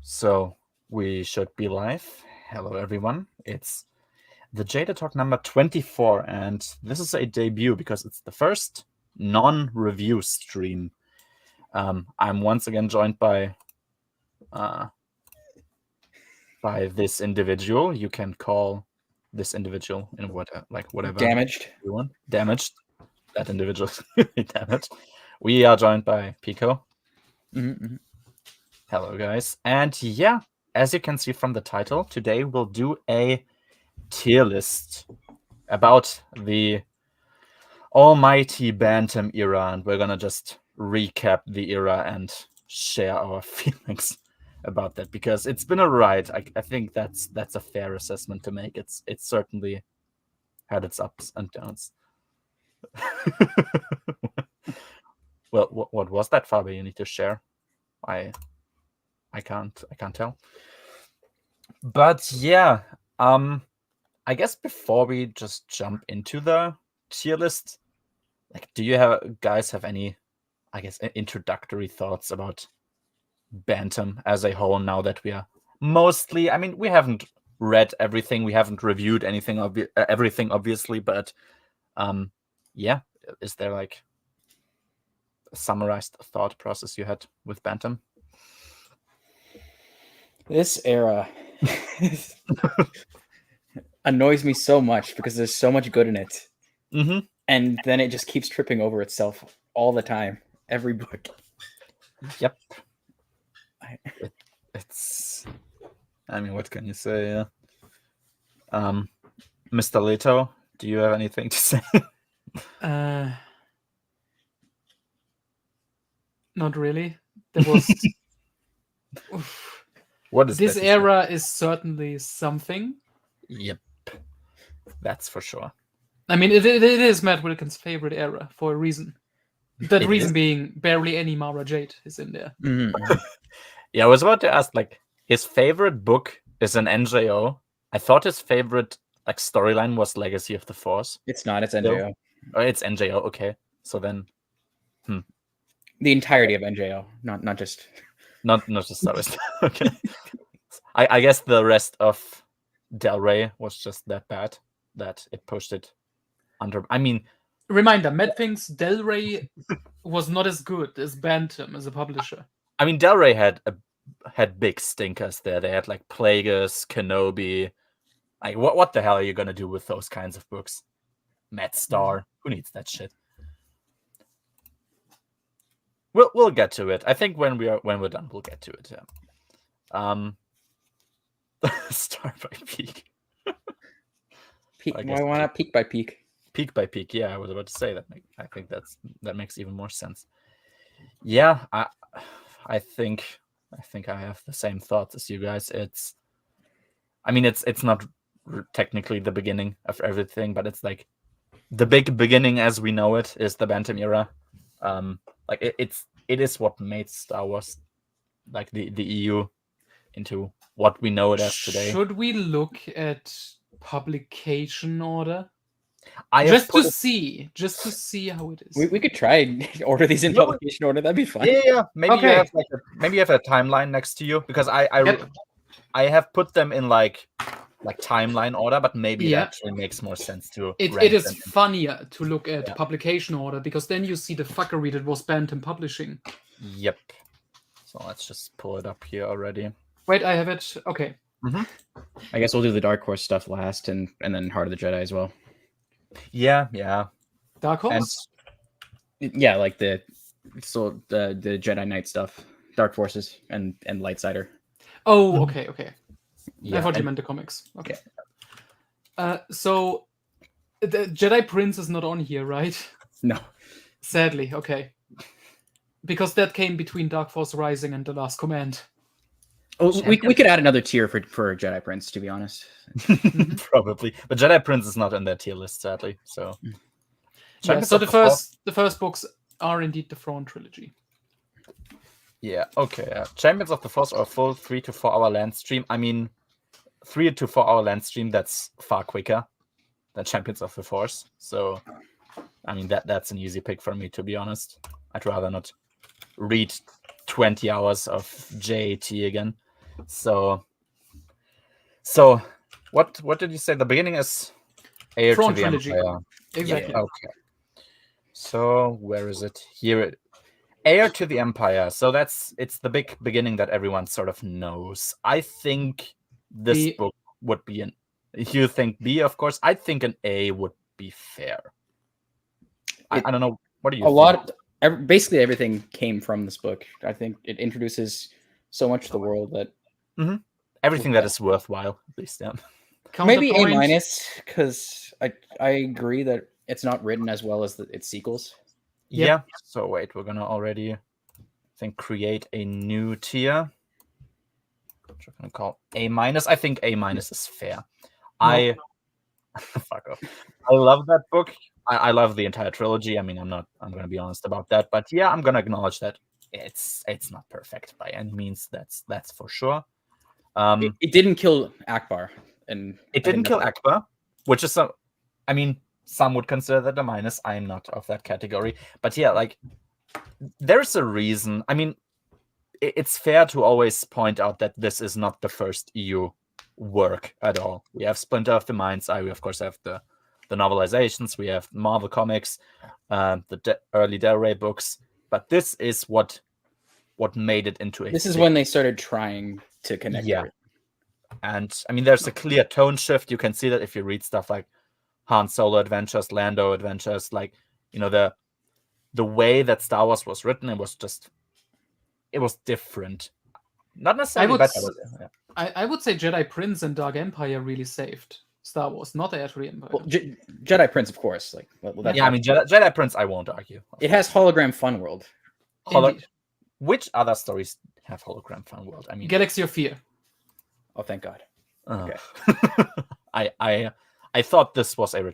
So we should be live. Hello, everyone. It's the Jaded Talk number 24, and this is a debut because it's the first non-review stream. I'm once again joined by this individual. You can call this individual in whatever Damaged. you want. Damaged. That individual is damaged. We are joined by Pico. Mm-hmm. Hello, guys. And yeah, as you can see from the title, today we'll do a tier list about the almighty Bantam era, and we're gonna just recap the era and share our feelings about that because it's been a ride. I think that's a fair assessment to make. It's certainly had its ups and downs. Well, what was that, Fabi? You need to share. I can't tell. But yeah, I guess before we just jump into the tier list, do you guys have any, I guess, introductory thoughts about Bantam as a whole now that we are mostly, we haven't read everything, we haven't reviewed everything, obviously, but yeah, is there a summarized thought process you had with Bantam? This era annoys me so much because there's so much good in it. Mm-hmm. And then it just keeps tripping over itself all the time. Every book. Yep. It's what can you say? Mr. Leto, do you have anything to say? Not really. There was What is this era is certainly something. Yep. That's for sure. It is Matt Wilkins' favorite era for a reason. That It reason is. being barely any Mara Jade is in there. Mm-hmm. Yeah, I was about to ask, his favorite book is an NJO. I thought his favorite storyline was Legacy of the Force. It's not, it's NJO. Oh, it's NJO, okay. So then the entirety of NJO, not just Star Wars. Okay. I guess the rest of Del Rey was just that bad that it pushed it under. Reminder, Matt thinks Del Rey was not as good as Bantam as a publisher. Del Rey had big stinkers there. They had Plagueis, Kenobi. What the hell are you gonna do with those kinds of books? Matt Starr, who needs that shit? We'll get to it. I think when we're done, we'll get to it. Yeah. Start by peak. Peak. I want to peak by peak. Peak by peak. Yeah, I was about to say that. I think that makes even more sense. Yeah, I think I have the same thoughts as you guys. It's not technically the beginning of everything, but it's the big beginning as we know it is the Bantam era. It is what made Star Wars the EU into what we know it as today. Should we look at publication order? Just to see how it is. We could try and order these in publication order. That'd be fun. Yeah. Maybe okay. You have a timeline next to you because I have put them in timeline order, but maybe that actually makes more sense to. It is funnier to look at publication order because then you see the fuckery that was Bantam Publishing. Yep. So let's just pull it up here already. Wait, I have it. Okay. Mm-hmm. I guess we'll do the Dark Horse stuff last, and then Heart of the Jedi as well. Yeah. Dark Horse. Yeah, the Jedi Knight stuff, Dark Forces, and Lightsider. Oh, okay. Yeah, I thought you meant the comics. Okay. So the Jedi Prince is not on here, right? No. Sadly, okay. Because that came between Dark Force Rising and The Last Command. Oh, we could add another tier for Jedi Prince, to be honest. Probably, but Jedi Prince is not in that tier list, sadly. So, yeah. So the first books are indeed the Thrawn trilogy. Yeah. Okay. Champions of the Force are a full 3 to 4 hour land stream. 3 to 4 hour land stream. That's far quicker than Champions of the Force. So, that's an easy pick for me, to be honest. I'd rather not read 20 hours of JAT again. So what did you say? The beginning is Heir to Thrawn the trilogy. Empire. Exactly. Okay. So where is it? Here. Heir to the Empire. So it's the big beginning that everyone sort of knows. I think this B. book would be an. You think B, of course. I think an A would be fair. I don't know. What do you think? Basically everything came from this book. I think it introduces so much to the world that Everything that is worthwhile, at least. Yeah. maybe A Counterpoint. minus, because I agree that it's not written as well as its sequels. Yep. Yeah. So wait, we're gonna already, I think, create a new tier. Which we're gonna call A minus. I think A minus is fair. No. Fuck off. I love that book. I love the entire trilogy. I mean, I'm gonna be honest about that. But yeah, I'm gonna acknowledge that it's not perfect by any means. That's for sure. It didn't kill Akbar, and It didn't kill Akbar, which is I mean, some would consider that a minus. I am not of that category. But yeah, like, there's a reason. I mean, it's fair to always point out that this is not the first EU work at all. We have Splinter of the Mind's Eye. We, of course, have the novelizations. We have Marvel Comics, the early Del Rey books. But this is what made it into a this is thing. when they started trying to connect Yeah. everything. And I mean, there's a clear tone shift. You can see that if you read stuff like Han Solo Adventures, Lando Adventures, like, you know, the way that Star Wars was written, it was different. Not necessarily better. But, yeah. I would say Jedi Prince and Dark Empire really saved Star Wars, not Heir to the Empire. Well, Jedi Prince, of course. Like, Yeah, I mean, Jedi Prince, I won't argue. It has hologram fun world. Indeed. Which other stories have hologram fun world? I mean, Galaxy of Fear. Oh, thank God. Okay. I thought this was a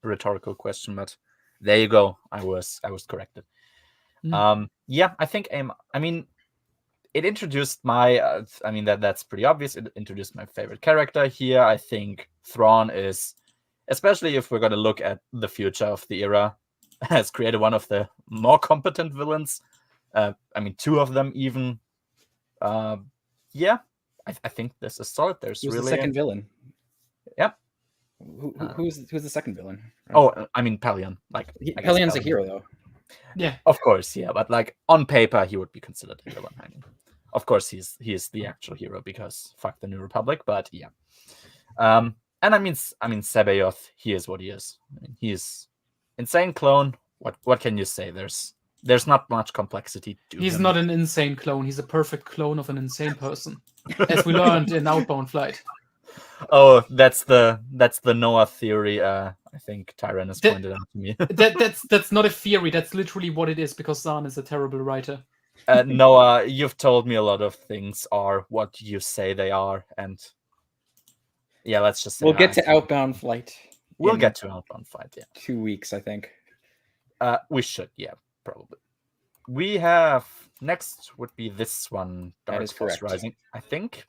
rhetorical question, but there you go. I was corrected. Yeah, I think I mean, it introduced my. I mean, that's pretty obvious. It introduced my favorite character here. I think Thrawn is, especially if we're going to look at the future of the era, has created one of the more competent villains. I mean, two of them even. Yeah, I think this is solid. There's Who's really the second villain? Yep. Who's the second villain? Oh, I mean, Pelion. Like, Pelion's a hero, though. Yeah. Of course, yeah, but like on paper, he would be considered a villain. I mean, of course, he is the actual hero because fuck the New Republic. But yeah, and I mean, Sabayoth, he is what he is. I mean, he's insane clone. What can you say? There's not much complexity to He's him. not an insane clone. He's a perfect clone of an insane person, as we learned in Outbound Flight. Oh, that's the Noah theory. I think Tyran has pointed out to me. That's not a theory. That's literally what it is, because Zahn is a terrible writer. Noah, you've told me a lot of things are what you say they are, and yeah, let's just say we'll get to Outbound Flight. We'll get to Outbound Flight. Yeah, 2 weeks, I think. We should. Yeah, probably. We have next would be this one, Dark Force Rising, I think.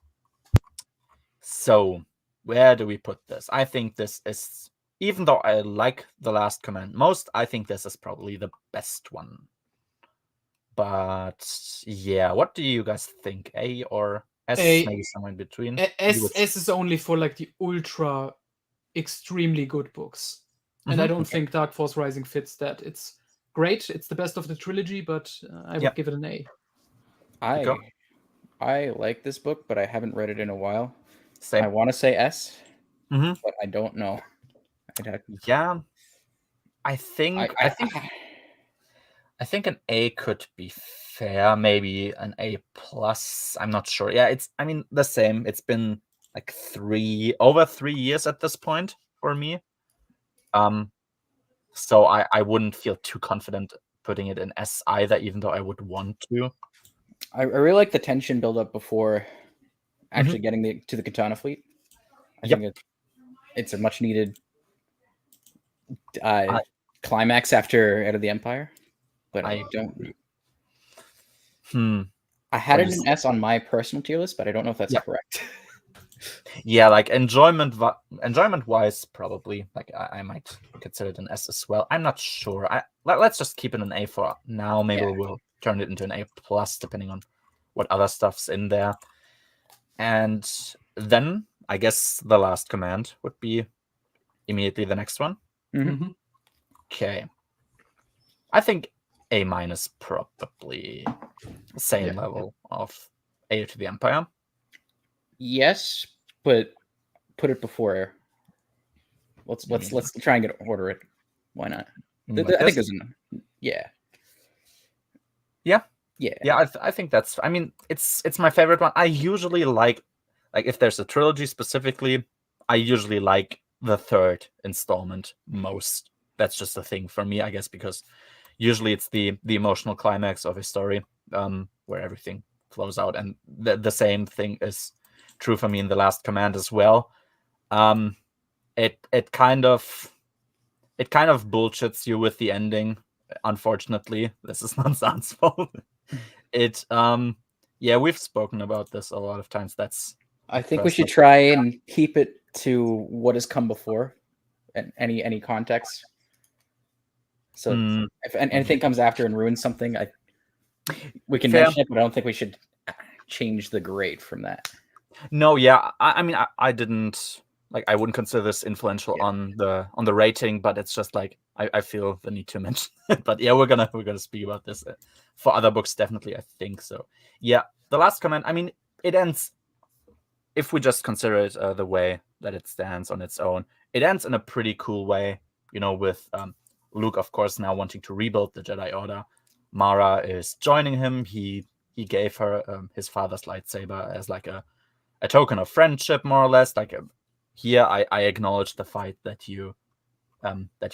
So, where do we put this? I think this is, even though I like The Last Command most, I think this is probably the best one. But yeah, what do you guys think? A or S? Maybe somewhere in between. S is only for like the ultra extremely good books. And I don't think Dark Force Rising fits that. It's great. It's the best of the trilogy, but I would give it an A. I like this book, but I haven't read it in a while. Same. I want to say S, but I don't know. Yeah, I think an A could be fair. Maybe an A plus. I'm not sure. Yeah, I mean the same. It's been like over 3 years at this point for me. So I wouldn't feel too confident putting it in S either, even though I would want to. I really like the tension build up before actually getting to the Katana fleet. I think it's a much needed climax after Out of the Empire, but I don't. I had it in S on my personal tier list, but I don't know if that's correct. Yeah, like enjoyment wise, probably. Like I might consider it an S as well. I'm not sure. Let's just keep it an A for now. Maybe we'll turn it into an A plus depending on what other stuff's in there. And then I guess the last command would be immediately the next one. Mhm. Okay. I think A minus probably same Yeah. level of Heir to the Empire. Yes, but put it before. Let's try and order it. Why not? Like I think this? there's an yeah. Yeah. Yeah. Yeah, I think that's. I mean, it's my favorite one. I usually like if there's a trilogy specifically, I usually like the third installment most. That's just a thing for me, I guess, because usually it's the emotional climax of a story, where everything flows out, and the same thing is true for me in The Last Command as well. It kind of bullshits you with the ending. Unfortunately, this is not Zan's fault. It yeah, we've spoken about this a lot of times. That's I think we should try and keep it to what has come before, and any context. So if anything comes after and ruins something, we can mention it, but I don't think we should change the grade from that. No, yeah, I mean, I didn't I wouldn't consider this influential on the rating, but it's just like I feel the need to mention it. But yeah, we're gonna speak about this for other books, definitely. I think so. Yeah, The Last Command. I mean, it ends. If we just consider it the way that it stands on its own, it ends in a pretty cool way. With Luke, of course, now wanting to rebuild the Jedi Order. Mara is joining him. He gave her his father's lightsaber as like a token of friendship, more or less. Here, I acknowledge the fight that you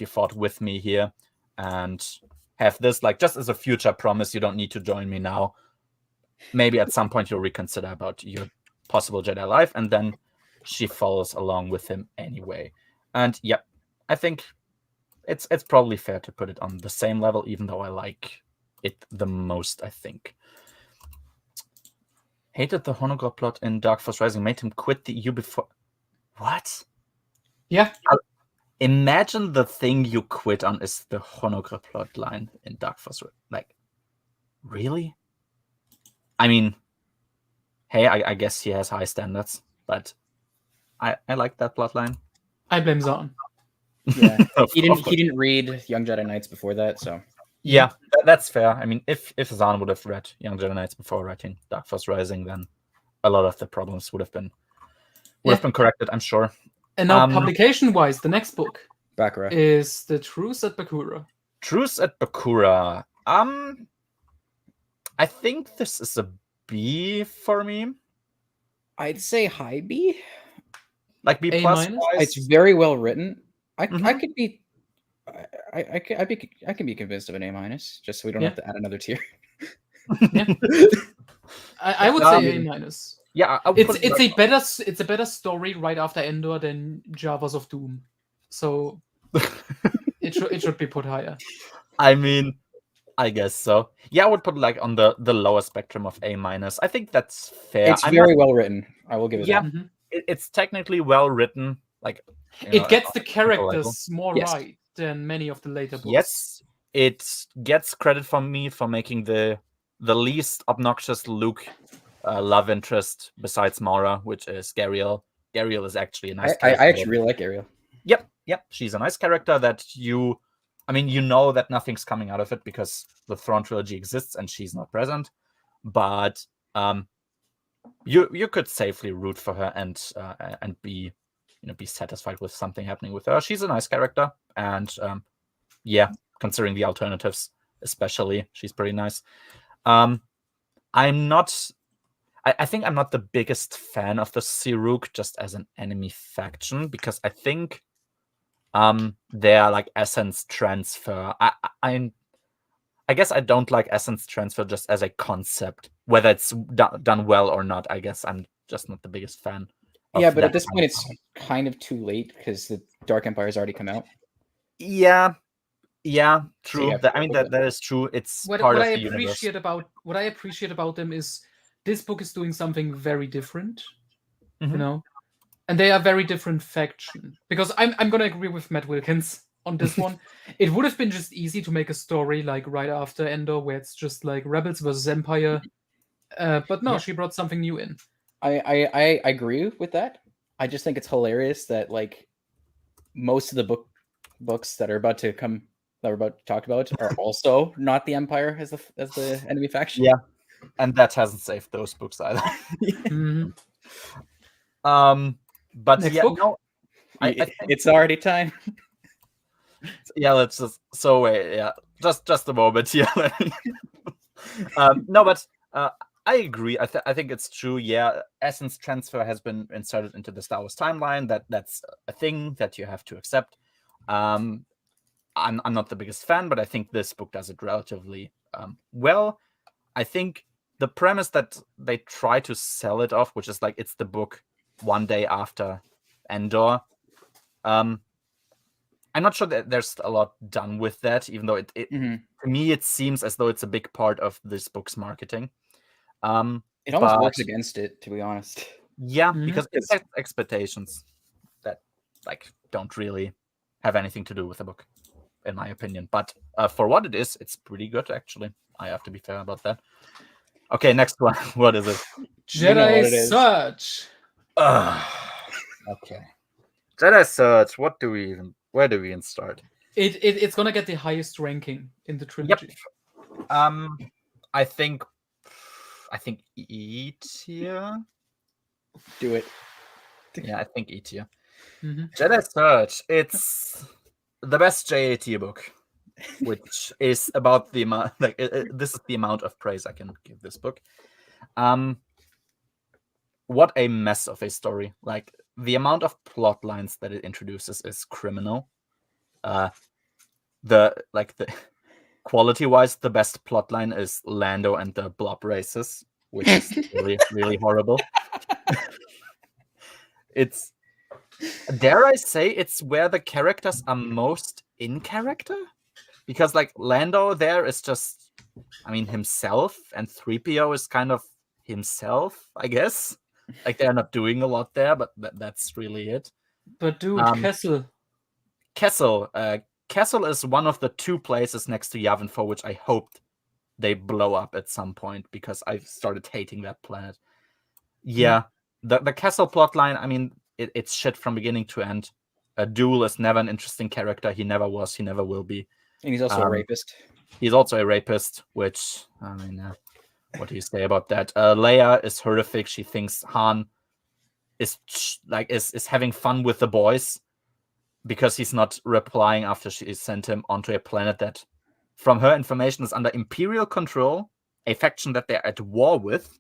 fought with me here, and have this just as a future promise. You don't need to join me now. Maybe at some point you'll reconsider about your possible Jedi life, and then she follows along with him anyway. And yeah, I think it's probably fair to put it on the same level, even though I like it the most, I think. Hated the Honogor plot in Dark Force Rising, made him quit the EU before. What? Yeah. Imagine the thing you quit on is the Honogor plot line in Dark Force. Really? I mean, hey, I guess he has high standards, but I like that plot line. I blame Zahn. Yeah, he didn't read Young Jedi Knights before that, so yeah, that's fair. I mean, if Zahn would have read Young Jedi Knights before writing Dark Force Rising, then a lot of the problems would have been corrected, I'm sure. And now, publication-wise, the next book Bakura is The Truce at Bakura. Truce at Bakura. I think this is a B for me. I'd say high B. Like B plus. It's very well written. I could be. I can be convinced of an A minus, just so we don't have to add another tier. Yeah, I would say A minus. Yeah, it's a better story right after Endor than Javas of Doom, so it should be put higher. I mean, I guess so. Yeah, I would put it on the lower spectrum of A minus. I think that's fair. It's very well written. I will give it that. It's technically well written. It gets the characters more right than many of the later books. Yes, it gets credit from me for making the least obnoxious Luke love interest besides Mara, which is Gariel. Gariel is actually a nice character. I actually really like Gariel. Yep. She's a nice character that you know that nothing's coming out of it because the Thrawn trilogy exists and she's not present. But you could safely root for her and be satisfied with something happening with her. She's a nice character, and considering the alternatives, especially, she's pretty nice. I think I'm not the biggest fan of the Siruk just as an enemy faction, because I think their essence transfer. I guess I don't like essence transfer just as a concept, whether it's done well or not. I guess I'm just not the biggest fan. Yeah, but at this point, it's kind of too late because the Dark Empire has already come out. Yeah, true. So that is true. It's part of the universe. What I appreciate about them is this book is doing something very different, and they are very different faction. Because I'm gonna agree with Matt Wilkins on this one. It would have been just easy to make a story right after Endor, where it's just Rebels versus Empire. But no, she brought something new in. I agree with that. I just think it's hilarious that like most of the books that are about to come that we're about to talk about are also not the Empire as the enemy faction. Yeah, and that hasn't saved those books either. Mhm. But Next yeah, book? no, I think, It's already time. yeah. Let's just wait. Yeah, just a moment here. No, but I agree. I think it's true. Yeah, essence transfer has been inserted into the Star Wars timeline. That's a thing that you have to accept. I'm not the biggest fan, but I think this book does it relatively well. I think the premise that they try to sell it off, which is like it's the book one day after Endor. I'm not sure that there's a lot done with that, even though it to me it seems as though it's a big part of this book's marketing. It almost works against it, to be honest. Yeah, because it sets expectations that like don't really have anything to do with the book, in my opinion. But for what it is, it's pretty good actually. I have to be fair about that. Okay, next one. What is it? Jedi Search. Okay. Jedi Search. Where do we even start? It's gonna get the highest ranking in the trilogy. Yep. I think E tier. Do it. Yeah, I think E tier. Mm-hmm. Jedi Search. It's the best JAT book, which is about the amount. Like this is the amount of praise I can give this book. What a mess of a story! Like the amount of plot lines that it introduces is criminal. The quality-wise, the best plotline is Lando and the blob races, which is really, really horrible. It's, dare I say, it's where the characters are most in character, because like Lando there is just, I mean, himself, and 3PO is kind of himself, I guess. Like they're not doing a lot there, but that's really it. But dude, Kessel is one of the two places next to Yavin for which I hoped they blow up at some point, because I started hating that planet. Yeah, the Kessel plotline, I mean, it's shit from beginning to end. Duel is never an interesting character. He never was. He never will be. And he's also a rapist. He's also a rapist, which, I mean, what do you say about that? Leia is horrific. She thinks Han is having fun with the boys, because he's not replying after she sent him onto a planet that, from her information, is under Imperial control, a faction that they're at war with,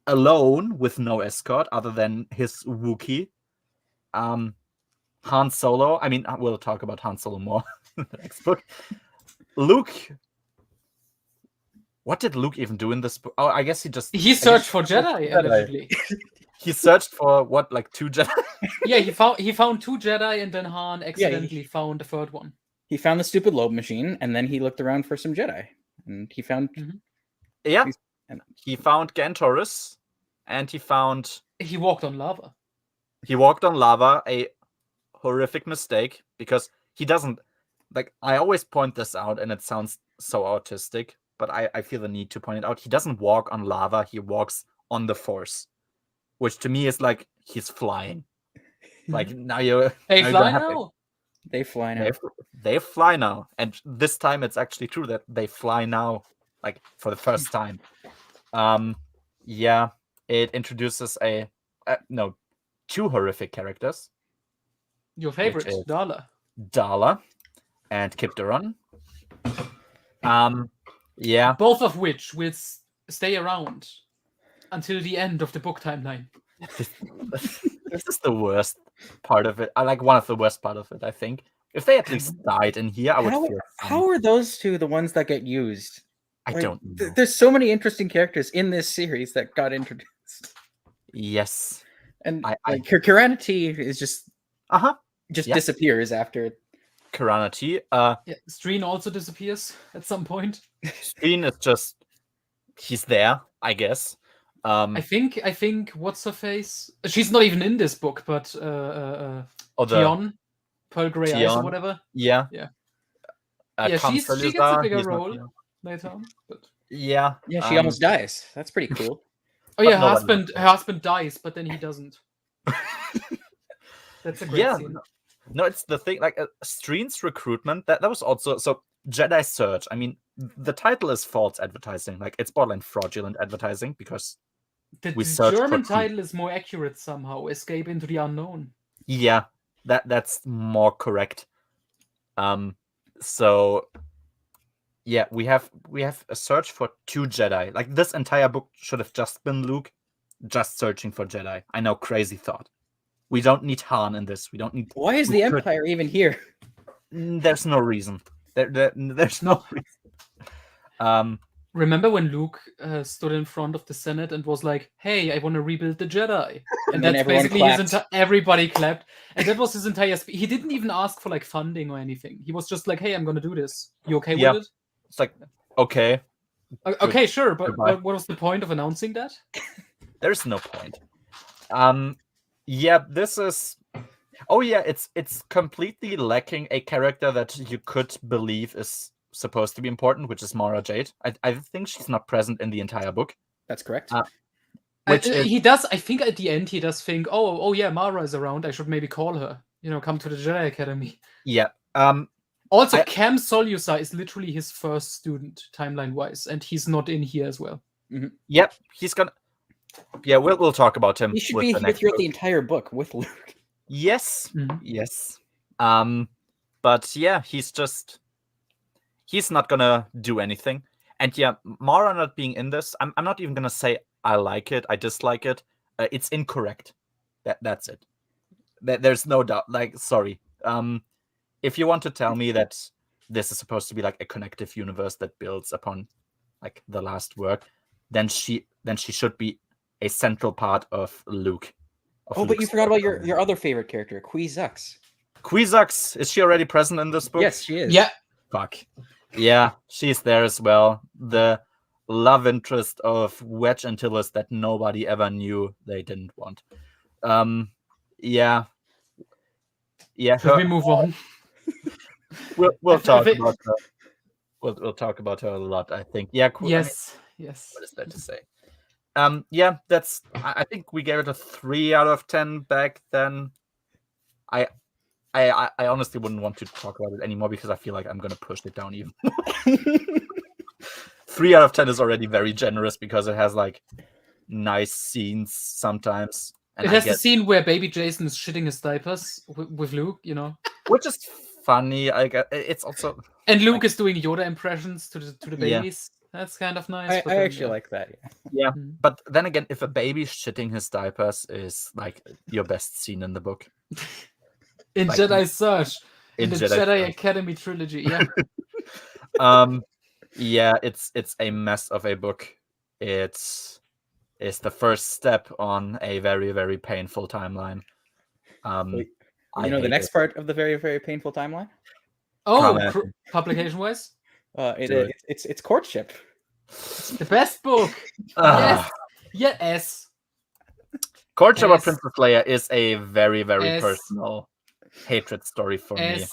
alone, with no escort other than his Wookiee. Han Solo, I mean, we'll talk about Han Solo more in the next book. Luke, what did Luke even do in this book? Oh, I guess he searched for Jedi, allegedly. He searched for what, like 2 Jedi? Yeah, he found 2 Jedi, and then Han accidentally found the 3rd one. He found the stupid lobe machine, and then he looked around for some Jedi, and he found. Yeah, he found Gantorus, and he walked on lava. He walked on lava, a horrific mistake, because he doesn't, like, I always point this out, and it sounds so autistic, but I feel the need to point it out. He doesn't walk on lava, he walks on the Force, which to me is like he's flying. Like, now you're... They fly now? They fly now. They fly now. And this time it's actually true that they fly now, like, for the first time. Yeah, it introduces 2 horrific characters. Your favorite, Darla and Kip Duron. Yeah. Both of which will stay around until the end of the book timeline. This is the worst part of it. I like one of the worst part of it, I think. If they at least died in here, I would feel... How are those 2 the ones that get used? I don't know. There's so many interesting characters in this series that got introduced. Yes. And Kira T is just disappears after. Kira T. Streen also disappears at some point. Streen is just... he's there, I guess. I think what's her face? She's not even in this book, but Tion, Pearl Grey Eyes or whatever. Yeah. She gets a bigger role later on. But... Yeah. Yeah, she almost dies. That's pretty cool. Oh yeah, her husband dies, but then he doesn't. That's a great scene. No, it's the thing. Like Streen's recruitment. That was also so Jedi Search. I mean, the title is false advertising. Like it's borderline fraudulent advertising because the German title is more accurate somehow. Escape into the Unknown. Yeah, that's more correct. So yeah, we have a search for 2 Jedi. Like this entire book should have just been Luke just searching for Jedi. I know, crazy thought. We don't need Han in this. We don't need. Why is the Empire even here? There's no reason. There's no reason. Remember when Luke stood in front of the Senate and was like, "Hey, I want to rebuild the Jedi," and that's basically everybody clapped, and that was his entire speech. He didn't even ask for like funding or anything. He was just like, "Hey, I'm gonna do this. You okay with it?" It's like, okay, okay, sure, but what was the point of announcing that? There's no point. Yeah, this is. Oh yeah, it's completely lacking a character that you could believe is supposed to be important, which is Mara Jade. I think she's not present in the entire book. That's correct. He does. I think at the end he does think, oh yeah, Mara is around. I should maybe call her. Come to the Jedi Academy. Yeah. Also, Cam Solusa is literally his first student, timeline-wise, and he's not in here as well. Mm-hmm. Yep, he's gonna. Yeah, we'll talk about him. He should be here throughout the entire book with Luke. Yes, yes. But yeah, he's not gonna do anything. And yeah, Mara not being in this, I'm not even gonna say I like it, I dislike it. It's incorrect. That's it. There's no doubt. Like, sorry. If you want to tell me that this is supposed to be like a connective universe that builds upon like the last work, then she should be a central part of Luke. But you forgot about your other favorite character, Kwisatz. Kwisatz, is she already present in this book? Yes, she is. Yeah. Fuck. Yeah, she's there as well. The love interest of Wedge Antilles that nobody ever knew they didn't want. Yeah. Should we move on? We'll talk about her. We'll talk about her a lot, I think. Yeah, cool. Yes. Yes. What is there to say? Yeah, that's. I think we gave it a 3 out of 10 back then. I honestly wouldn't want to talk about it anymore because I feel like I'm gonna push it down even more. 3 out of 10 is already very generous because it has like nice scenes sometimes. And it has the scene where baby Jason is shitting his diapers with Luke, which is funny. I guess it's also. And Luke is doing Yoda impressions to the babies. Yeah. That's kind of nice. I actually like that. Yeah, but then again, if a baby shitting his diapers is like your best scene in the book. In like, Jedi Search, in the Jedi Academy trilogy, yeah. Yeah, it's a mess of a book. It's the first step on a very, very painful timeline. The next part of the very, very painful timeline? Oh, publication-wise? It's Courtship. The best book. Yes. Yes. Courtship of Princess Leia is a very, very personal hatred story for me.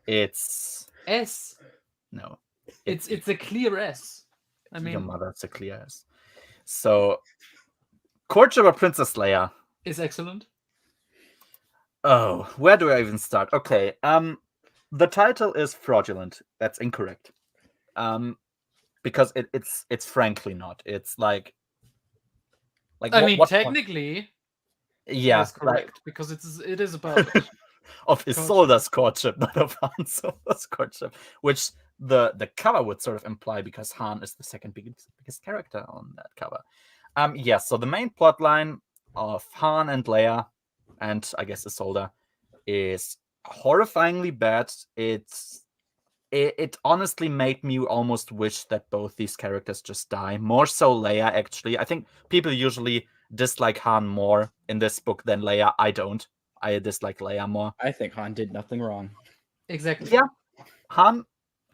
It's S. No. It's a clear S. I mean, your mother's a clear S. So, Courtship of Princess Leia is excellent. Oh, where do I even start? Okay. The title is fraudulent. That's incorrect. Because it's frankly not. It's like I mean, technically, yeah, that's correct because it is about of Isolda's courtship, not of Han Solo's courtship, which the cover would sort of imply because Han is the second biggest character on that cover. Yeah. So the main plot line of Han and Leia, and I guess Isolde, is horrifyingly bad. It honestly made me almost wish that both these characters just die. More so Leia, actually. I think people usually dislike Han more in this book than Leia. I don't. I dislike Leia more. I think Han did nothing wrong. Exactly. Yeah. Han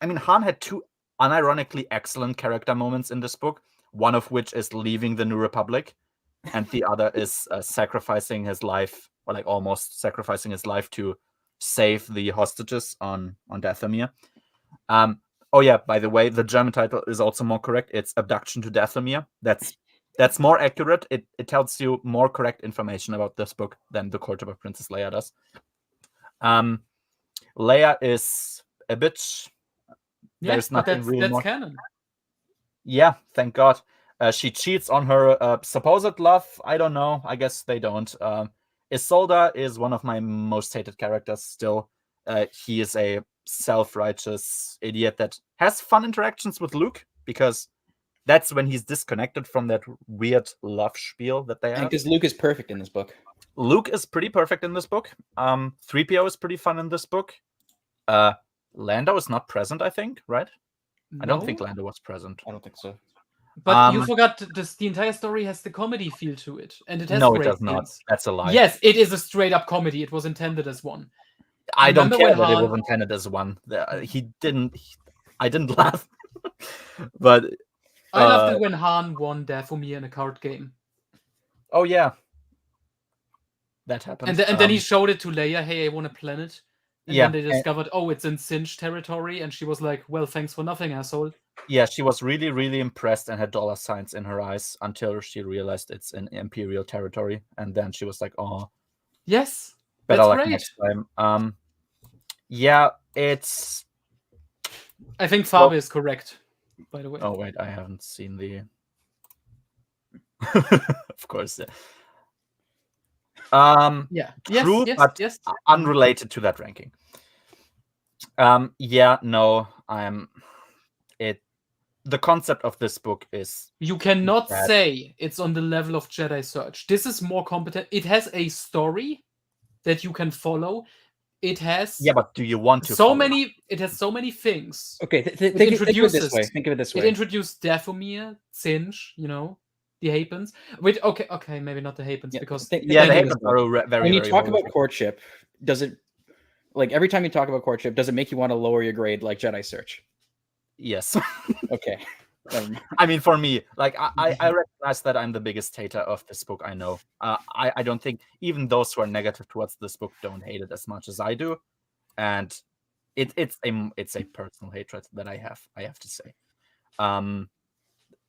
had 2 unironically excellent character moments in this book, one of which is leaving the New Republic, and the other is sacrificing his life, or like almost sacrificing his life to save the hostages on Dathomir. Oh yeah, by the way, the German title is also more correct. It's Abduction to Dathomir. That's That's more accurate. It tells you more correct information about this book than The Court of Princess Leia does. Leia is a bitch. There's nothing really more. That's canon. Yeah, thank God. She cheats on her supposed love. I don't know. I guess they don't. Isolde is one of my most hated characters still. He is a self-righteous idiot that has fun interactions with Luke, because that's when he's disconnected from that weird love spiel that they have. Because Luke is perfect in this book. Luke is pretty perfect in this book. 3PO is pretty fun in this book. Lando is not present, I think, right? I don't think Lando was present. I don't think so. But you forgot the entire story has the comedy feel to it, and it has no, it does not. That's a lie. Yes, it is a straight up comedy. It was intended as one. I don't care that it was intended as one. I didn't laugh, but I loved it when Han won Dathomir in a card game. Oh yeah, that happened. And then he showed it to Leia. Hey, I won a planet. And then they discovered, it's in Singe territory, and she was like, "Well, thanks for nothing, asshole." Yeah, she was really, really impressed and had dollar signs in her eyes until she realized it's in Imperial territory, and then she was like, "Oh, yes, better luck next time." Yeah, it's. I think Fabe is correct, by the way. Oh wait, I haven't seen the. Of course, yeah. True, but unrelated to that ranking. The concept of this book is... You cannot say it's on the level of Jedi Search. This is more competent. It has a story that you can follow. It has... Yeah, but do you want to It has so many things. Okay, think of it this way. It introduced Dathomir, Singe, the Hapens. Which, okay, maybe not the Hapens, because... the Hapens are very, when you talk about courtship, does it... Like, every time you talk about courtship, does it make you want to lower your grade like Jedi Search? Yes. Okay. I mean, for me, like, I recognize that I'm the biggest hater of this book, I know. I don't think even those who are negative towards this book don't hate it as much as I do. And it's a personal hatred that I have to say.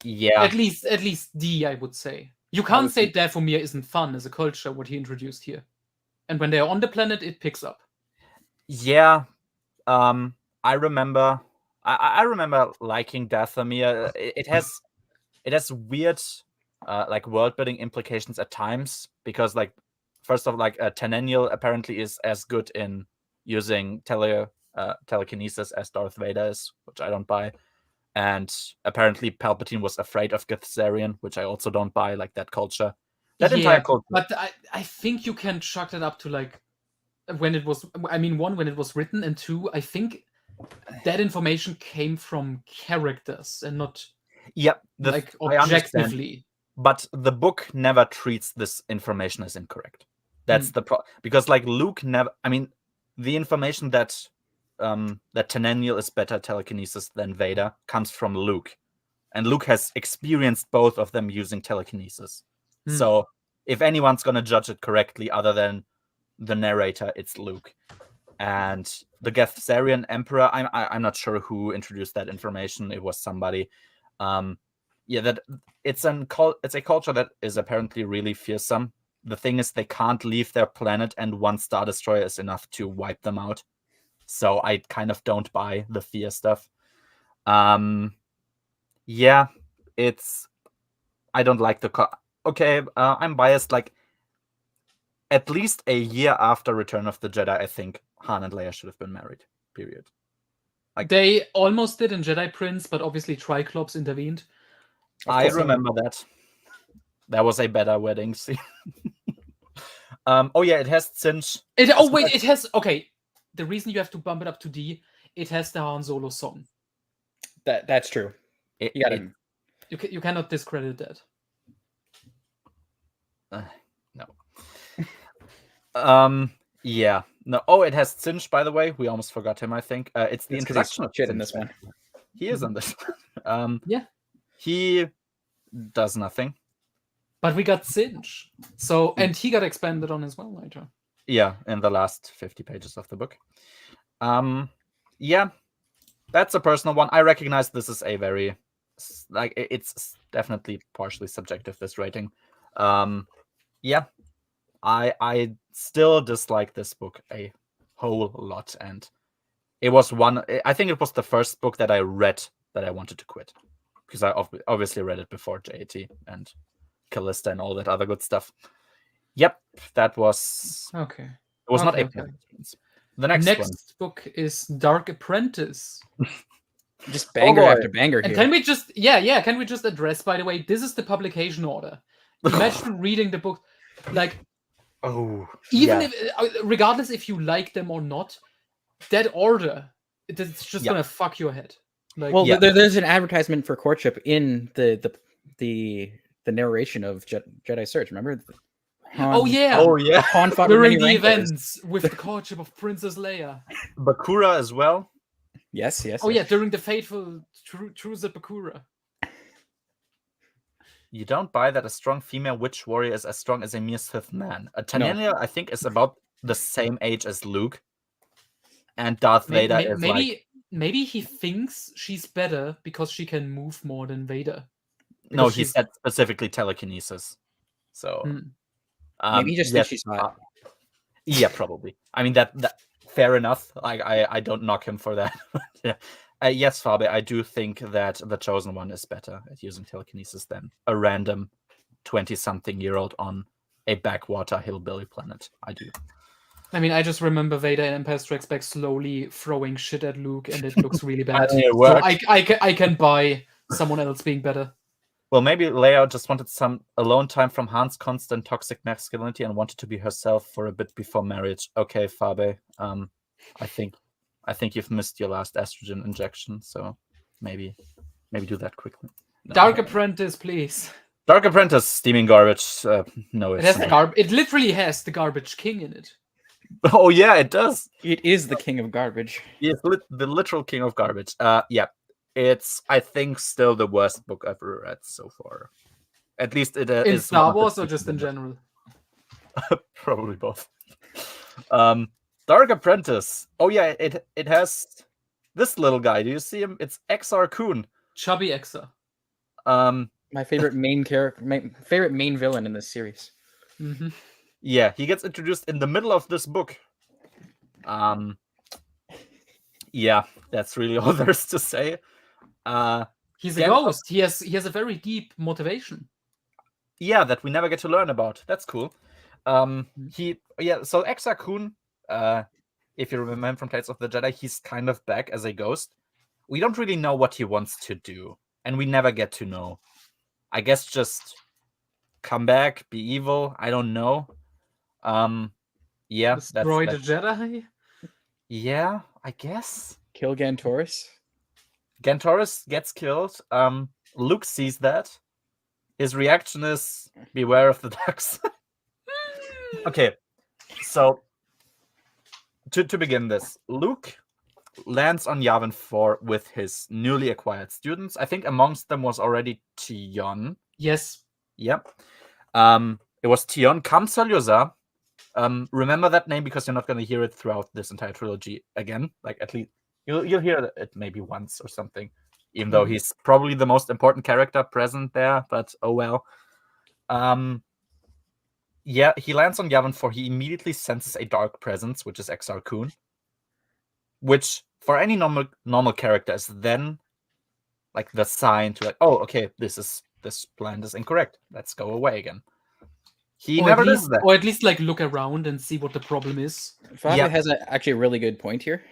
Yeah. At least D, I would say. You can't say Dathomir isn't fun as a culture, what he introduced here. And when they're on the planet, it picks up. Yeah. I remember liking Dathomir. It has weird like world building implications at times, because like first of all, like Tenennial apparently is as good in using telekinesis as Darth Vader is, which I don't buy. And apparently Palpatine was afraid of Githzerian, which I also don't buy, like that culture. That entire culture. But I think you can chalk that up to like when it was, one, when it was written, and two, I think that information came from characters and not objectively. But the book never treats this information as incorrect. That's the problem, because like Luke never. The information that Tenennial is better telekinesis than Vader comes from Luke, and Luke has experienced both of them using telekinesis. So if anyone's gonna judge it correctly, other than the narrator, it's Luke. And the Githzerian Emperor, I'm not sure who introduced that information. It was somebody. That it's a culture that is apparently really fearsome. The thing is, they can't leave their planet, and one Star Destroyer is enough to wipe them out. So I kind of don't buy the fear stuff. I don't like the... I'm biased. Like, at least a year after Return of the Jedi, I think Han and Leia should have been married. Period. Like, they almost did in Jedi Prince, but obviously Triclops intervened. I remember that. That was a better wedding scene. It has Singe. It has... Okay, the reason you have to bump it up to D, it has the Han Solo song. That's true. You cannot discredit that. No. No. Oh, it has Singe, by the way. We almost forgot him, I think. It's the introduction of shit in this one. He is in this. He does nothing. But we got Singe. And he got expanded on as well later. Yeah, in the last 50 pages of the book. That's a personal one. I recognize this is a very like it's definitely partially subjective, this rating. Yeah, I still dislike this book a whole lot, and it was I think it was the first book that I read that I wanted to quit, because I obviously read it before JAT and Callista and all that other good stuff. Yep, that was okay. It was not Okay, a okay. The next book is Dark Apprentice. Just banger boy. after banger And here. can we just can we just address, by the way, this is the publication order. Imagine reading the book, like, even if regardless if you like them or not, that order, it's just gonna fuck your head. Like, well, there's an advertisement for courtship in the narration of Jedi Search. Remember? Han fought during the events with the courtship of Princess Leia. Bakura as well. Yes. Oh yeah, during the fateful truce at Bakura. You don't buy that a strong female witch warrior is as strong as a mere Sith man. Tanyania, I think, is about the same age as Luke. And Darth Vader is maybe he thinks she's better because she can move more than Vader. No, he said specifically telekinesis. So maybe he just thinks she's hot. Yeah, probably. I mean, that fair enough. Like, I don't knock him for that. Yeah. Yes, Fabe, I do think that the Chosen One is better at using telekinesis than a random 20-something-year-old on a backwater hillbilly planet. I do. I mean, I just remember Vader in Empire Strikes Back slowly throwing shit at Luke, and it looks really bad. So I can buy someone else being better. Well, maybe Leia just wanted some alone time from Han's constant toxic masculinity and wanted to be herself for a bit before marriage. Okay, Fabe. I think you've missed your last estrogen injection, so maybe do that quickly. No. Dark Apprentice, please. Dark Apprentice, steaming garbage. No, it has it literally has the Garbage King in it. Oh yeah, it does. It is the king of garbage. Yes, the literal king of garbage. Yeah, it's, I think, still the worst book I've ever read so far. At least it is. In Star Wars or just in general? Probably both. Dark Apprentice. Oh yeah, it has this little guy. Do you see him? It's Exar Kun. Chubby Exar. My favorite main character, favorite main villain in this series. Mm-hmm. Yeah, he gets introduced in the middle of this book. Yeah, that's really all there is to say. He's a ghost. He has a very deep motivation. Yeah, that we never get to learn about. That's cool. So Exar Kun, if you remember from Tales of the Jedi, he's kind of back as a ghost. We don't really know what he wants to do, and we never get to know. I guess just come back, be evil. I don't know. Yeah, destroy the Jedi. Yeah, I guess. Kill Gantoris. Gantoris gets killed. Luke sees that. His reaction is, beware of the ducks. Okay, so to begin this, Luke lands on Yavin 4 with his newly acquired students. I think amongst them was already Tion. Yes. Yep. It was Tion Kamsalyozar. Remember that name because you're not going to hear it throughout this entire trilogy again. Like, at least you'll hear it maybe once or something, even though he's probably the most important character present there. But oh well. Yeah, he lands on Yavin 4. He immediately senses a dark presence, which is Exar Kun, which for any normal character is then like the sign to, like, oh, okay, this plan is incorrect. Let's go away again. He never does that. Or at least like look around and see what the problem is. Fabi has actually a really good point here.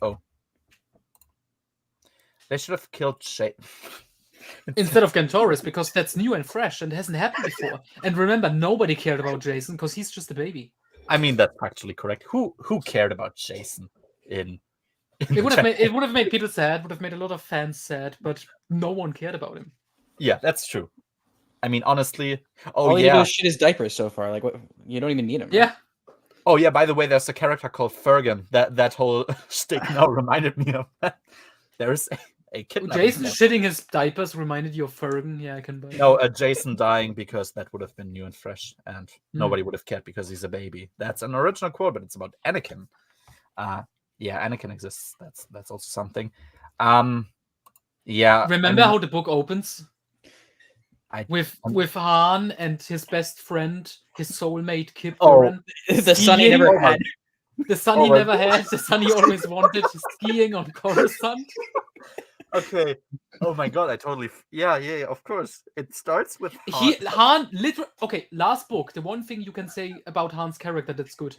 Oh. They should have killed Shay. Instead of Gantoris, because that's new and fresh and hasn't happened before. And remember, nobody cared about Jason because he's just a baby. I mean, that's actually correct. Who cared about Jason in it would have made people sad, would have made a lot of fans sad, but no one cared about him. Yeah, that's true. I mean, honestly, all you do is shit his diapers so far. Like, what? You don't even need him. Yeah. Right? Oh yeah. By the way, there's a character called Fergan. That whole shtick now reminded me of that. There's a kidnapping. Jason shitting his diapers reminded you of Fergan. Yeah, I can buy. No, Jason dying because that would have been new and fresh, and nobody would have cared because he's a baby. That's an original quote, but it's about Anakin. Yeah, Anakin exists. That's also something. Yeah. Remember how the book opens? I- With Han and his best friend, his soulmate Kip Oh, Duran, The son he skiing. never had. The son he my never had, the son he always wanted, skiing on Coruscant. Okay. Oh my god, I totally. Yeah, of course. It starts with Han literally. Okay, last book. The one thing you can say about Han's character that's good.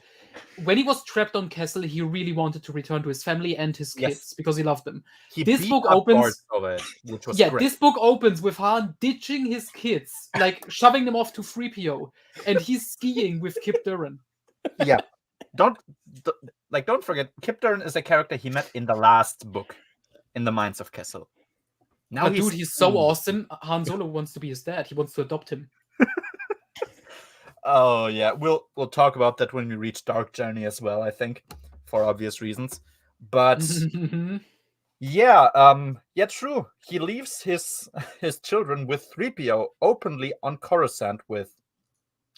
When he was trapped on Kessel, he really wanted to return to his family and his Yes. kids because he loved them. He This beat book up opens. guards over it, which was Yeah, great. this book opens with Han ditching his kids, like shoving them off to 3PO, and he's skiing with Kip Duran. Yeah. Don't forget, Kip Duran is a character he met in the last book, in the Mines of Kessel. Now He's so awesome. Han Solo wants to be his dad. He wants to adopt him. Oh yeah, we'll talk about that when we reach Dark Journey as well, I think, for obvious reasons. But yeah, true. He leaves his children with 3PO openly on Coruscant with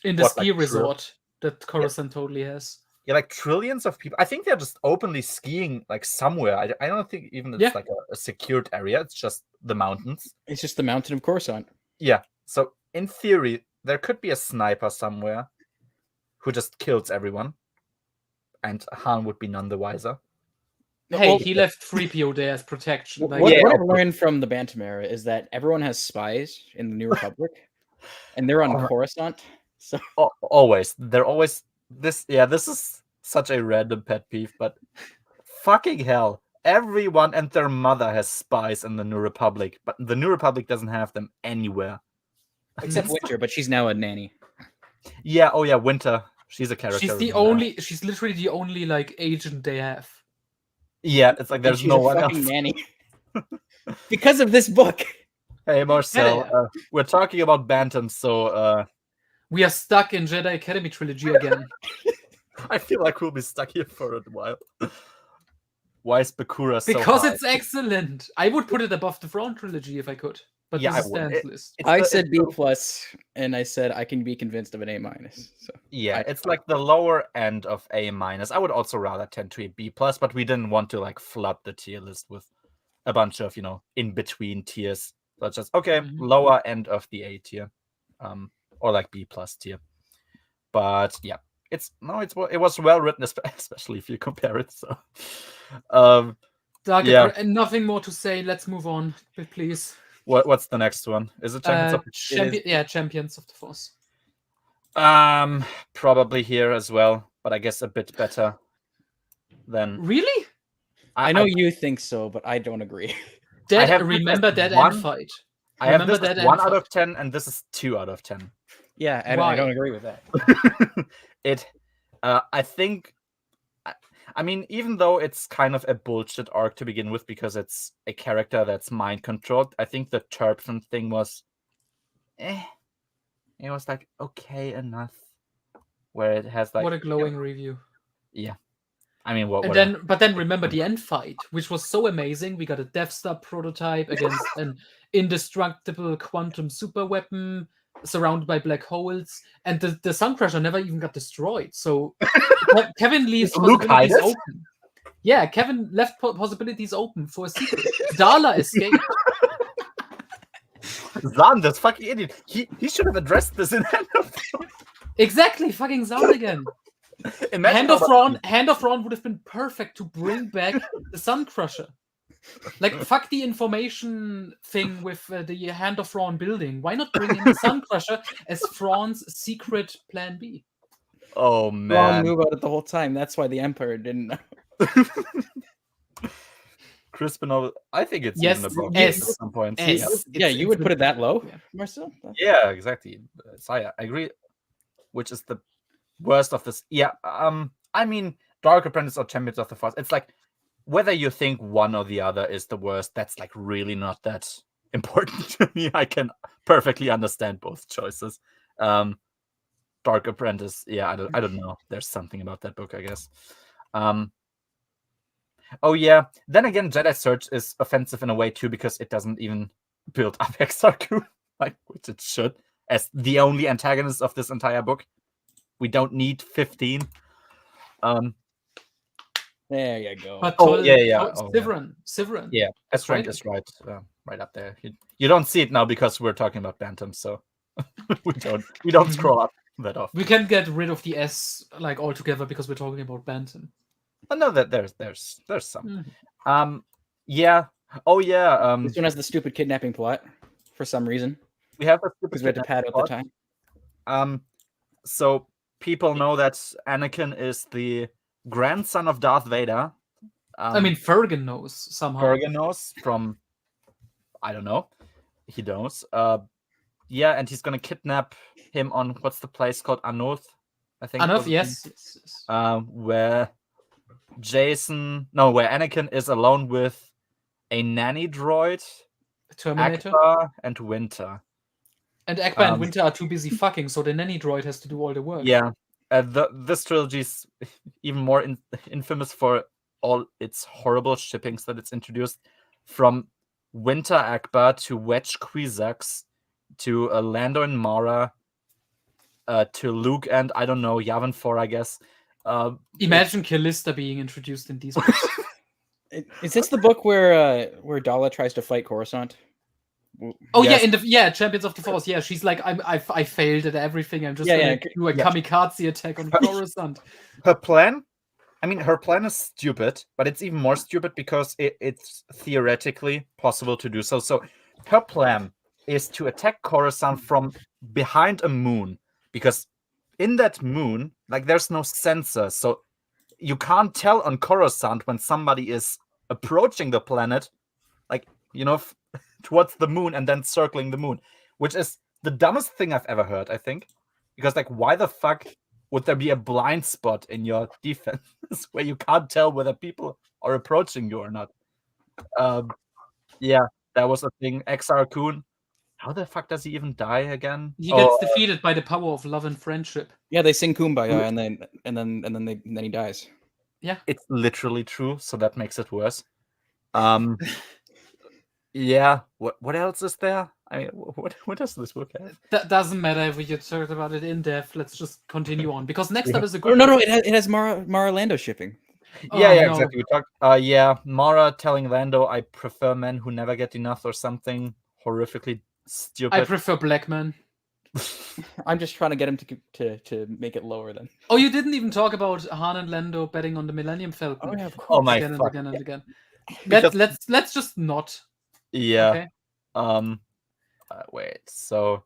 in the ski resort that Coruscant totally has. Yeah, like trillions of people. I think they're just openly skiing like somewhere. I don't think even it's like a secured area. It's just the mountains. It's just the mountain of Coruscant. Yeah. So in theory, there could be a sniper somewhere who just kills everyone, and Han would be none the wiser. Hey, he left 3PO there as protection. What I've learned from the Bantam era is that everyone has spies in the New Republic, and they're on Coruscant. So always, they're always this. Yeah, this is such a random pet peeve, but fucking hell, everyone and their mother has spies in the New Republic, but the New Republic doesn't have them anywhere. Except Winter, but she's now a nanny. Yeah. Oh yeah, Winter. She's a character. She's literally the only like agent they have. Yeah, it's like there's no one else. Nanny. Because of this book. Hey Marcel, we're talking about Bantam, so we are stuck in Jedi Academy trilogy again. I feel like we'll be stuck here for a while. Why is Bakura so Because high? it's excellent. I would put it above the Thrawn trilogy if I could. But yeah, this is Stan's list. I said B+, and I said I can be convinced of an A-. So yeah, it's like the lower end of A-. I would also rather tend to a B+, but we didn't want to like flood the tier list with a bunch of, in-between tiers. So it's just, okay, lower end of the A tier. Or like B+ tier. But yeah, it was well written, especially if you compare it. So and nothing more to say. Let's move on, please. What's the next one? Is it Champions of the Force? Champions of the Force. Probably here as well, but I guess a bit better than. Really? I know you think so, but I don't agree. Remember that end fight. I have this as 1 out of 10, and this is 2 out of 10. Yeah, and I don't agree with that. I think. I mean, even though it's kind of a bullshit arc to begin with because it's a character that's mind controlled, I think the Turpin thing was, it was like okay enough, where it has like what a glowing review. Yeah, I mean, but then remember the end fight, which was so amazing. We got a Death Star prototype against an indestructible quantum super weapon surrounded by black holes, and the Suncrusher never even got destroyed. So Kevin leaves possibilities open. Yeah, Kevin left possibilities open for a sequel. Darla escaped. Zahn, this fucking idiot. He should have addressed this in Hand of Thrawn. Exactly, fucking Zahn again. Hand of Thrawn would have been perfect to bring back the Suncrusher. Like, fuck the information thing with the Hand of Thrawn building. Why not bring in the Suncrusher as Thrawn's secret plan B? Oh, man. Thrawn knew about it the whole time. That's why the Empire didn't know. Crispin, I think it's even above at some point. Yeah, you would put it that low, Marcel? Yeah, exactly. I agree. Which is the worst of this. Yeah, I mean, Dark Apprentice or Champions of the Force, it's like, whether you think one or the other is the worst, that's like really not that important to me. I can perfectly understand both choices. Dark Apprentice, yeah, I don't know. There's something about that book, I guess. Oh yeah. Then again, Jedi Surge is offensive in a way too because it doesn't even build up Exarku, like which it should, as the only antagonist of this entire book. We don't need 15. There you go. But Severin. Yeah, that's right. right up there. You don't see it now because we're talking about Bantam, so we don't scroll up that often. We can get rid of the S like altogether because we're talking about Bantam. I know that there's some. Mhm. Yeah. Oh yeah. This one has the stupid kidnapping plot for some reason We have because we had to pad out the time. So people know that Anakin is the grandson of Darth Vader. I mean, Fergan knows somehow. Fergan knows from, I don't know. He knows. Yeah, and he's gonna kidnap him on what's the place called? Anoth, I think. Enough, yes. Where Anakin is alone with a nanny droid, Terminator. Akbar and Winter. And Akbar and Winter are too busy fucking, so the nanny droid has to do all the work. Yeah. This trilogy is even more infamous for all its horrible shippings that it's introduced, from Winter Akbar to Wedge Kwisatz to Lando and Mara to Luke and, I don't know, Yavin 4, I guess. Imagine Callista being introduced in these books. Is this the book where Dala tries to fight Coruscant? Oh yes. Yeah, Champions of the Force. Yeah, she's like, I failed at everything. I'm just gonna do a kamikaze attack on Coruscant. Her plan is stupid, but it's even more stupid because it's theoretically possible to do so. So her plan is to attack Coruscant from behind a moon, because in that moon, like, there's no sensor, so you can't tell on Coruscant when somebody is approaching the planet, like, towards the moon and then circling the moon, which is the dumbest thing I've ever heard, I think. Because, like, why the fuck would there be a blind spot in your defense where you can't tell whether people are approaching you or not? Yeah, that was a thing. Exar Kun, how the fuck does he even die again? He gets defeated by the power of love and friendship. Yeah, they sing Kumbaya and then he dies. Yeah, it's literally true, so that makes it worse. Yeah. What else is there? I mean, what does this book have? That doesn't matter if we get talked about it in depth. Let's just continue on, because next up is a good. No, it has Mara Lando shipping. Yeah, exactly. We talked. Mara telling Lando, "I prefer men who never get enough," or something horrifically stupid. I prefer black men. I'm just trying to get him to make it lower then. Oh, you didn't even talk about Han and Lando betting on the Millennium Falcon. Oh, yeah, of course. My again fuck. and again and Because... again. Let's just not. Yeah. Okay. Wait. So.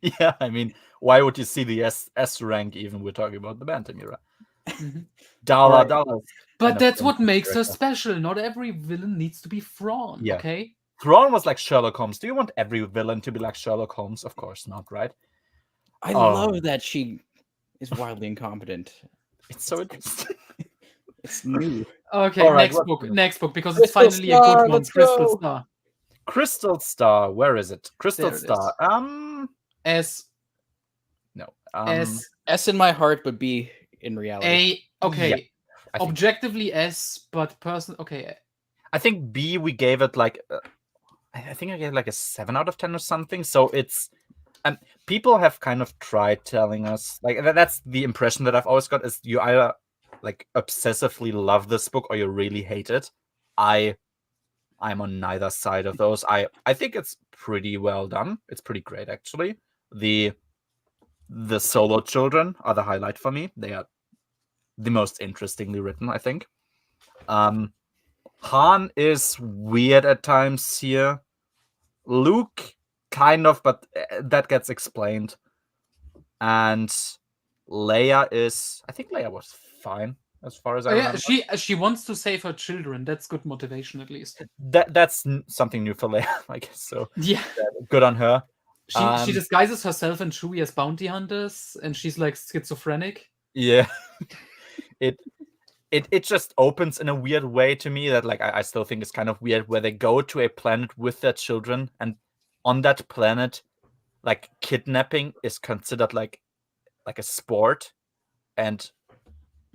Yeah, I mean, why would you see the S rank even? We're talking about the Bantam era. Mm-hmm. Dala. But that's what makes her special. Not every villain needs to be Thrawn. Yeah. Okay. Thrawn was like Sherlock Holmes. Do you want every villain to be like Sherlock Holmes? Of course not, right? I love that she is wildly incompetent. It's so interesting. It's new. Okay, right, next book, because it's finally a good one. Crystal Star. Crystal Star. Where is it? Crystal Star. S. No. S in my heart, but B in reality. A. Okay. Yeah, Objectively S, but okay. I think B, we gave it like, I think I gave like a 7 out of 10 or something. So it's, people have kind of tried telling us, like, that's the impression that I've always got, is you either like obsessively love this book or you really hate it. I'm on neither side of those. I think it's pretty well done. It's pretty great, actually. The solo children are the highlight for me. They are the most interestingly written, I think. Han is weird at times here. Luke, kind of, but that gets explained. And Leia I think Leia was fine, as far as I remember. She wants to save her children. That's good motivation, at least. That's something new for Leia, I guess. So yeah, good on her. She disguises herself and Chewie as bounty hunters, and she's like schizophrenic. Yeah. It just opens in a weird way to me that, like, I still think it's kind of weird, where they go to a planet with their children, and on that planet, like, kidnapping is considered like a sport, and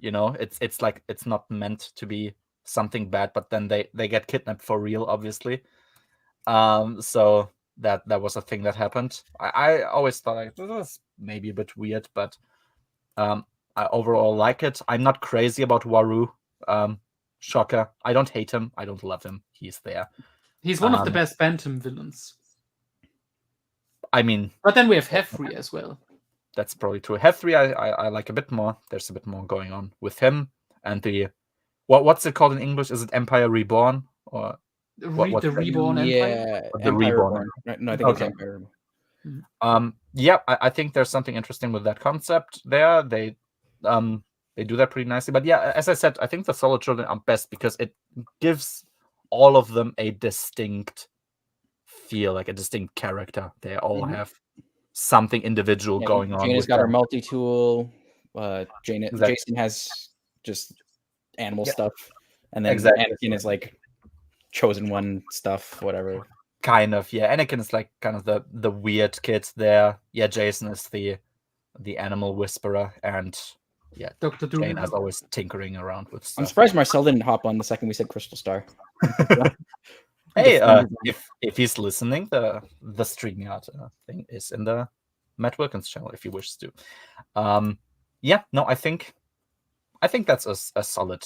it's like, it's not meant to be something bad, but then they get kidnapped for real, obviously. So that was a thing that happened. I always thought, like, this was maybe a bit weird, but I overall like it. I'm not crazy about Waru. Shocker. I don't hate him. I don't love him. He's there. He's one of the best Bantam villains. I mean, but then we have Hefri as well. That's probably true. Hefri, I like a bit more. There's a bit more going on with him and the what's it called in English? Is it Empire Reborn or the Reborn Empire? Yeah, the Empire Reborn. No, I think it's Empire Reborn. Yeah, I think there's something interesting with that concept there. They do that pretty nicely. But yeah, as I said, I think the Solo Children are best because it gives all of them a distinct feel, like a distinct character. They all have something individual going on. Jaina's got her multi-tool. Exactly. Jason has just animal stuff, and then Anakin is like chosen one stuff, whatever. Kind of, yeah. Anakin is like kind of the weird kid there. Yeah, Jason is the animal whisperer, and yeah, Dr. Jaina's always tinkering around with stuff. I'm surprised Marcel didn't hop on the second we said Crystal Star. Hey, if he's listening, the StreamYard thing is in the Matt Wilkins channel if he wishes to. Yeah, no, I think that's a solid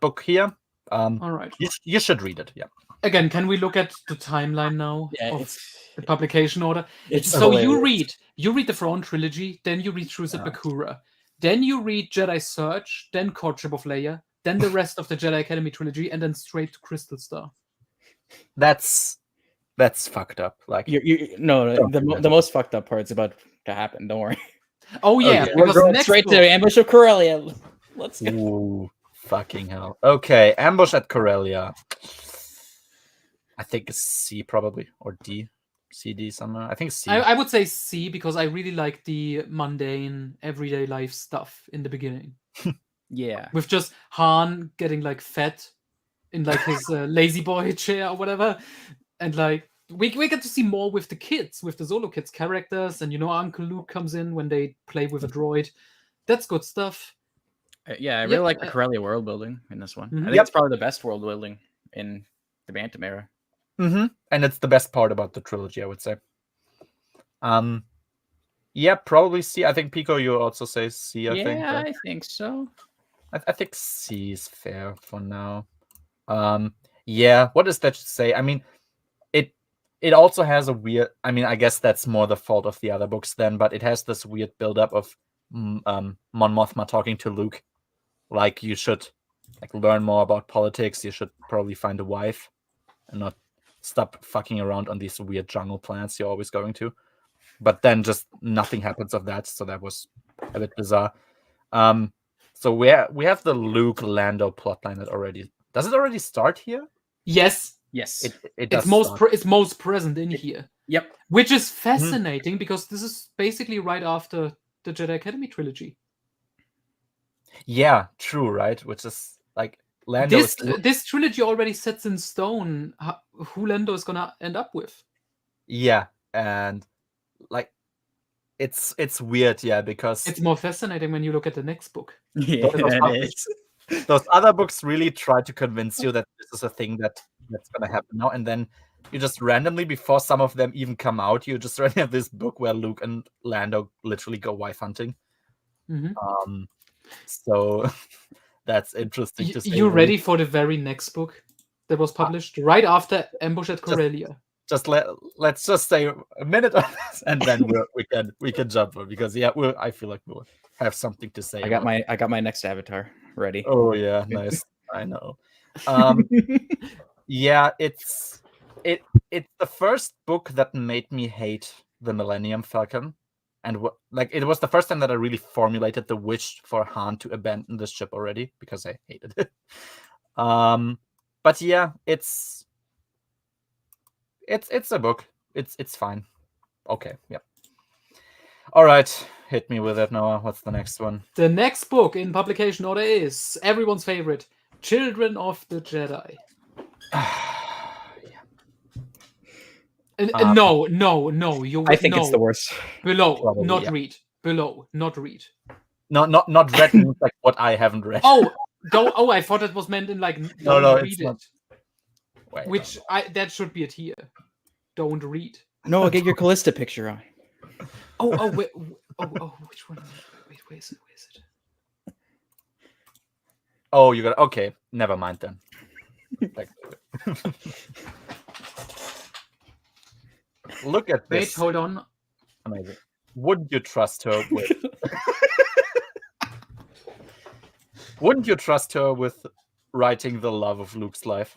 book here. All right, you should read it. Yeah. Again, can we look at the timeline now of the publication order? So hilarious. you read the Thrawn trilogy, then you read Truce at Bakura, then you read Jedi Surge, then Courtship of Leia, then the rest of the Jedi Academy trilogy, and then straight to Crystal Star. That's fucked up. Like the most fucked up part's about to happen. Don't worry. Oh yeah, we're going straight to Ambush of Corellia. Let's go. Ooh, fucking hell. Okay, Ambush at Corellia. I think it's C probably, or D. CD somewhere. I think C. I would say C because I really like the mundane, everyday life stuff in the beginning. Yeah. With just Han getting like fat in like his lazy boy chair or whatever. And like we get to see more with the kids, with the Solo kids characters, and Uncle Luke comes in when they play with a droid. That's good stuff. Yeah, I really like the Corellia world building in this one. I think it's probably the best world building in the Bantam era. Mm-hmm. And it's the best part about the trilogy, I would say. Yeah, probably C. I think Pico, you also say C. I think so. I think C is fair for now. Yeah, what does that say? I mean, it also has a weird. I mean, I guess that's more the fault of the other books then, but it has this weird buildup of Mon Mothma talking to Luke, like you should learn more about politics. You should probably find a wife, and not stop fucking around on these weird jungle planets you're always going to. But then just nothing happens of that, so that was a bit bizarre. So we have the Luke Lando plotline that already does it already start here? Yes. It's most present in here. Yep. Which is fascinating because this is basically right after the Jedi Academy trilogy. Yeah, true, right? Which is like Lando. This trilogy already sets in stone who Lando is gonna end up with. Yeah, and like it's weird, yeah, because it's more fascinating when you look at the next book. Yeah, those other books really try to convince you that this is a thing that's gonna happen now, and then you just randomly, before some of them even come out, you just have this book where Luke and Lando literally go wife hunting. Mm-hmm. So that's interesting to see. You ready for the very next book that was published right after Ambush at Corellia? Let's just say a minute on this, and then we can jump on, because I feel like we'll have something to say. I got my next avatar ready. Oh yeah, nice. I know. Yeah, it's the first book that made me hate the Millennium Falcon, and it was the first time that I really formulated the wish for Han to abandon the ship already, because I hated it. But yeah, it's a book. It's fine. Okay, yeah. All right, hit me with it, Noah. What's the next one? The next book in publication order is everyone's favorite, Children of the Jedi. No. I think it's the worst. Below, Probably, not read. Below, not read. Not read means like what I haven't read. Oh, I thought it was meant in like no, read it's it. not. Wait, which that should be it here. Don't read. No, get your Callista picture on. Wait. Which one? Wait, where is it? Oh, you got okay. Never mind then. Look at Wait, this. hold on. Amazing. Wouldn't you trust her with? Wouldn't you trust her with writing the love of Luke's life?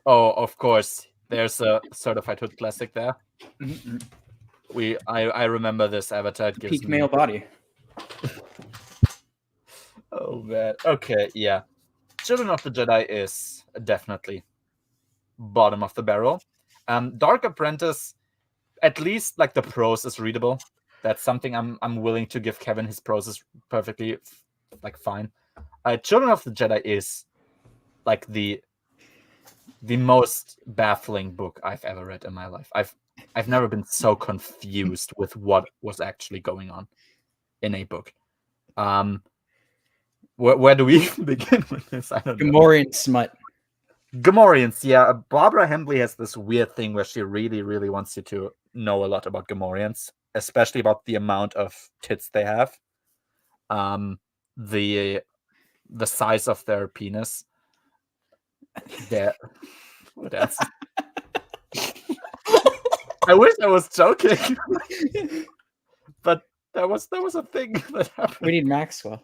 Oh, of course. There's a certified hood classic there. I remember this avatar. It gives Peak me male body. Oh man. Okay, yeah. Children of the Jedi is definitely bottom of the barrel. Dark Apprentice, at least like the prose is readable. That's something I'm willing to give Kevin. His prose is perfectly like fine. Children of the Jedi is like the most baffling book I've ever read in my life. I've never been so confused with what was actually going on in a book. Where do we even begin with this? I don't know. Gamorrean smut. Gamorreans, yeah. Barbara Hambly has this weird thing where she really, really wants you to know a lot about Gamorreans, especially about the amount of tits they have, the size of their penis. What else? I wish I was joking, but that was a thing that happened. We need Maxwell.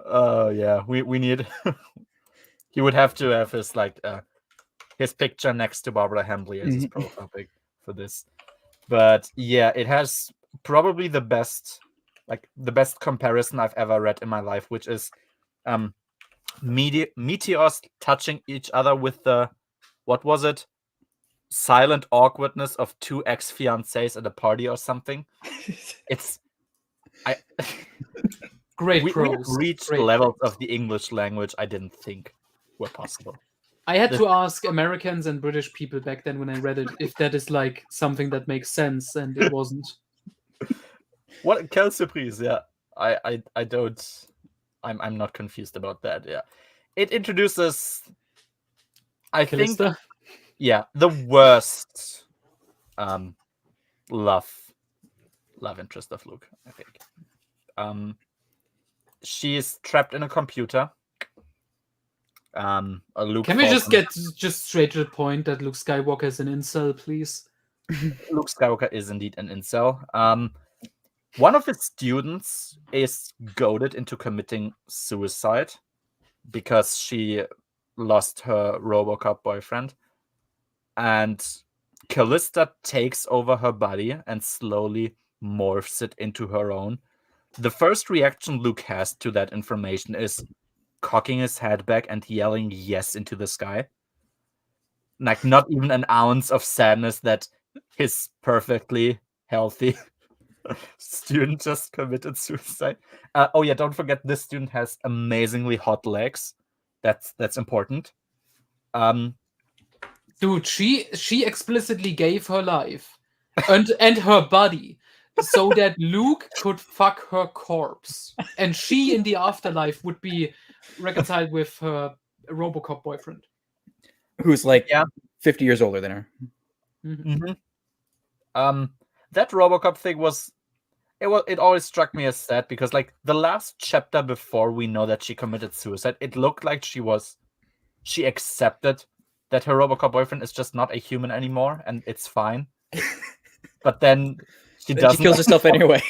Oh yeah, we need. He would have to have his his picture next to Barbara Hambly as his profile pic for this. But yeah, it has probably the best comparison I've ever read in my life, which is meteors touching each other with the, what was it? Silent awkwardness of two ex-fiancés at a party or something. It's Great we prose. have reached Great levels prose. of the English language I didn't think were possible. I had to ask Americans and British people back then when I read it if that is like something that makes sense, and it wasn't. What quelle surprise? Yeah, I don't. I'm not confused about that. Yeah, it introduces. I think, Callista? yeah, the worst love interest of Luke. I think. She is trapped in a computer. Luke Can we falls just on- get straight to the point that Luke Skywalker is an incel, please? Luke Skywalker is indeed an incel. One of his students is goaded into committing suicide because she lost her RoboCop boyfriend. And Callista takes over her body and slowly morphs it into her own. The first reaction Luke has to that information is cocking his head back and yelling yes into the sky. Like, not even an ounce of sadness that his perfectly healthy student just committed suicide. Oh yeah, don't forget this student has amazingly hot legs. That's important. Dude, she explicitly gave her life and her body so that Luke could fuck her corpse, and she in the afterlife would be reconciled with her RoboCop boyfriend. Who's like Yeah. 50 years older than her. That RoboCop thing it always struck me as sad because like the last chapter before we know that she committed suicide, it looked like she accepted that her RoboCop boyfriend is just not a human anymore and it's fine. But then she kills herself anyway.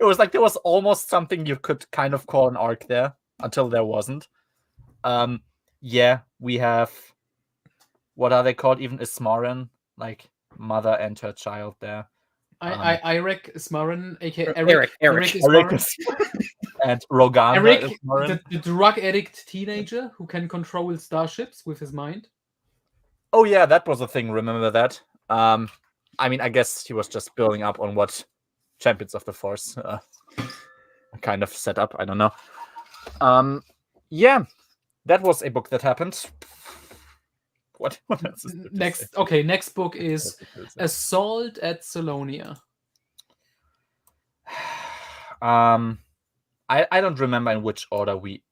It was like there was almost something you could kind of call an arc there until there wasn't. Yeah, we have, what are they called? Even Ismarin, like mother and her child there. Eric Ismarin, aka Eric Ismarin. And Roganda Eric, Ismarin. the drug addict teenager who can control starships with his mind. Oh yeah, that was a thing. Remember that? I mean, I guess he was just building up on what Champions of the Force kind of set up. I don't know. Yeah, that was a book that happened. What else is there to say? Okay, next book is Assault at Salonia. I don't remember in which order we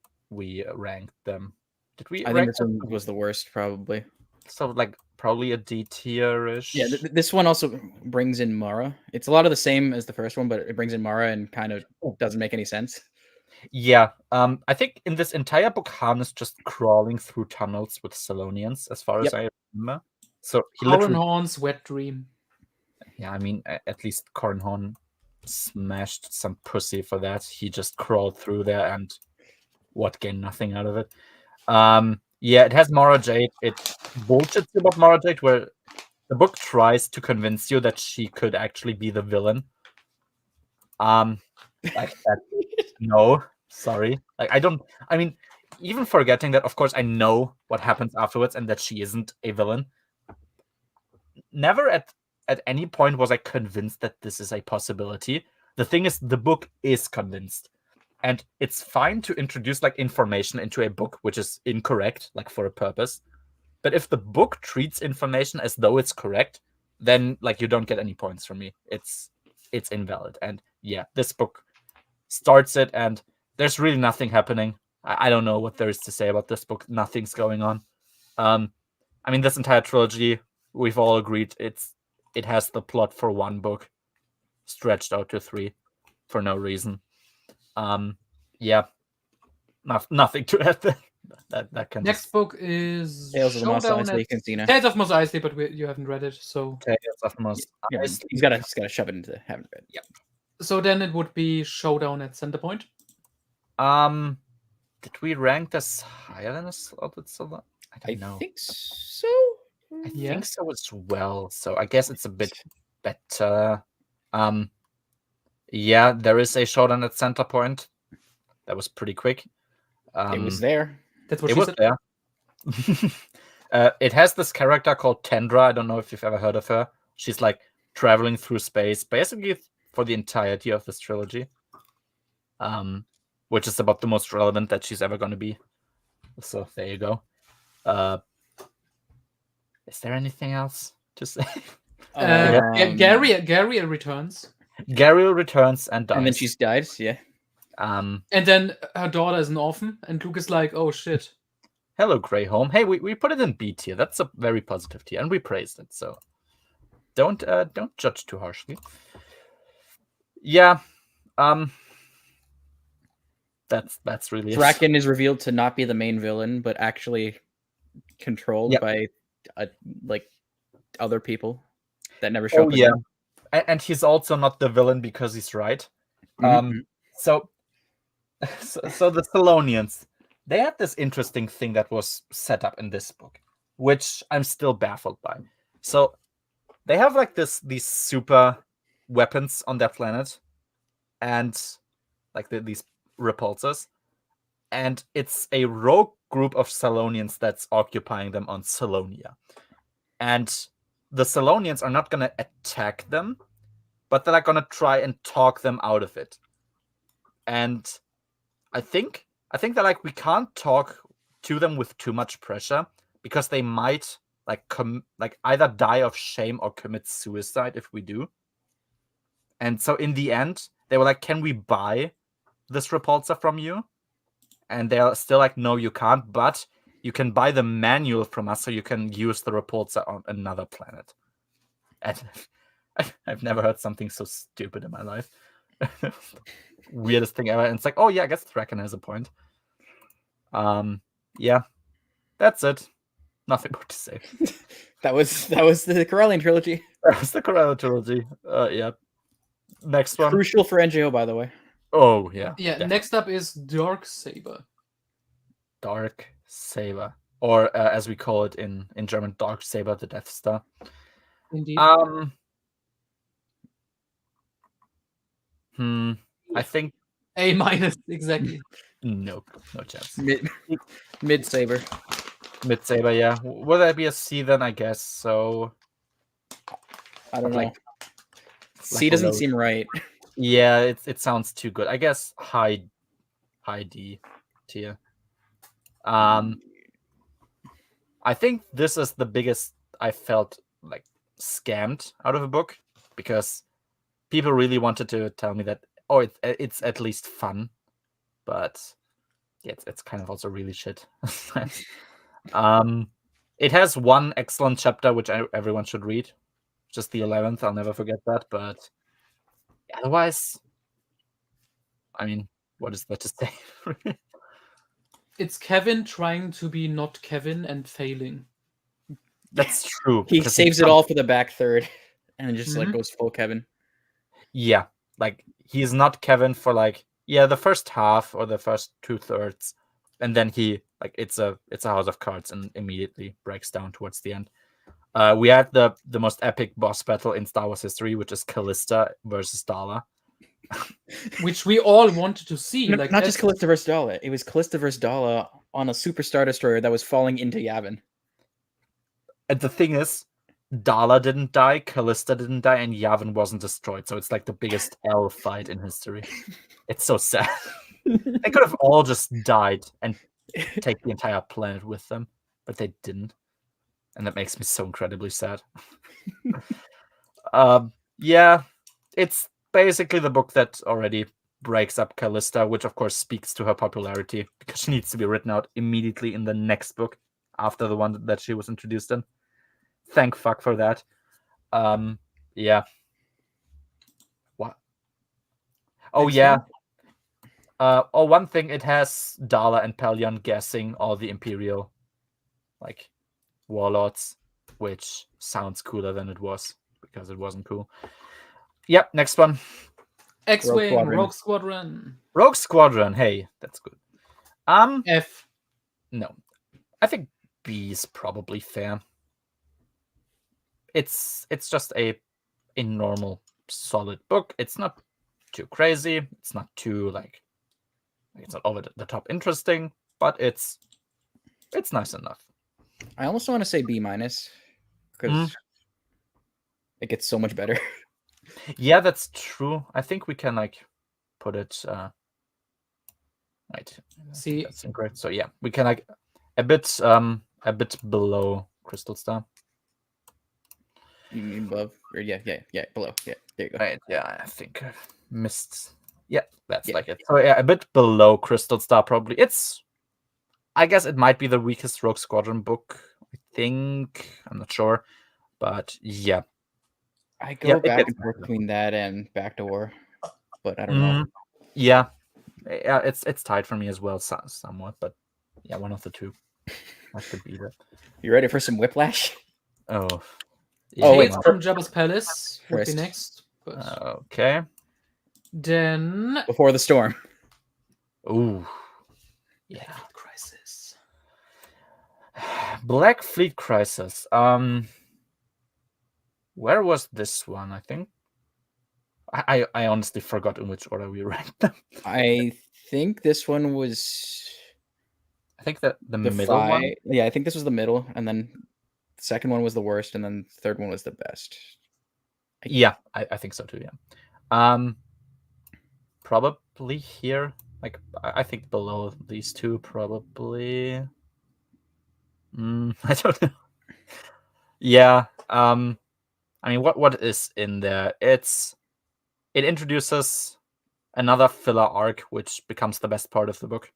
ranked them. Did we? I think this one was the worst, probably. So like probably a D tier-ish. Yeah, this one also brings in Mara. It's a lot of the same as the first one, but it brings in Mara and kind of doesn't make any sense. Yeah, I think in this entire book, Han is just crawling through tunnels with Salonians, as far as I remember. So he literally, Horn's wet dream. yeah, I mean, at least Cornhorn smashed some pussy for that. He just crawled through there and gained nothing out of it. Yeah, it has Mara Jade. It bullshits you about Mara Jade, where the book tries to convince you that she could actually be the villain. Like that. No, sorry. Like I mean, even forgetting that, of course, I know what happens afterwards and that she isn't a villain. Never at any point was I convinced that this is a possibility. The thing is, the book is convinced. And it's fine to introduce like information into a book which is incorrect, like for a purpose. But if the book treats information as though it's correct, then like you don't get any points from me. It's invalid. And yeah, this book starts it and there's really nothing happening. I don't know what there is to say about this book. Nothing's going on. I mean, this entire trilogy, we've all agreed it has the plot for one book stretched out to 3 for no reason. Yeah, nothing to add there. That can Next book is Tales of the Mos Showdown Eisley at Cantina. Tales of Mos Eisley, but you haven't read it, so Tales of Mos Eisley. He's got to shove it into haven't read. Yeah. So then it would be Showdown at Centerpoint. Did we rank this higher than a Slotted Solar? I don't know. I think so. I think so as well. So I guess it's a bit better. Yeah, there is a Showdown at Centerpoint. That was pretty quick. It was there. That's what it she was said. there. It has this character called Tendra. I don't know if you've ever heard of her. She's like traveling through space, basically for the entirety of this trilogy. Which is about the most relevant that she's ever going to be. So there you go. Is there anything else to say? Gary returns. Gary returns and dies. And then she's died, yeah. And then her daughter is an orphan, and Luke is like, oh shit. Hello, Greyholm. Hey, we put it in B tier. That's a very positive tier, and we praised it. So don't judge too harshly. Yeah. That's really Draken is revealed to not be the main villain, but actually controlled by like other people that never show up. Yeah, and he's also not the villain because he's right. So the Salonians, they had this interesting thing that was set up in this book, which I'm still baffled by. So they have like these super weapons on their planet, and like these repulsors, and it's a rogue group of Salonians that's occupying them on Salonia. And the Salonians are not going to attack them, but they're like going to try and talk them out of it. And I think that like we can't talk to them with too much pressure because they might like either die of shame or commit suicide if we do. And so in the end, they were like, "Can we buy this repulsor from you?" And they're still like, "No, you can't, but you can buy the manual from us so you can use the repulsor on another planet." And I've never heard something so stupid in my life. Weirdest thing ever. And it's like, oh yeah, I guess Draken has a point. Yeah, that's it. Nothing more to say. That was the Corellian trilogy. That was the Corellian trilogy. Yeah. Next one. Crucial for NGO, by the way. Oh yeah. Yeah. Definitely. Next up is Dark Saber. Dark Saber, or as we call it in German, Dark Saber, the Death Star. Indeed. I think A minus, exactly. Nope, no chance. Mid Saber. Mid Saber, yeah. Would that be a C then? I guess so. I don't know. Like C doesn't seem right. Yeah, it sounds too good. I guess high D tier. I think this is the biggest I felt like scammed out of a book, because people really wanted to tell me that, oh, it's at least fun, but yeah, it's kind of also really shit. It has one excellent chapter which everyone should read, just the 11th. I'll never forget that. But otherwise, I mean, what is there to say? It's Kevin trying to be not Kevin and failing. That's true. He because saves it all for the back third, and just like Mhm. goes full Kevin. Yeah, like he's not Kevin for like the first half or the first 2/3, and then he like it's a house of cards and immediately breaks down towards the end. We had the most epic boss battle in Star Wars history, which is Callista versus Dala. Which we all wanted to see. No, like not just Callista versus Dala. It was Callista versus Dala on a Super Star Destroyer that was falling into Yavin. And the thing is, Dala didn't die, Callista didn't die, and Yavin wasn't destroyed. So it's like the biggest L fight in history. It's so sad. They could have all just died and take the entire planet with them, but they didn't. And that makes me so incredibly sad. Yeah, it's basically the book that already breaks up Callista, which of course speaks to her popularity because she needs to be written out immediately in the next book after the one that she was introduced in. Thank fuck for that. Yeah. What? Oh, Next yeah. one? One thing, it has Dala and Pelion guessing all the Imperial, like, warlords, which sounds cooler than it was because it wasn't cool. Yep, next one. X-Wing, Rogue Squadron. Rogue Squadron. Hey, that's good. F. No, I think B is probably fair. It's just a normal, solid book. It's not too crazy. It's not too like it's not over the top interesting, but it's nice enough. I almost want to say B- because it gets so much better. Yeah, that's true. I think we can like put it. Right. See, that's incorrect. So yeah, we can like a bit below Crystal Star. You mean above? Or yeah, below. Yeah, there you go. Right. Yeah, I think I missed. Yeah, that's Yeah. like it. So yeah, a bit below Crystal Star probably. I guess it might be the weakest Rogue Squadron book. I think I'm not sure, but yeah. I go back and forth between that and Back to War, but I don't know. Yeah, it's tied for me as well, somewhat, but yeah, one of the two has to beat it. You ready for some whiplash? Oh. Oh, wait, Tales from Jabba's Palace would be First. next. But Okay. then Before the Storm. Ooh. Yeah. Crisis. Black Fleet Crisis. Where was this one? I think I honestly forgot in which order we ranked them. I think this one was. I think that the middle one. Yeah, I think this was the middle, and then the second one was the worst, and then the third one was the best. Yeah, I think so too. Yeah. Probably here. Like I think below these two, probably. I don't know. Yeah. I mean, what is in there? It introduces another filler arc, which becomes the best part of the book,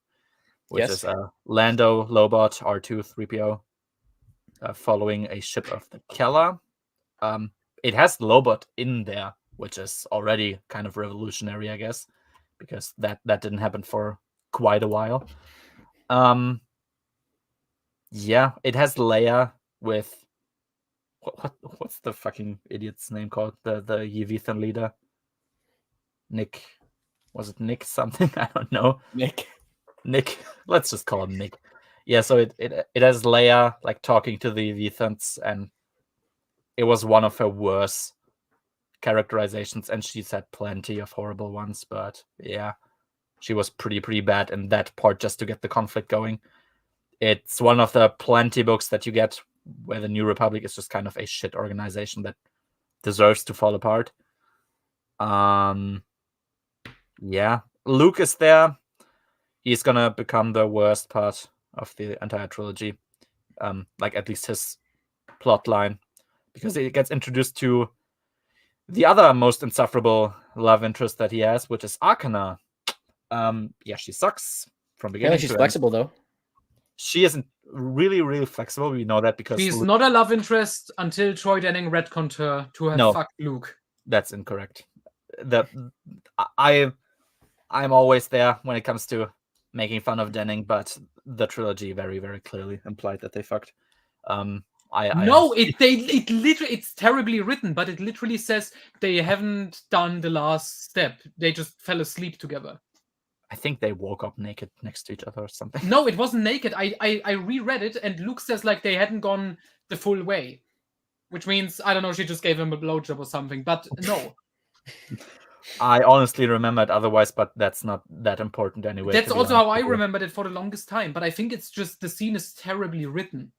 which is Lando, Lobot, R2, 3PO, following a ship of the Keller. It has Lobot in there, which is already kind of revolutionary, I guess, because that didn't happen for quite a while. Yeah, it has Leia with what's the fucking idiot's name called? The Yevithan leader. Nick. Was it Nick something? I don't know. Nick. Let's just call him Nick. Yeah, so it has Leia like talking to the Yevithans, and it was one of her worst characterizations, and she's had plenty of horrible ones, but yeah, she was pretty bad in that part just to get the conflict going. It's one of the plenty books that you get where the New Republic is just kind of a shit organization that deserves to fall apart. Yeah, Luke is there. He's gonna become the worst part of the entire trilogy, like at least his plot line, because he gets introduced to the other most insufferable love interest that he has, which is Arcana. Yeah, she sucks from beginning. Apparently she's flexible though. She isn't really flexible. We know that because she's not a love interest until Troy Denning retconned her to have fucked Luke. That's incorrect. I'm always there when it comes to making fun of Denning, but the trilogy very, very clearly implied that they fucked. It literally, it's terribly written, but it literally says they haven't done the last step. They just fell asleep together. I think they woke up naked next to each other or something. No, it wasn't naked. I reread it, and Luke says like they hadn't gone the full way, which means I don't know. She just gave him a blowjob or something. But no, I honestly remembered otherwise, but that's not that important anyway. that's also how I remembered it for the longest time. But I think it's just the scene is terribly written.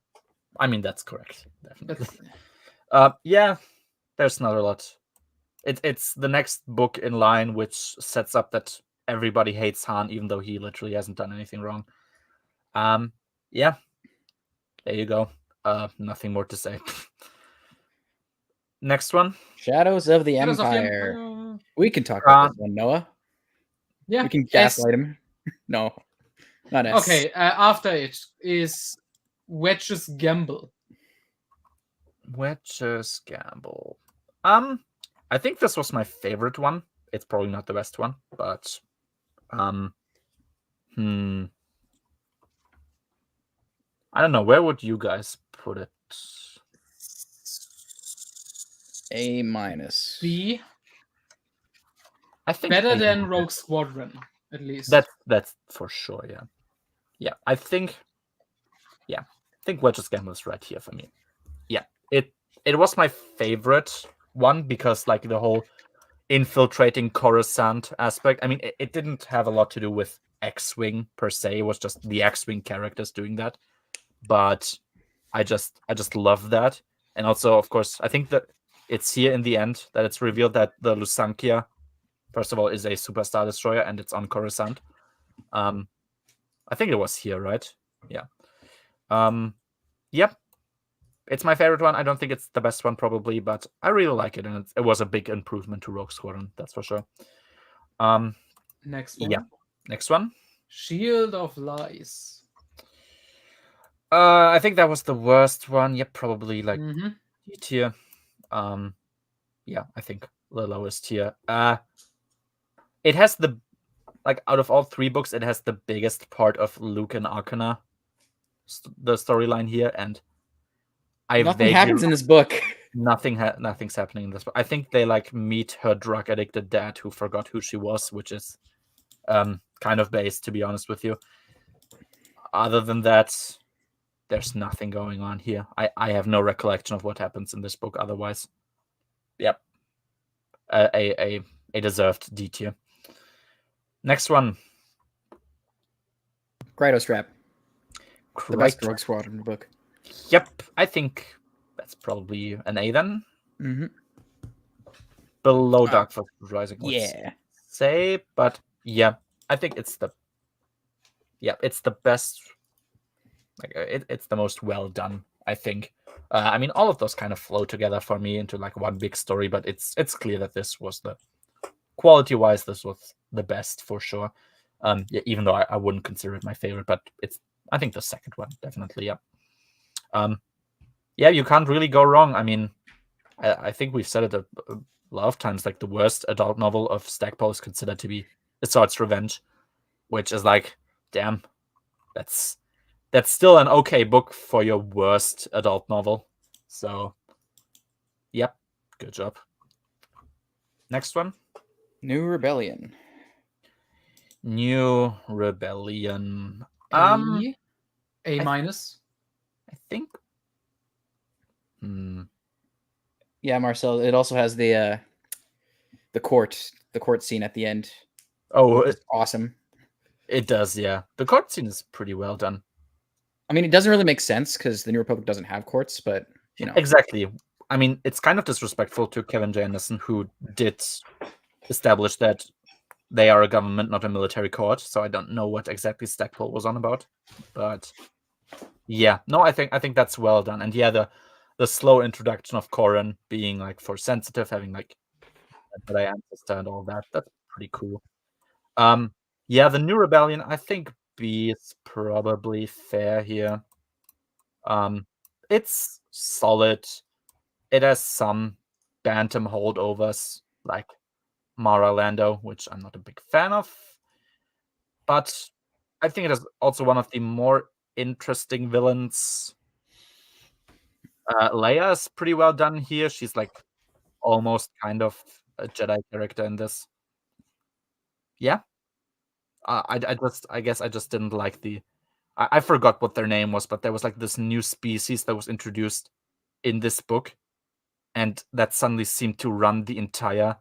I mean, that's correct, definitely. Yeah, there's not a lot. It's the next book in line, which sets up that everybody hates Han, even though he literally hasn't done anything wrong. Yeah, there you go. Nothing more to say. Next one. Shadows of the Shadows of the Empire. Empire. We can talk about this one, Noah. Yeah, We can gaslight him. No, not S. Okay, after it is Wedge's Gamble. Wedge's Gamble. I think this was my favorite one. It's probably not the best one, but I don't know. Where would you guys put it? A minus. B. I think Better A- than Rogue Squadron, at least. That's for sure. Yeah. I think Wedge's Gamble is right here for me. Yeah, it was my favorite one because like the whole infiltrating Coruscant aspect. I mean, it didn't have a lot to do with X-Wing per se. It was just the X-Wing characters doing that. But I just love that. And also, of course, I think that it's here in the end that it's revealed that the Lusankia, first of all, is a superstar destroyer and it's on Coruscant. I think it was here, right? Yeah. Yep. It's my favorite one. I don't think it's the best one, probably, but I really like it, and it was a big improvement to Rogue Squadron, that's for sure. Next one. Yeah. Next one. Shield of Lies. I think that was the worst one. Yep, probably like D tier. Yeah, I think the lowest tier. It has out of all three books, it has the biggest part of Luke and Arcana, the storyline here, and Nothing happens in this book. Nothing's happening in this book. I think they like meet her drug addicted dad who forgot who she was, which is kind of based, to be honest with you. Other than that, there's nothing going on here. I have no recollection of what happens in this book otherwise. Yep. A deserved D tier. Next one. Greito Strap. The best Rogue Squadron book. Yep. I think that's probably an A then. Mm-hmm. Below Dark Forces Rising. Yeah. Say, but yeah, I think it's the best. Like it's the most well done, I think. I mean, all of those kind of flow together for me into like one big story, but it's clear that this was the quality-wise, this was the best for sure. Yeah, even though I wouldn't consider it my favorite, but it's I think the second one definitely. Yeah. Yeah, you can't really go wrong. I mean, I think we've said it a lot of times. Like the worst adult novel of Stackpole is considered to be Assault's Revenge, which is like, damn, that's still an okay book for your worst adult novel. So, yep, good job. Next one. New Rebellion. New Rebellion. A minus. I think. Yeah, Marcel. It also has the court scene at the end. Oh, it's awesome. It does, yeah. The court scene is pretty well done. I mean, it doesn't really make sense because the New Republic doesn't have courts, but you know. Exactly. I mean, it's kind of disrespectful to Kevin J. Anderson, who did establish that they are a government, not a military court. So I don't know what exactly Stackpole was on about, but yeah, no, I think that's well done. And yeah, the slow introduction of Corran being like force sensitive, having like Jedi ancestor and all that. That's pretty cool. Yeah, the New Rebellion, I think B is probably fair here. It's solid. It has some Bantam holdovers like Mara Lando, which I'm not a big fan of. but I think it is also one of the more interesting villains. Leia is pretty well done here. She's like almost kind of a Jedi character in this. Yeah. I guess I just didn't like I forgot what their name was, but there was like this new species that was introduced in this book, and that suddenly seemed to run the entire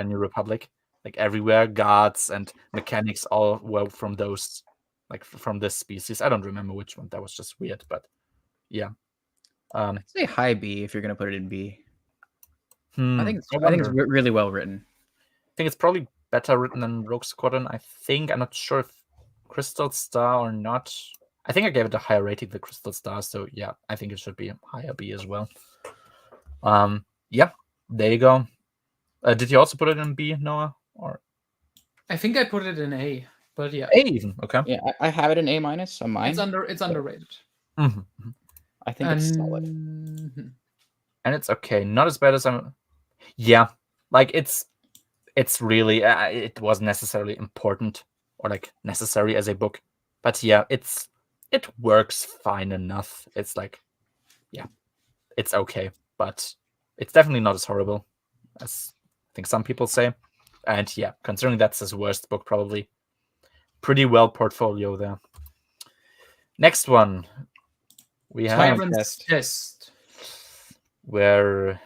New Republic, like everywhere. Guards and mechanics all were from those, like from this species. I don't remember which one. That was just weird, but yeah. I'd say high B if you're gonna put it in B. I I think it's really well written. I think it's probably better written than Rogue Squadron. I think I'm not sure if Crystal Star or not. I think I gave it a higher rating than Crystal Star, so yeah, I think it should be higher B as well. Yeah, there you go. Did you also put it in B, Noah? Or I think I put it in A, but yeah, A even. Okay. Yeah, I have it in A- on mine. It's underrated. Mm-hmm. I think it's solid, Mhm. And it's okay. Not as bad as Yeah, like it's really it wasn't necessarily important or like necessary as a book, but yeah, it works fine enough. It's like, yeah, it's okay, but it's definitely not as horrible as I think some people say. And yeah, considering that's his worst book, probably pretty well portfolio there. Next one, we have Tyrant's Test. Where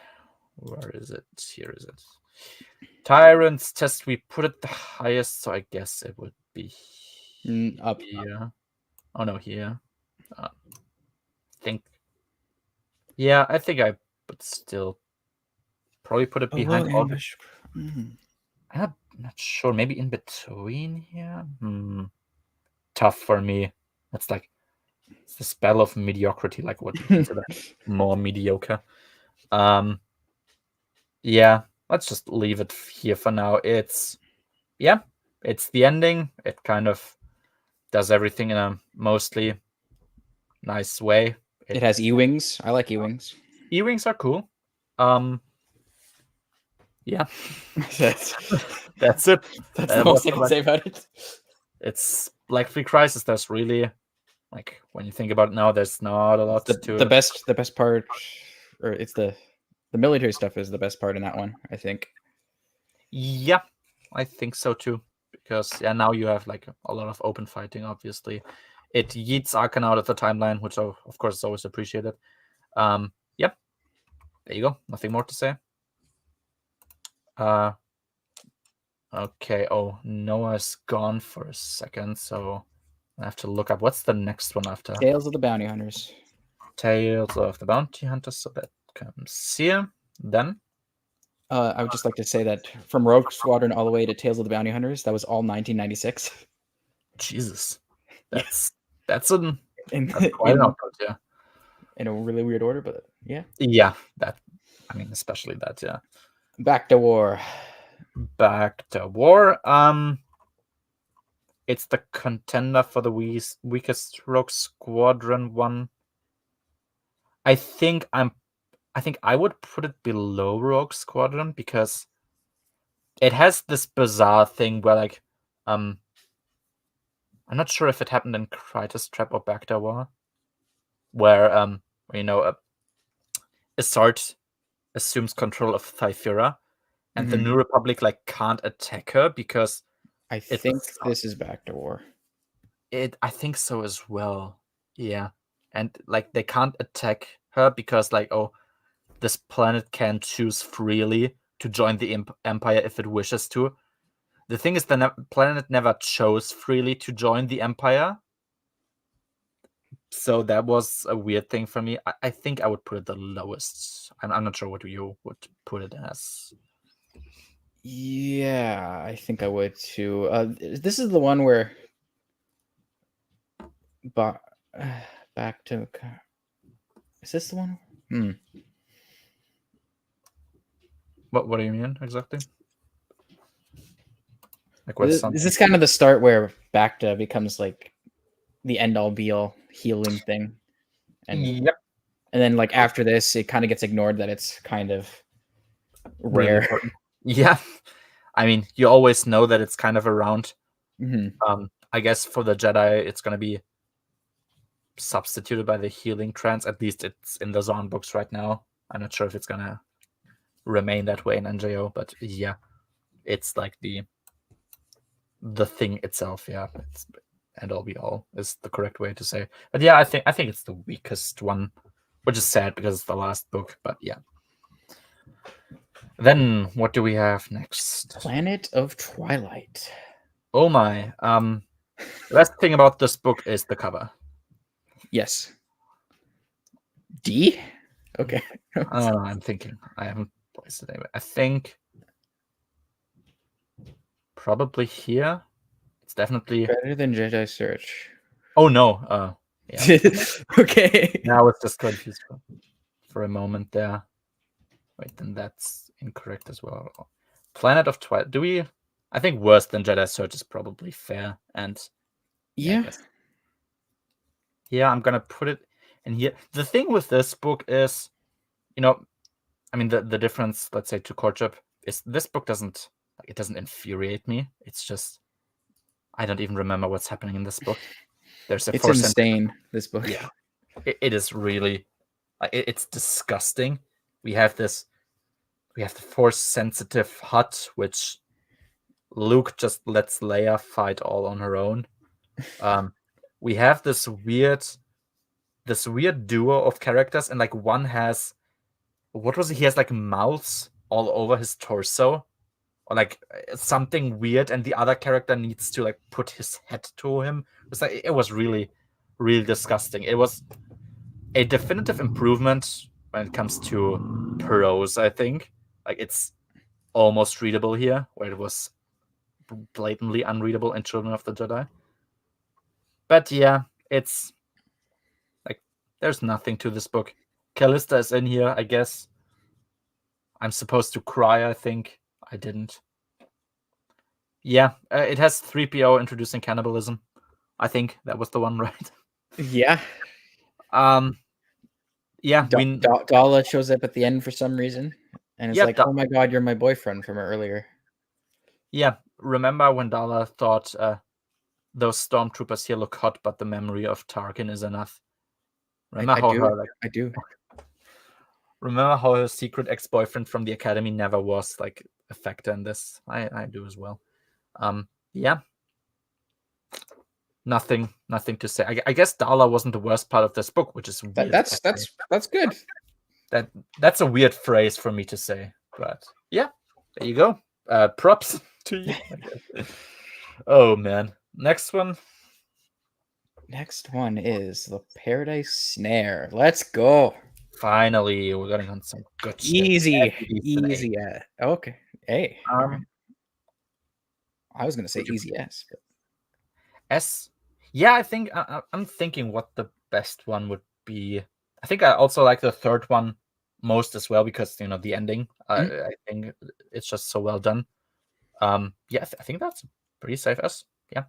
is it? Here is it. Tyrant's Test. We put it the highest, so I guess it would be up here. Oh no, here. I think. Yeah, I think I would still probably put it behind all. I'm not sure. Maybe in between here. Tough for me. It's like it's the spell of mediocrity. Like what do you consider more mediocre? Yeah, let's just leave it here for now. It's the ending. It kind of does everything in a mostly nice way. It has E-wings. I like E-wings. E-wings are cool. Yeah. That's it. That's the most I can say about it. It's Black Fleet Crisis. There's really, like, when you think about it now, there's not a lot to the best part, or it's the military stuff is the best part in that one, I think. Yeah, I think so too. Because now you have like a lot of open fighting. Obviously, it yeets Arkan out of the timeline, which of course is always appreciated. Yep. There you go. Nothing more to say. Okay. Oh, Noah's gone for a second, so I have to look up what's the next one after. Tales of the Bounty Hunters. Tales of the Bounty Hunters. So that comes here. Then. I would just like to say that from Rogue Squadron all the way to Tales of the Bounty Hunters, that was all 1996. Jesus, that's quite an output, yeah. In a really weird order, but yeah. Yeah, especially that, yeah. Back to War. It's the contender for the weakest Rogue Squadron one. I think I would put it below Rogue Squadron because it has this bizarre thing where, like, I'm not sure if it happened in Krytos Trap or Baghdad War, where Isard assumes control of Thyphira, and the New Republic like can't attack her because I think this is Back to War. I think so as well. Yeah, and like they can't attack her because like this planet can choose freely to join the Empire if it wishes to. The thing is, the planet never chose freely to join the Empire. So that was a weird thing for me. I think I would put it the lowest. I'm not sure what you would put it as. Yeah, I think I would too. This is the one where back to. Is this the one? What do you mean exactly? Like Is this kind of the start where Bacta becomes like the end all be all healing thing? And yep. And then like after this, it kind of gets ignored that it's kind of rare. Really yeah. I mean, you always know that it's kind of around. Mm-hmm. I guess for the Jedi, it's going to be substituted by the healing trance. At least it's in the Zorn books right now. I'm not sure if it's going to remain that way in NJO, but yeah, it's like the thing itself. Yeah, it's end all be all is the correct way to say. But yeah, I think it's the weakest one, which is sad because it's the last book. But yeah. Then what do we have next? Planet of Twilight. Oh my. The best thing about this book is the cover. Yes. D? Okay. I don't know. I'm thinking. I haven't placed it anywhere. I think probably here. It's definitely Better than Jedi Search. Oh no. Yeah. Okay. Now I was just confused for a moment there. Wait, then that's incorrect as well. Planet of Twilight. Do we? I think worse than Jedi Search is probably fair. And Yeah. Yeah, I'm gonna put it in here. The thing with this book is, I mean, the difference, let's say, to Courtship is this book doesn't infuriate me. It's just I don't even remember what's happening in this book. There's a It's insane. This book. Yeah, it is really. It's disgusting. We have the Force-sensitive hut, which Luke just lets Leia fight all on her own. We have this weird duo of characters, and like one has, what was it? He has like mouths all over his torso, or like something weird, and the other character needs to like put his head to him. It was really, really disgusting. It was a definitive improvement when it comes to prose, I think. Like it's almost readable here, where it was blatantly unreadable in Children of the Jedi. But yeah, it's like there's nothing to this book. Callista is in here, I guess. I'm supposed to cry, I think. I didn't. Yeah, it has 3PO introducing cannibalism. I think that was the one, right? Yeah. Yeah. Dala shows up at the end for some reason, and it's like, oh my god, you're my boyfriend from earlier. Yeah, remember when Dala thought those stormtroopers here look hot, but the memory of Tarkin is enough? Remember I do. Remember how her secret ex-boyfriend from the academy never was like a factor in this? I do as well. Yeah. Nothing to say. I guess Dala wasn't the worst part of this book, which is weird. That's good. That's a weird phrase for me to say, but yeah, there you go. Props to you. Oh man. Next one is the Paradise Snare. Let's go. Finally, we're getting on some good shit. Easy. Okay. Hey. I was gonna say easy S. But... S. Yeah, I think I'm thinking what the best one would be. I think I also like the third one most as well because the ending. I think it's just so well done. Yeah, I think that's pretty safe S. Yeah.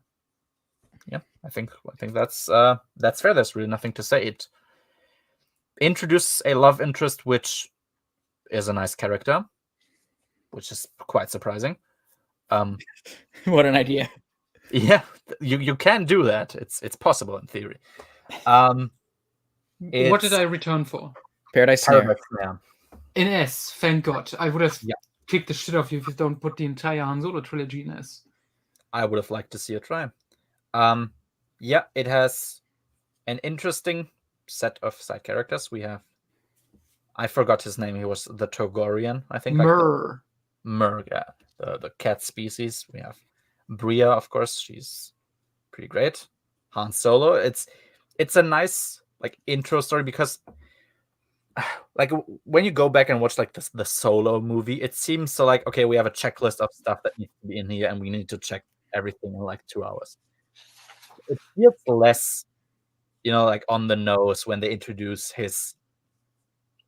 I think that's fair. There's really nothing to say. It introduces a love interest, which is a nice character, which is quite surprising. What an idea. Yeah, you can do that. It's possible in theory. What did I return for? Paradise Snare. In S, thank God. I would have kicked the shit off you if you don't put the entire Han Solo trilogy in S. I would have liked to see a try. Yeah, it has an interesting set of side characters. We have, I forgot his name. He was the Togorian, I think. Mur, yeah, the cat species. We have Bria, of course. She's pretty great. Han Solo. It's a nice like intro story because like when you go back and watch like the Solo movie, it seems so like, okay, we have a checklist of stuff that needs to be in here and we need to check everything in like 2 hours. It feels less, like on the nose when they introduce his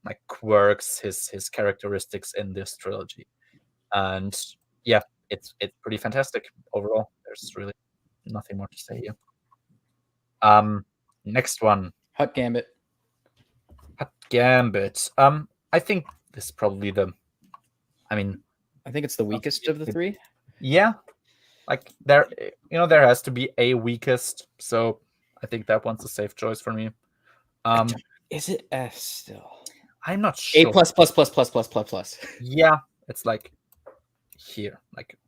like quirks, his characteristics in this trilogy. And yeah, it's pretty fantastic overall. There's really nothing more to say here. Next one. Hutt Gambit. I think this is probably I think it's the weakest of the three. Yeah, like there has to be a weakest, so I think that one's a safe choice for me. Is it S still? I'm not A sure. plus plus plus plus plus plus plus. Yeah, it's like here, like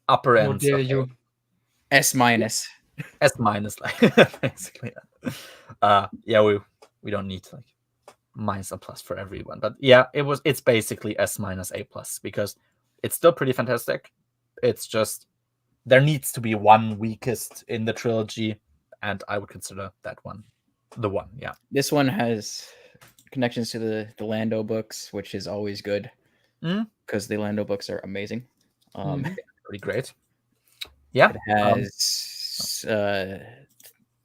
upper How end. dare you? S minus. S minus, like basically. Yeah, we don't need like minus and plus for everyone, but yeah, it's basically S minus A plus because it's still pretty fantastic. It's just there needs to be one weakest in the trilogy, and I would consider that one the one. Yeah, This one has connections to the Lando books, which is always good because the Lando books are amazing. pretty great. Yeah, it has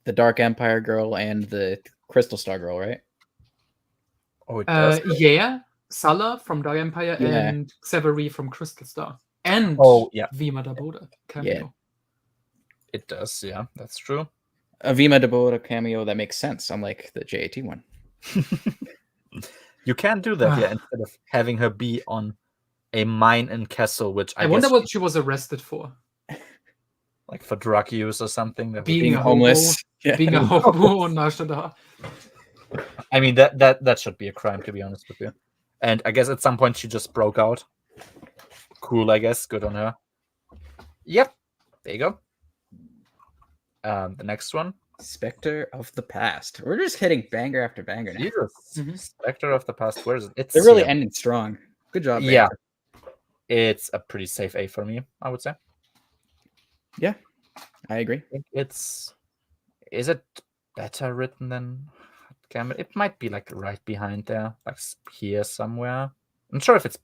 the Dark Empire girl and the Crystal Star girl, right? Oh, it does. Yeah, Sala from Dark Empire Yeah. and Xaveri from Crystal Star. And Vima Daboda cameo. Yeah. It does, yeah, that's true. A Vima Daboda cameo that makes sense, unlike the JAT one. You can do that, yeah, instead of having her be on a mine in Kessel, which I wonder guess what she was arrested for. Like for drug use or something. Being a homeless. Hobo, being a hobo on Nashada. I mean, that should be a crime, to be honest with you. And I guess at some point she just broke out. Cool, I guess. Good on her. Yep. There you go. The next one. Spectre of the Past. We're just hitting banger after banger now. Jesus. Spectre of the Past. Where is it? They're really ending strong. Good job, yeah. Bantam. It's a pretty safe A for me, I would say. Yeah, I agree. I think is it better written than Gambit? It might be like right behind there, like here somewhere. I'm not sure if it's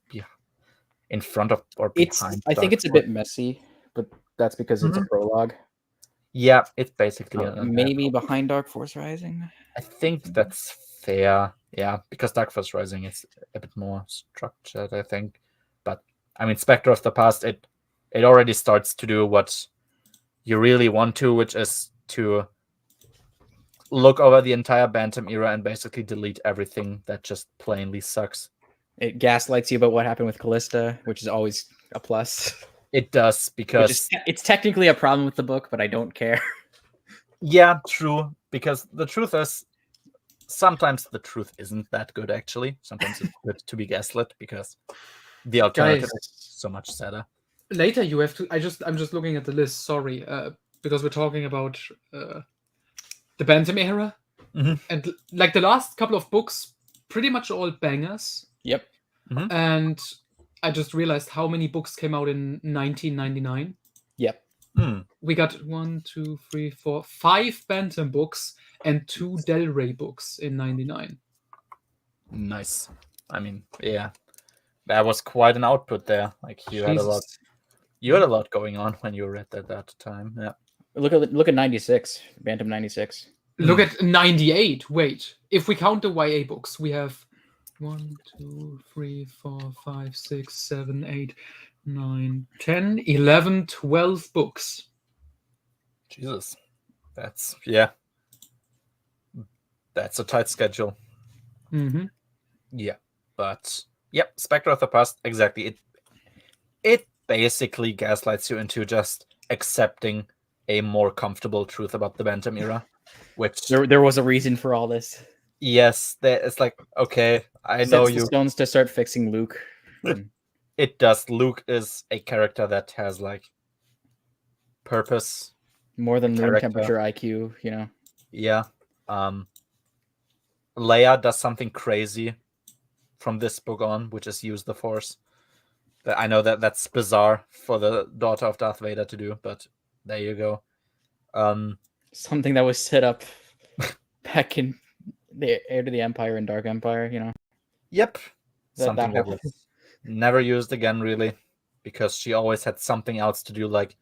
in front of or behind. I think it's a bit messy, but that's because it's a prologue. Yeah, it's basically maybe behind Dark Force Rising. I think that's fair. Yeah, because Dark Force Rising is a bit more structured, I think. But I mean, Spectre of the Past, it already starts to do what you really want to, which is to look over the entire Bantam era and basically delete everything that just plainly sucks. It gaslights you about what happened with Callista, which is always a plus. It does, because it's technically a problem with the book, but I don't care. Yeah, true. Because the truth is, sometimes the truth isn't that good, actually. Sometimes it's good to be gaslit because the alternative is so much sadder. Later, you have to. I'm just looking at the list. Sorry, because we're talking about the Bantam era, and like the last couple of books, pretty much all bangers. Yep. And I just realized how many books came out in 1999. Yep. We got 1, 2, 3, 4, 5 Bantam books and 2 Del Rey books in 99. Nice. I mean, yeah, that was quite an output there. Like you had a lot. You had a lot going on when you read that at that time. Yeah. Look at 96, Bantam 96. Look at 98. Wait, if we count the YA books, we have 1, 2, 3, 4, 5, 6, 7, 8, 9, 10, 11, 12 books. Jesus. That's a tight schedule. Yeah. But yep, Spectre of the Past, exactly. It basically gaslights you into just accepting a more comfortable truth about the Bantam era. Which there was a reason for all this. Yes, it's like, okay, I know you. Stones to start fixing Luke. It does. Luke is a character that has like purpose, more than room temperature IQ. You know. Yeah. Leia does something crazy from this book on, which is use the Force. I know that's bizarre for the daughter of Darth Vader to do, but there you go. Something that was set up back in the Heir to the Empire and Dark Empire, you know. Yep. Something that was never used again, really, because she always had something else to do, like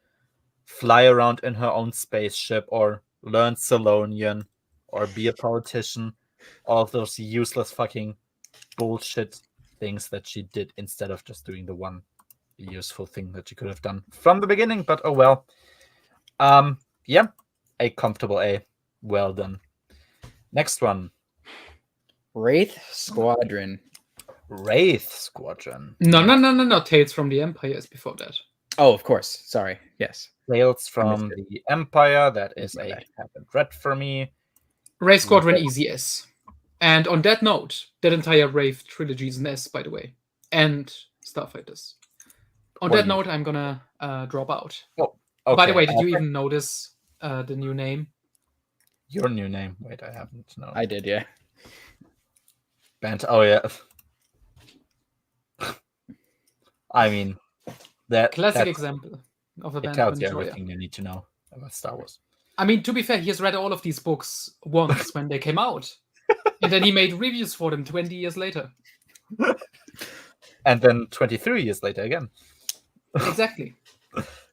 fly around in her own spaceship or learn Salonian or be a politician. All of those useless fucking bullshit things that she did instead of just doing the one useful thing that she could have done from the beginning. But oh well. Yeah, a comfortable A. Well done. Next one. Wraith Squadron. Wraith Squadron. No. Tales from the Empire is before that. Oh, of course. Sorry. Yes. Tales from the Empire. That is a happened red for me. Wraith Squadron easy S. And on that note, that entire Wraith trilogy is an S, by the way. And Starfighters. On that note, I'm gonna drop out. Oh, okay. By the way, did you even notice the new name? Your new name? Wait, I haven't. No, I did. Yeah. Bantam. Oh yeah. I mean, that classic example of a Bantam. It tells you everything you need to know about Star Wars. I mean, to be fair, he has read all of these books once when they came out, and then he made reviews for them 20 years later. And then 23 years later again. Exactly.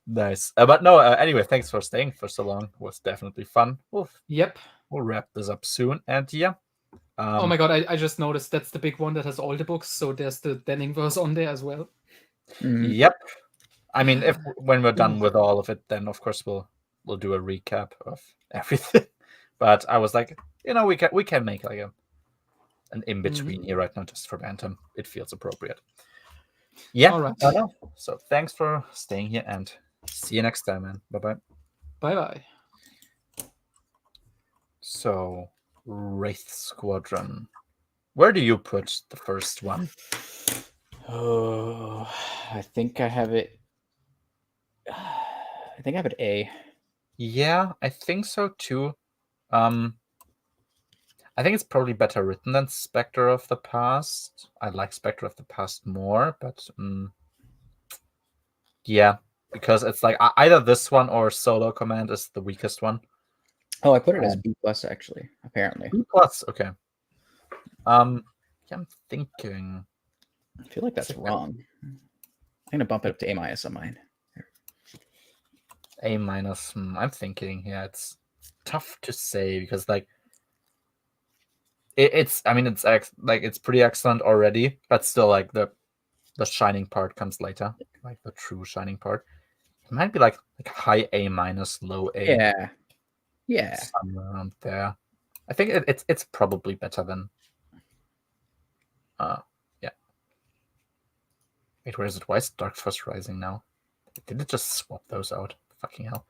Nice. But no, anyway, thanks for staying for so long. It was definitely fun. Yep. We'll wrap this up soon. And yeah. Oh my god, I just noticed that's the big one that has all the books. So there's the Denning verse on there as well. Yep. I mean, when we're done with all of it, then of course we'll do a recap of everything. But I was like, we can make like an in between here right now just for Bantam. It feels appropriate. Yeah. All right. So thanks for staying here and see you next time, man. Bye-bye. Bye-bye. So, Wraith Squadron. Where do you put the first one? Oh, I think I have it. I think I have it A. Yeah, I think so too. I think it's probably better written than Spectre of the Past. I like Spectre of the Past more, but yeah, because it's like either this one or Solo Command is the weakest one. Oh, I put it as B+ actually, apparently. B+, okay. Yeah, I'm thinking. I feel like that's wrong. I'm gonna bump it up to A- on mine. A-. I'm thinking, yeah, it's tough to say because like it's pretty excellent already, but still like the shining part comes later, like the true shining part. It might be like high A-, low A. Yeah. Somewhere around there. I think it's probably better than yeah. Wait, where is it? Why is Dark Force Rising now? Did it just swap those out? Fucking hell.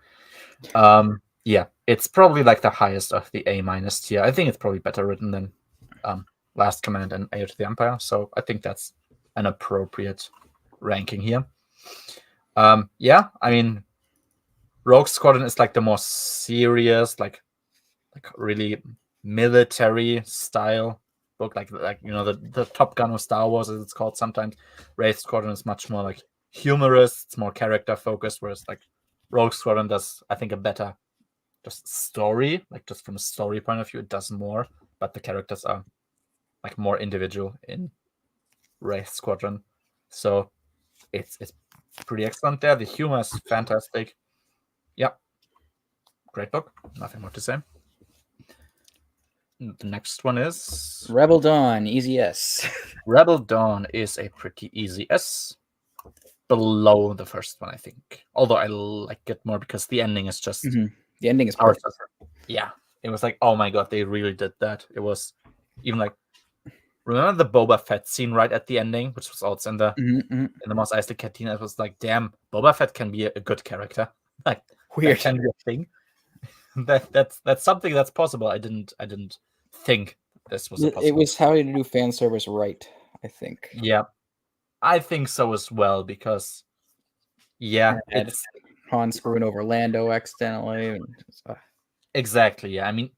Yeah, it's probably like the highest of the A- tier. I think it's probably better written than Last Command and Heir to the Empire. So I think that's an appropriate ranking here. Yeah, I mean, Rogue Squadron is like the more serious, like really military style book, like the Top Gun of Star Wars, as it's called sometimes. Wraith Squadron is much more like humorous. It's more character focused, whereas like Rogue Squadron does, I think, a better just story, like just from a story point of view, it does more, but the characters are like more individual in Wraith Squadron. So it's pretty excellent there. The humor is fantastic. Yeah. Great book. Nothing more to say. The next one is Rebel Dawn, easy S. Rebel Dawn is a pretty easy S. Below the first one, I think. Although I like it more because the ending is just the ending is perfect. Yeah. It was like, oh my god, they really did that. It was even like, remember the Boba Fett scene right at the ending, which was also in the Mos Eisley Cantina? It was like, damn, Boba Fett can be a good character. Like, weird. That can be a thing. that's something that's possible. I didn't think this was possible. It was how to do fan service right, I think. Yeah, I think so as well, because it's Han screwing over Lando accidentally. Exactly. Yeah, I mean,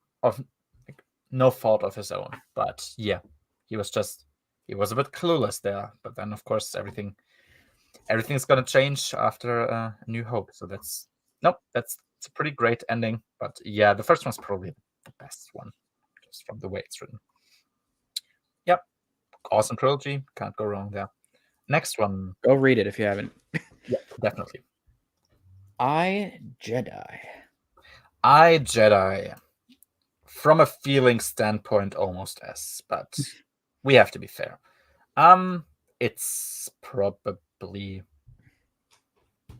no fault of his own, but yeah, he was a bit clueless there. But then, of course, everything's gonna change after A New Hope. So it's a pretty great ending. But yeah, the first one's probably the best one, just from the way it's written. Yep, awesome trilogy. Can't go wrong there. Next one. Go read it if you haven't. Yeah, definitely. I, Jedi. From a feeling standpoint, almost S, but we have to be fair. It's probably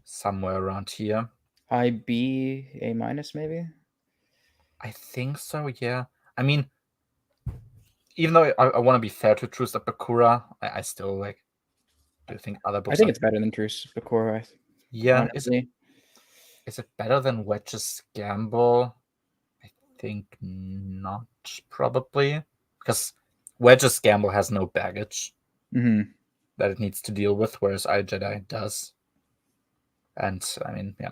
somewhere around here. High B, A-, maybe? I think so, yeah. I mean, even though I want to be fair to Truce of Bakura, I still do think other books. I think it's better than Truce of Bakura. Yeah, honestly. is it better than Wedge's Gamble? I think not, probably, because Wedge's Gamble has no baggage that it needs to deal with, whereas iJedi does. And I mean, yeah,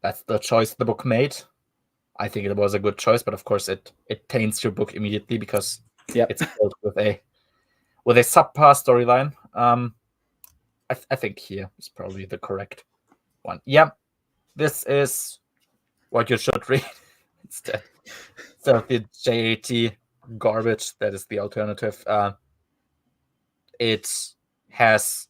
that's the choice the book made. I think it was a good choice, but of course it taints your book immediately because it's built with a subpar storyline. I think here is probably the correct one. Yeah, this is what you should read instead. So the JAT garbage, that is the alternative. It has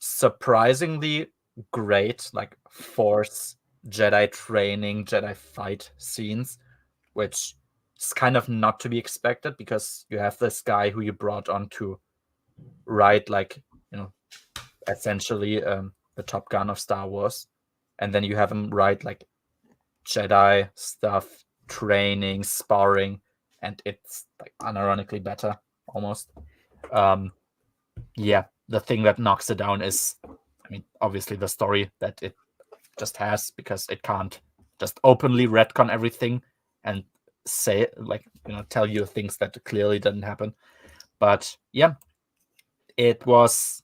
surprisingly great like Force Jedi training, Jedi fight scenes, which is kind of not to be expected because you have this guy who you brought on to write like, essentially the Top Gun of Star Wars, and then you have him write like Jedi stuff, training, sparring, and it's like unironically better almost. Yeah, the thing that knocks it down is, I mean, obviously the story that it just has, because it can't just openly retcon everything and say like, tell you things that clearly didn't happen. But yeah, it was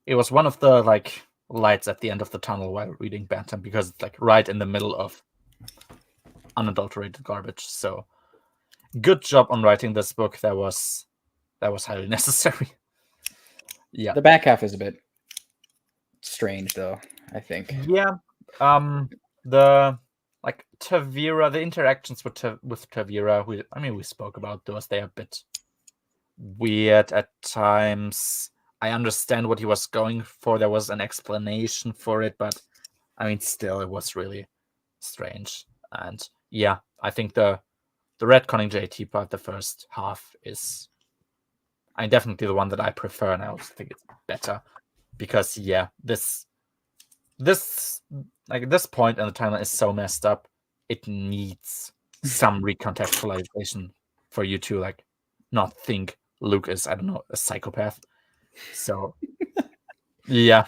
one of the like lights at the end of the tunnel while reading Bantam, because it's like right in the middle of unadulterated garbage. So good job on writing this book. That was highly necessary. Yeah. The back half is a bit strange though, I think. Yeah. The like Tavira, the interactions with Tavira, we spoke about those. They are a bit weird at times. I understand what he was going for. There was an explanation for it, but I mean, still, it was really strange. And yeah, I think the retconning JT part, the first half, is definitely the one that I prefer, and I also think it's better because yeah, this like this point in the timeline is so messed up. It needs some recontextualization for you to like not think Luke is, I don't know, a psychopath. So yeah,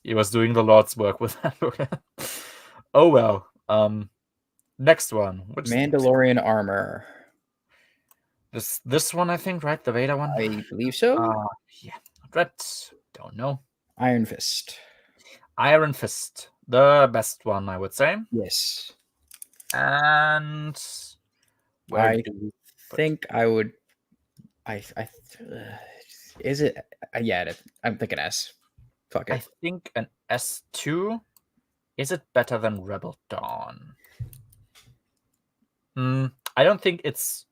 he was doing the Lord's work with that. Oh well. Next one. Which Mandalorian armor. This one, I think, right? The Vader one? I believe so. Yeah. Red. Don't know. Iron Fist. Iron Fist. The best one, I would say. Yes. And where I think I would. Is it? Yeah, I'm thinking S. Fuck it. I think an S2. Is it better than Rebel Dawn? I don't think this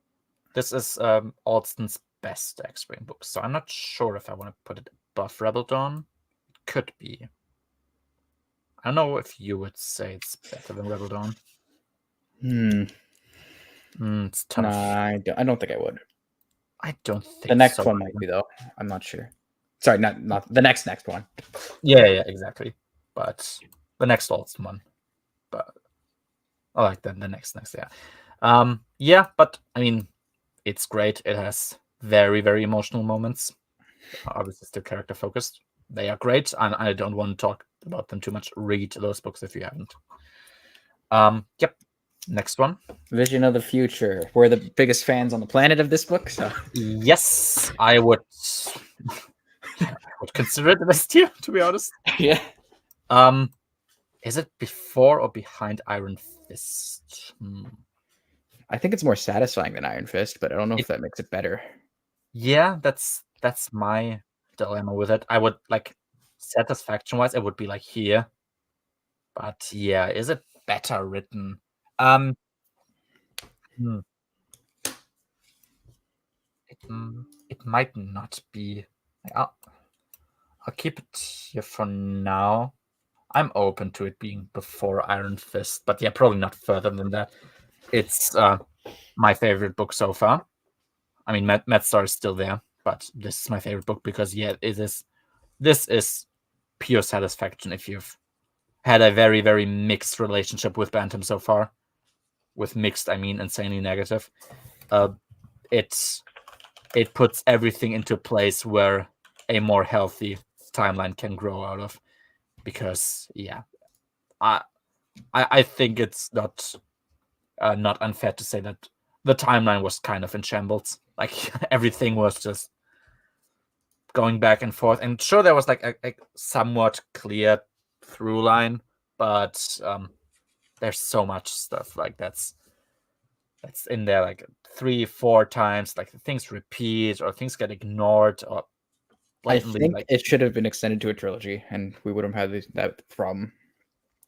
is Alston's best X-Wing book, so I'm not sure if I want to put it above Rebel Dawn. It could be. I don't know if you would say it's better than Rebel Dawn. It's tough. Nah, I don't think I would. I don't think the next so one might be though. I'm not sure. Sorry, not the next one. Yeah, exactly. But the next Alston one. But I like the next, yeah. Yeah, but I mean, it's great. It has very, very emotional moments. Obviously, still character focused. They are great, and I don't want to talk about them too much. Read those books if you haven't. Yep. Next one. Vision of the Future. We're the biggest fans on the planet of this book, so yes, I would. I would consider it the best tier, to be honest. Yeah. Is it before or behind Iron Fist? I think it's more satisfying than Iron Fist, but I don't know if that makes it better. Yeah, that's my dilemma with it. I would like satisfaction-wise, it would be like here. But yeah, is it better written? It might not be. I'll keep it here for now. I'm open to it being before Iron Fist, but yeah, probably not further than that. It's my favorite book so far. I mean, Medstar is still there, but this is my favorite book because yeah, this is pure satisfaction if you've had a very, very mixed relationship with Bantam so far. With mixed, I mean insanely negative. It puts everything into place where a more healthy timeline can grow out of. because I think it's not unfair to say that the timeline was kind of in shambles. Like everything was just going back and forth. And sure, there was like a somewhat clear through line, but there's so much stuff like that's in there like 3-4 times. Like things repeat or things get ignored or blatantly. I think like it should have been extended to a trilogy, and we wouldn't have had that problem.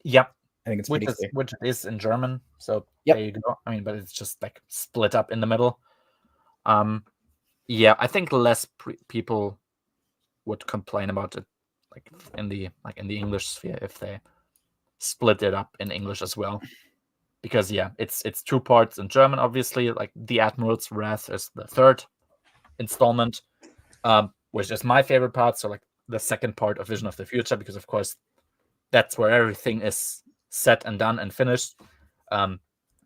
Yep. I think it's which pretty is clear. which is in German. So Yep. there you go. I mean, but it's just like split up in the middle. Yeah, I think less people would complain about it like in the English sphere if they split it up in English as well. Because yeah, it's 2 parts in German, obviously. Like The Admiral's Wrath is the 3rd installment, which is my favorite part. So like the second part of Vision of the Future, because of course that's where everything is set and done and finished.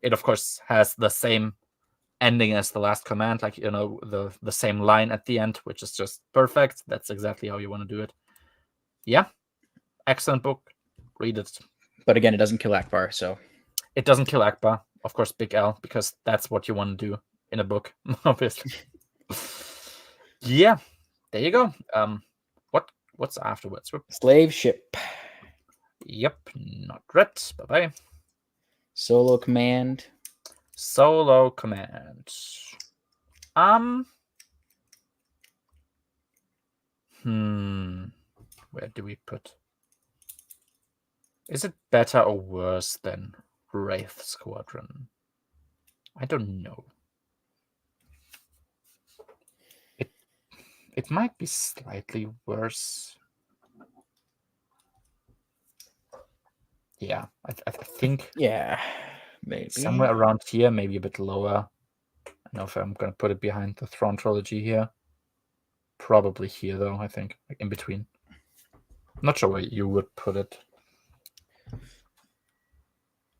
It of course has the same ending as The Last Command, like the same line at the end, which is just perfect. That's exactly how you want to do it. Yeah, excellent book. Read it. But again, it doesn't kill Akbar, so it doesn't kill Akbar. Of course, big L, because that's what you want to do in a book, obviously. Yeah, there you go. What's afterwards? Slave Ship. Yep, not read. Bye-bye. Solo Command. Solo Command. Where do we put? Is it better or worse than Wraith Squadron? I don't know. It might be slightly worse. Yeah, I think. Yeah, maybe somewhere around here, maybe a bit lower. I don't know if I'm gonna put it behind the Throne trilogy here. Probably here though, I think, like in between. Not sure where you would put it.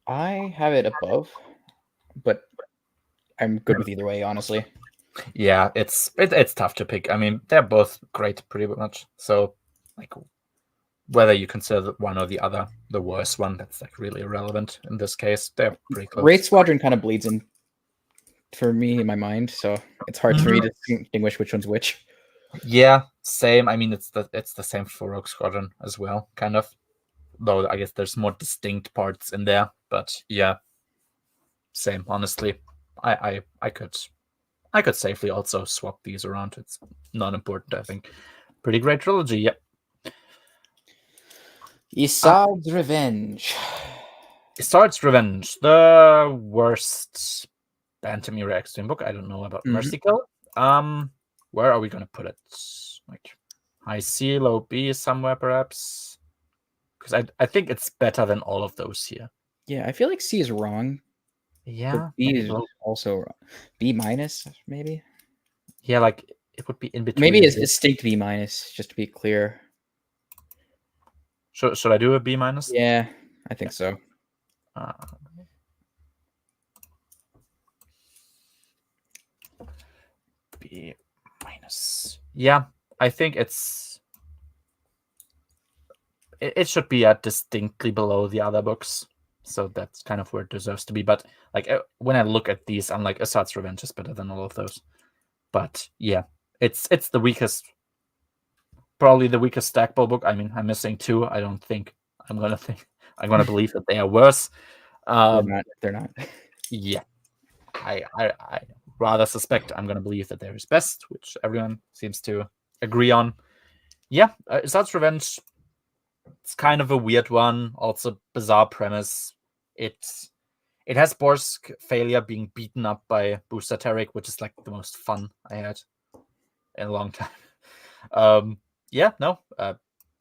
I have it above, but I'm good with either way, honestly. Yeah, it's tough to pick. I mean, they're both great, pretty much. So, like, whether you consider one or the other the worst one, that's like really irrelevant in this case. They're pretty close. Wraith Squadron kind of bleeds in for me in my mind, so it's hard for me to distinguish which one's which. Yeah, same. I mean, it's the same for Rogue Squadron as well, kind of. Though I guess there's more distinct parts in there, but yeah, same. Honestly, I could safely also swap these around. It's not important, I think. Pretty great trilogy, yep. Isard's Revenge. Isard's Revenge, the worst Bantam era Extreme book. I don't know about Mercy Kill. Where are we gonna put it? Like high C, low B, somewhere perhaps. Because I think it's better than all of those here. Yeah, I feel like C is wrong. Yeah, B is also wrong. B minus, maybe. Yeah, like it would be in between. Maybe it's distinct B minus, just to be clear. Should I do a B minus? Yeah, I think so. B minus. Yeah, I think it should be at distinctly below the other books. So that's kind of where it deserves to be. But like when I look at these, I'm like, Assad's Revenge is better than all of those. But yeah, it's the weakest, probably the weakest Stackpole book. I mean, I'm missing 2. I don't think I'm gonna believe that they are worse. They're not. Yeah, I rather suspect I'm gonna believe that they're his best, which everyone seems to agree on. Yeah, Assad's Revenge. It's kind of a weird one, also bizarre premise. It has Borsk failure being beaten up by Booster Tarek, which is like the most fun I had in a long time. Yeah, no,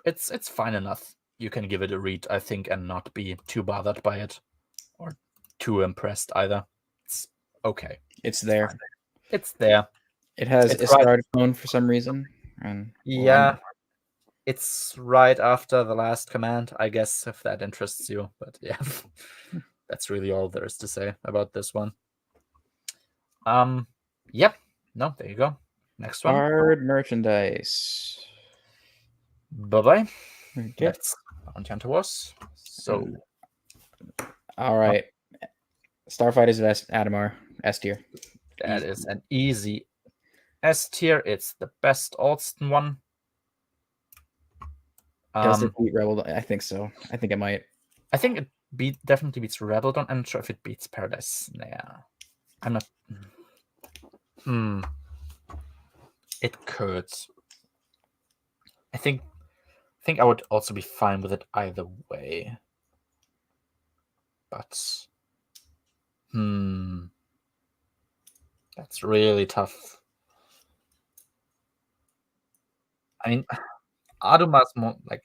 it's fine enough. You can give it a read, I think, and not be too bothered by it or too impressed either. It's okay. It's there. It's there. It has Isard phone for some reason. And yeah. It's right after The Last Command, I guess, if that interests you. But yeah, that's really all there is to say about this one. Yep. No, there you go. Next one. Hard merchandise. Bye-bye. Okay. Ontianta was. So, all right. Starfighters of Adamar, S tier. That is an easy S tier. It's the best Alston one. Does it beat Rebel? I think so. I think it might. I think it definitely beats Rebel Dawn. I'm not sure if it beats Paradise. Yeah, I'm not. It could. I think I would also be fine with it either way. But that's really tough. I mean, Aduma's more like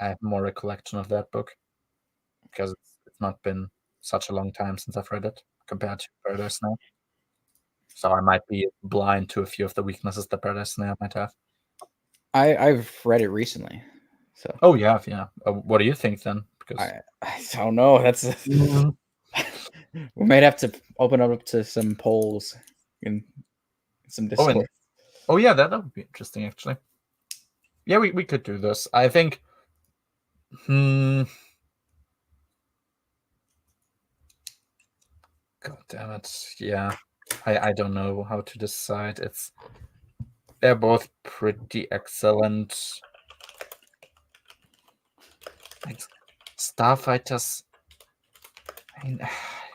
I have more recollection of that book because it's not been such a long time since I've read it compared to Paradise Now. So I might be blind to a few of the weaknesses that Paradise Now might have. I've read it recently. So. Oh yeah. What do you think then? Because I don't know. That's we might have to open up to some polls in some Discord. Oh yeah, that would be interesting actually. Yeah, we could do this. I think. God damn it! Yeah, I don't know how to decide. They're both pretty excellent. Like Starfighters. I mean,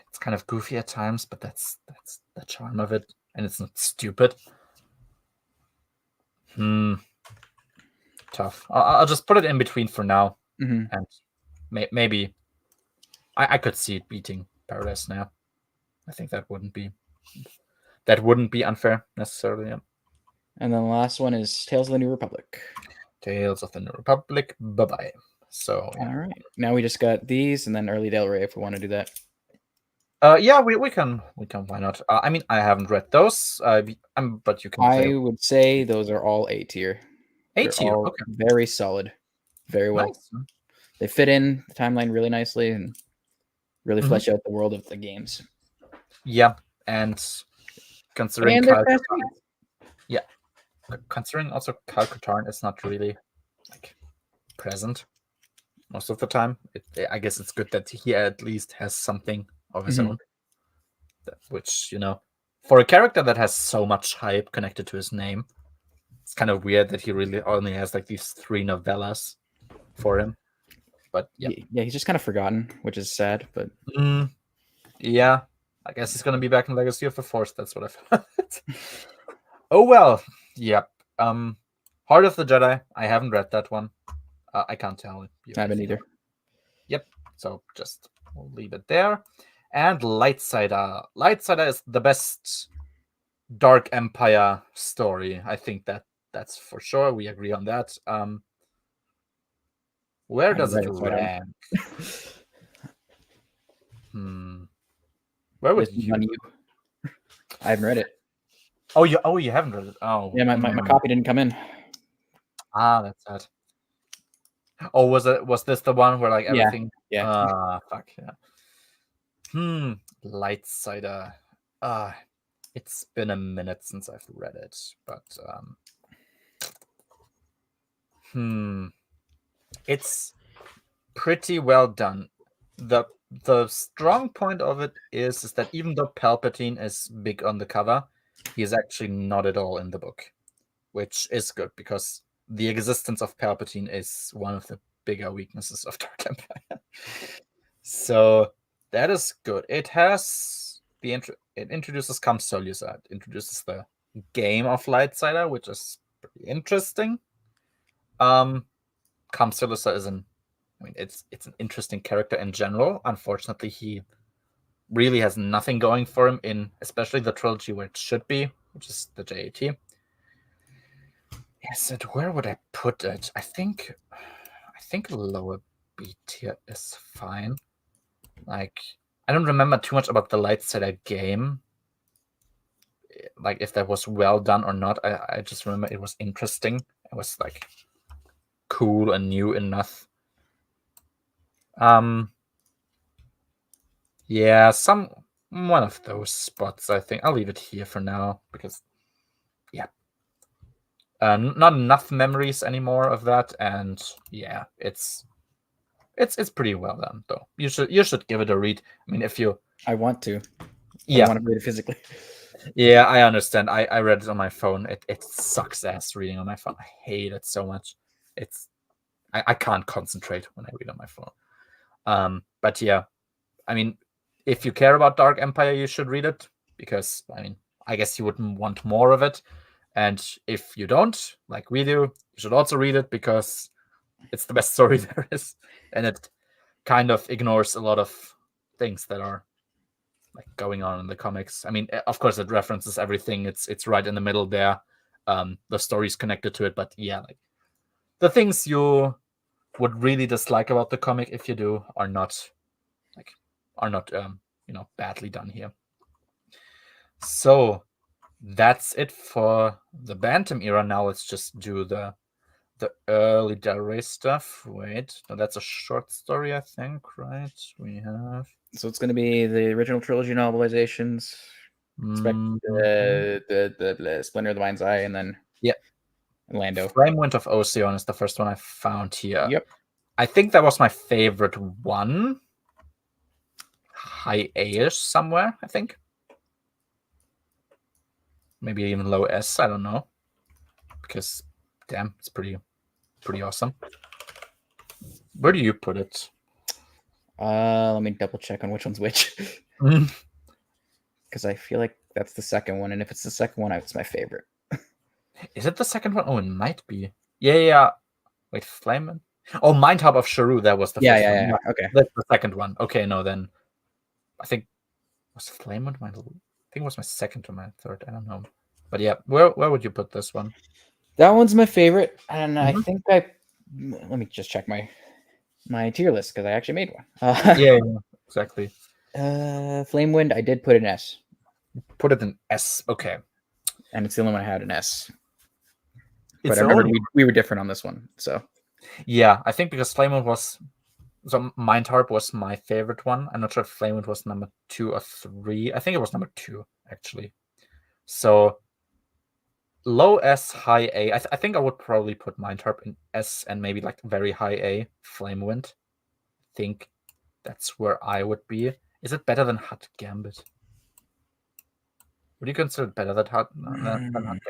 it's kind of goofy at times, but that's the charm of it, and it's not stupid. Tough. I'll just put it in between for now, and maybe I could see it beating Paradise Now. I think that wouldn't be unfair necessarily. Yeah. And then the last one is Tales of the New Republic. Tales of the New Republic. Bye. So all right, now we just got these, and then Early Del Rey if we want to do that. Yeah, we can. Why not? I mean, I haven't read those. But you can. I would say those are all A tier. A tier. Okay. Very solid. Very well. Nice. They fit in the timeline really nicely and really flesh out the world of the games. Yeah, and considering considering also Kyle Katarn is not really like present most of the time. I guess it's good that he at least has something of his own, which for a character that has so much hype connected to his name, it's kind of weird that he really only has like these 3 novellas for him. But yeah, he's just kind of forgotten, which is sad. But yeah, I guess he's gonna be back in Legacy of the Force. That's what I thought. Oh well, yep. Heart of the Jedi. I haven't read that one. I can't tell. I haven't either. Yep. So we'll leave it there. And Lightsider. Lightsider is the best Dark Empire story. I think that's for sure. We agree on that. Where does it rank? Where would you? I haven't read it. Oh, you haven't read it. Oh, yeah, my copy didn't come in. That's sad. Oh, was this the one where like everything? Yeah. Fuck yeah. Lightsider. It's been a minute since I've read it, but it's pretty well done. The strong point of it is that even though Palpatine is big on the cover, he is actually not at all in the book, which is good because the existence of Palpatine is one of the bigger weaknesses of Dark Empire. So that is good. It has it introduces Kam Solusa. It introduces the game of Lightsider, which is pretty interesting. Kam Solusa is it's an interesting character in general. Unfortunately, he really has nothing going for him in especially the trilogy where it should be, which is the JAT. Yes, where would I put it? I think lower B tier is fine. Like, I don't remember too much about the Lightsider game, like if that was well done or not. I just remember it was interesting. It was like cool and new enough. Yeah, one of those spots. I think I'll leave it here for now because, yeah, Not enough memories anymore of that, and yeah, it's pretty well done though. You should give it a read. I mean, if you I want to. yeah, I want to read it physically. yeah, I understand. I read it on my phone. It sucks ass reading on my phone. I hate it so much. I can't concentrate when I read on my phone. But yeah, I mean, if you care about Dark Empire, you should read it, because I mean, I guess you wouldn't want more of it. And if you don't, like we do, you should also read it, because it's the best story there is, and it kind of ignores a lot of things that are like going on in the comics. I mean, of course, it references everything. It's right in the middle there. The story's connected to it, but yeah, like the things you would really dislike about the comic, if you do, are not badly done here. So that's it for the Bantam era. Now let's just do the early Del Rey stuff. Wait, no, that's a short story, I think, right? We have. So it's going to be the original trilogy novelizations, the Splinter of the Mind's Eye, and then Lando. Flamewind of Ocean is the first one I found here. Yep. I think that was my favorite one. High A-ish somewhere, I think. Maybe even low S, I don't know. Because, damn, it's pretty awesome. Where do you put it? Let me double check on which one's which. Because I feel like that's the second one, and if it's the second one, it's my favorite. Is it the second one? Oh, it might be. Yeah. Wait, Flame? Oh, Mind Hub of Sharu, that was the first one. Yeah. Okay. That's the second one. Okay, no, then I think was Flame I think it was my second or my third. I don't know. But yeah, where would you put this one? That one's my favorite, and I think let me just check my tier list, because I actually made one. Yeah, exactly. Flamewind, I did put an S. Put it in S. Okay. And it's the only one I had an S. But It's I remember we were different on this one. So yeah, I think because Flamewind was Mind Harp was my favorite one. I'm not sure if Flamewind was number 2 or 3. I think it was number 2 actually. So low S, high A. I think I would probably put Mind Harp in S and maybe like very high A Flamewind. I think that's where I would be. Is it better than Hut Gambit? Would you consider it better than Hut Gambit?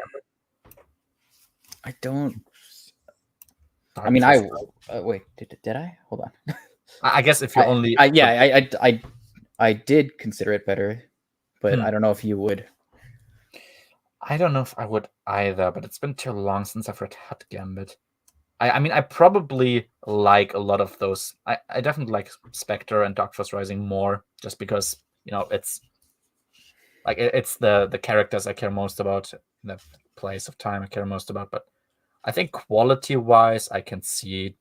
I don't. Dark I mean, wait. Did I? Hold on. I guess if you only. I did consider it better, but I don't know if you would. I don't know if I would either, but it's been too long since I've read Hut Gambit. I mean, I probably like a lot of those. I definitely like Spectre and Dark Force Rising more, just because it's like it's the characters I care most about, the place of time I care most about. But I think quality-wise, I can see it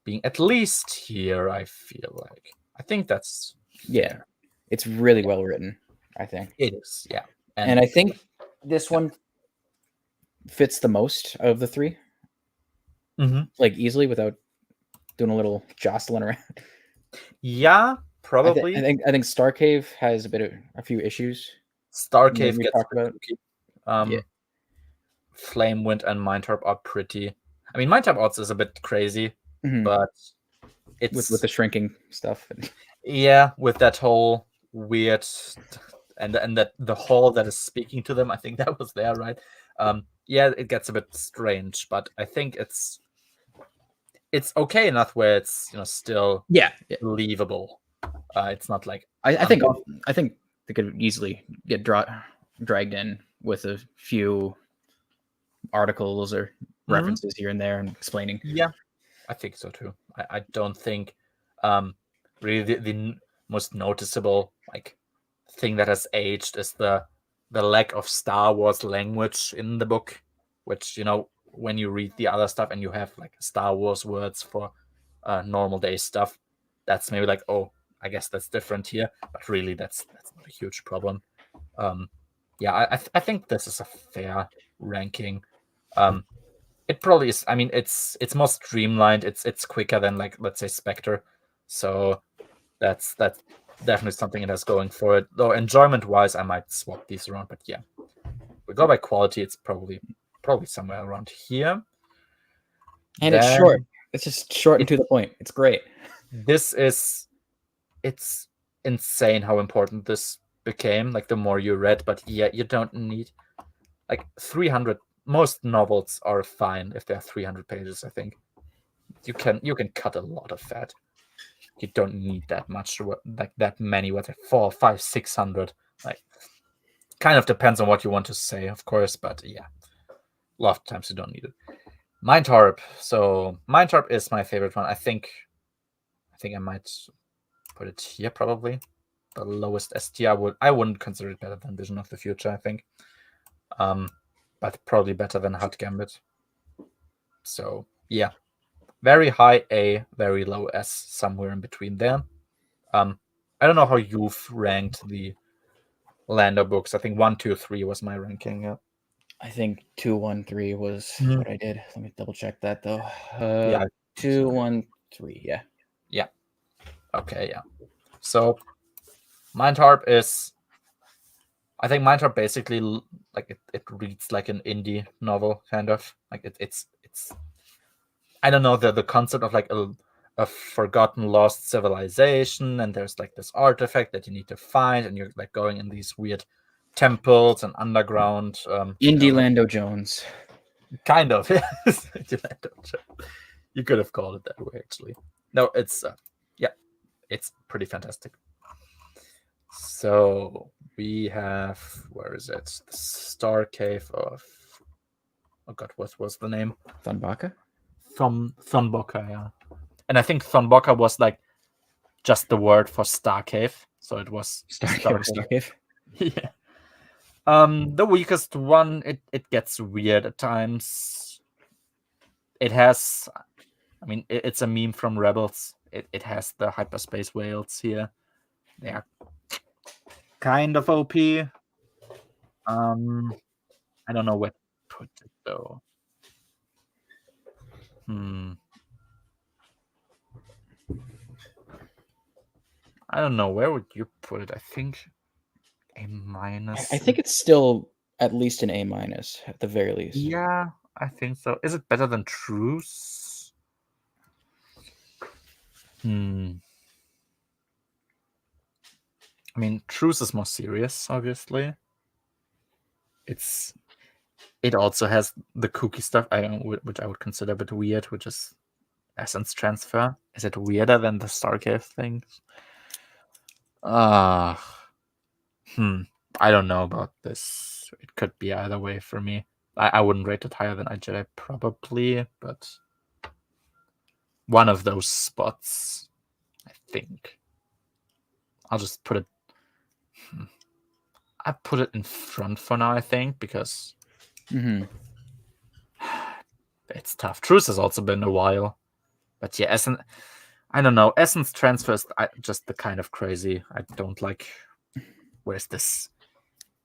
being at least here. I feel like I think that's it's really well written. I think it is, yeah, and I think this one fits the most out of the three. Like easily without doing a little jostling around. Yeah, probably. I think Starcave has a few issues. Starcave gets talked about. Flamewind and Mind Harp are pretty. I mean, Mind Harp odds is a bit crazy, but it's with the shrinking stuff. Yeah, with that whole weird and that the hall that is speaking to them. I think that was there, right? Yeah, it gets a bit strange, but I think it's okay enough where it's still believable. It's not like I think they could easily get dragged in with a few articles or references here and there and explaining. Yeah, I think so too. I don't think really the most noticeable thing that has aged is the lack of Star Wars language in the book, which when you read the other stuff and you have like Star Wars words for normal day stuff, that's maybe like, oh, I guess that's different here, but really that's not a huge problem. Yeah, I think this is a fair ranking. It probably is. I mean, it's more streamlined. It's quicker than let's say Spectre, so that's definitely something it has going for it. Though enjoyment wise, I might swap these around, but yeah, we go by quality. It's probably probably somewhere around here. And it's short. It's just short and to the point. It's great. It's insane how important this became, like the more you read. But yeah, you don't need like 300. Most novels are fine if they're 300 pages. I think you can cut a lot of fat. You don't need that much, like that many. What, 400, 500, 600? Like, kind of depends on what you want to say, of course. But yeah, a lot of times you don't need it. Mind Harp. So Mind Harp is my favorite one. I think I might put it here, probably the lowest ST. I wouldn't consider it better than Vision of the Future, I think. But probably better than Hot Gambit. So yeah, very high A, very low S, somewhere in between there. I don't know how you've ranked the Lando books. I think 1, 2, 3 was my ranking. Yeah. I think 2, 1, 3 was what I did. Let me double check that though. Yeah. 2, 1, 3. Yeah. Yeah. Okay. Yeah. So Mind Harp is. I think Mind Harp basically, like, it reads like an indie novel, kind of. Like it's. I don't know, the concept of like a forgotten, lost civilization, and there's like this artifact that you need to find, and you're like going in these weird temples and underground. Indie Lando Jones. Kind of. You could have called it that way, actually. No, it's it's pretty fantastic. So we have, where is it? The Star Cave of, oh god, what was the name? Thunbaka? Thunboka, yeah. And I think Thunboka was like just the word for Star Cave, so it was Star Cave. Yeah. The weakest one, it gets weird at times. It has, I mean, it's a meme from Rebels. It has the hyperspace whales here. They are kind of OP. I don't know where to put it though. I don't know, where would you put it? I think A-. I think it's still at least an A- at the very least. Yeah, I think so. Is it better than Truce? I mean, Truce is more serious, obviously. It also has the kooky stuff, which I would consider a bit weird, which is essence transfer. Is it weirder than the Starcave thing? I don't know about this. It could be either way for me. I wouldn't rate it higher than iJedi, probably, but one of those spots, I think. I'll just put it. I put it in front for now, I think, because it's tough. Truce has also been a while, but yeah, I don't know. Essence transfer is just the kind of crazy I don't like. Where's this?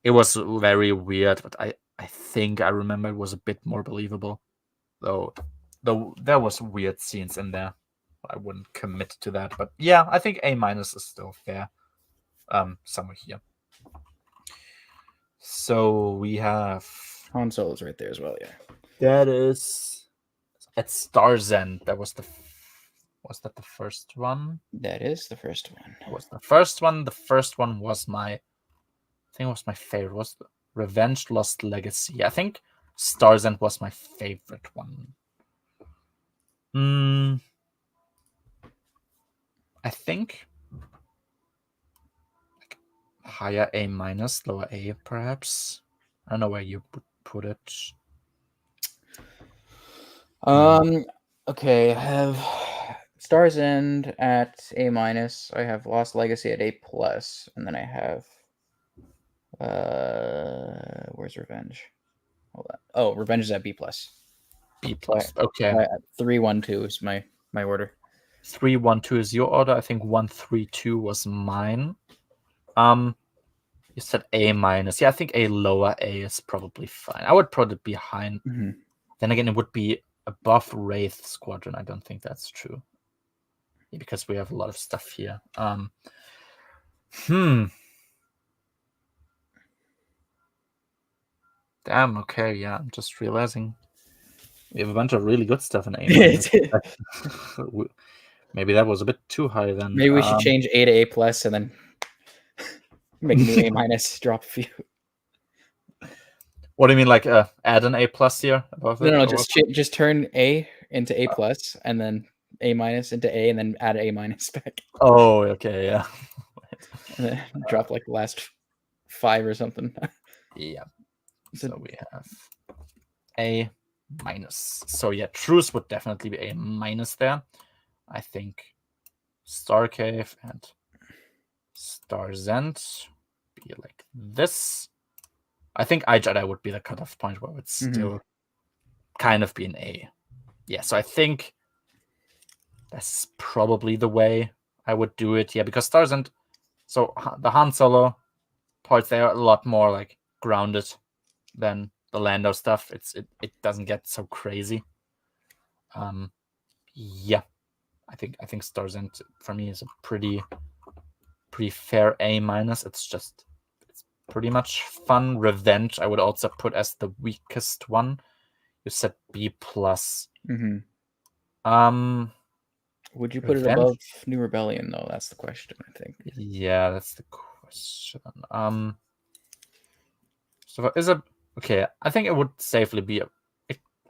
It was very weird, but I think I remember it was a bit more believable, though there was weird scenes in there. I wouldn't commit to that, but yeah, I think A- is still fair. Somewhere here. So we have Han Solo's right there as well. Yeah, that is at Star's End. That was was that the first one? That is the first one. Was the first one? The first one was I think it was my favorite. Was Revenge Lost Legacy? I think Star's End was my favorite one. I think like higher A-, lower A, perhaps. I don't know where you would put it. Okay, I have Star's End at A-. I have Lost Legacy at A+, and then I have where's Revenge? Hold on. Oh, Revenge is at B+. B+. Okay. 3, 1, 2 is my order. 3, 1, 2 is your order. I think 1, 3, 2 was mine. You said A-. Yeah, I think A lower A is probably fine. I would put it behind. Then again, it would be above Wraith Squadron. I don't think that's true. Yeah, because we have a lot of stuff here. Damn. Okay. Yeah. I'm just realizing we have a bunch of really good stuff in A-. Maybe that was a bit too high then. Maybe we should change A to A plus and then make a new A minus, drop a few. What do you mean, like add an A plus here above it? No, just turn A into A plus and then A minus into A and then add A minus back. Oh, okay, yeah. And then drop like the last 5 or something. Yeah. So we have A minus. So yeah, Truce would definitely be A minus there. I think Star Cave and Star Zend be like this. I think iJedi would be the cutoff point where it would still kind of be an A. Yeah, so I think that's probably the way I would do it. Yeah, because Star Zend, so the Han Solo parts, they are a lot more like grounded than the Lando stuff. It doesn't get so crazy. Yeah, I think Star Zend for me is a pretty fair A minus. It's pretty much fun. Revenge, I would also put as the weakest one. You said B plus. Would you put it above New Rebellion though? That's the question, I think. Yeah, that's the question. So is it okay? I think it would safely be.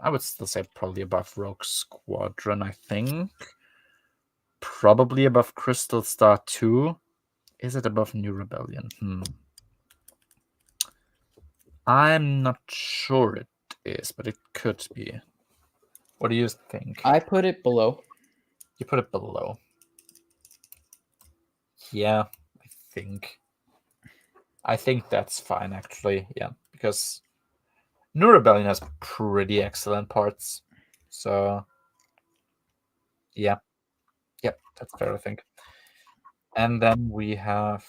I would still say probably above Rogue Squadron. I think probably above Crystal Star 2. Is it above New Rebellion? I'm not sure it is, but it could be. What do you think? I put it below. You put it below. Yeah, I think that's fine, actually. Yeah, because New Rebellion has pretty excellent parts. So, yeah. Yep, that's fair, I think. And then we have,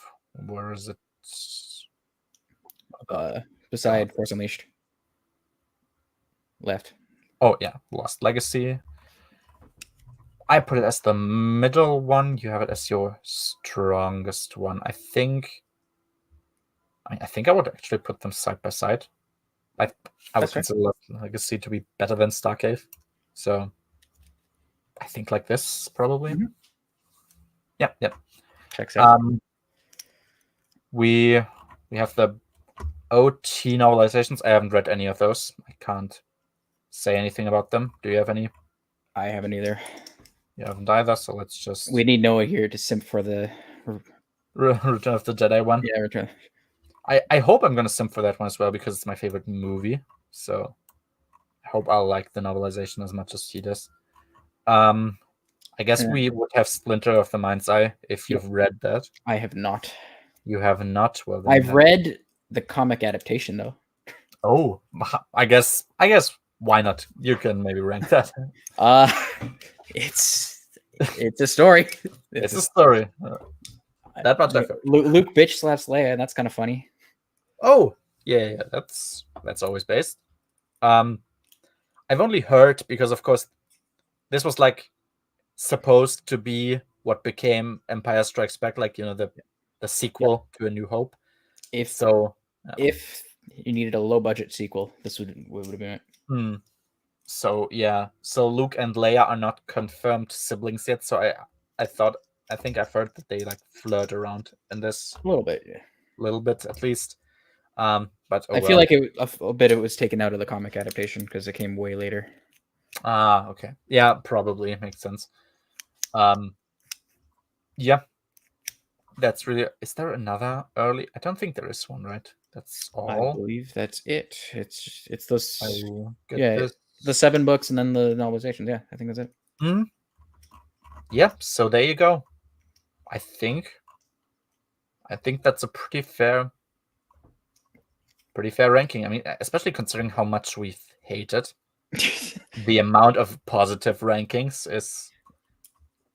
where is it? Beside Force Unleashed. Left. Oh, yeah, Lost Legacy. I put it as the middle one. You have it as your strongest one. I think I would actually put them side by side. I would consider Lost Legacy to be better than Starcave. So I think like this, probably. Yep. Checks out. We have the OT novelizations. I haven't read any of those. I can't say anything about them. Do you have any? I haven't either. You haven't either, so let's just... We need Noah here to simp for the... Return of the Jedi one? Yeah, Return. I hope I'm going to simp for that one as well, because it's my favorite movie. So I hope I'll like the novelization as much as he does. I guess we would have Splinter of the Mind's Eye if you've read that. I have not. You have not? Well, then I've read the comic adaptation, though. Oh, I guess why not? You can maybe rank that. It's a story. It's a story. That much I feel. Luke bitch slaps Leia, and that's kind of funny. Oh, yeah, that's always based. I've only heard, because of course this was like supposed to be what became Empire Strikes Back, like, you know, the sequel to A New Hope. If you needed a low budget sequel, this would have been it. So yeah, so Luke and Leia are not confirmed siblings yet. So I think I've heard that they like flirt around in this a little bit, at least. But I feel like a bit it was taken out of the comic adaptation because it came way later. Okay, yeah, probably makes sense. Yeah, that's really. Is there another early? I don't think there is one, right? That's all. I believe that's it. It's those. This. The 7 books and then the novelization. Yeah, I think that's it. Yeah, so there you go. I think that's a pretty fair ranking. I mean, especially considering how much we've hated. The amount of positive rankings is,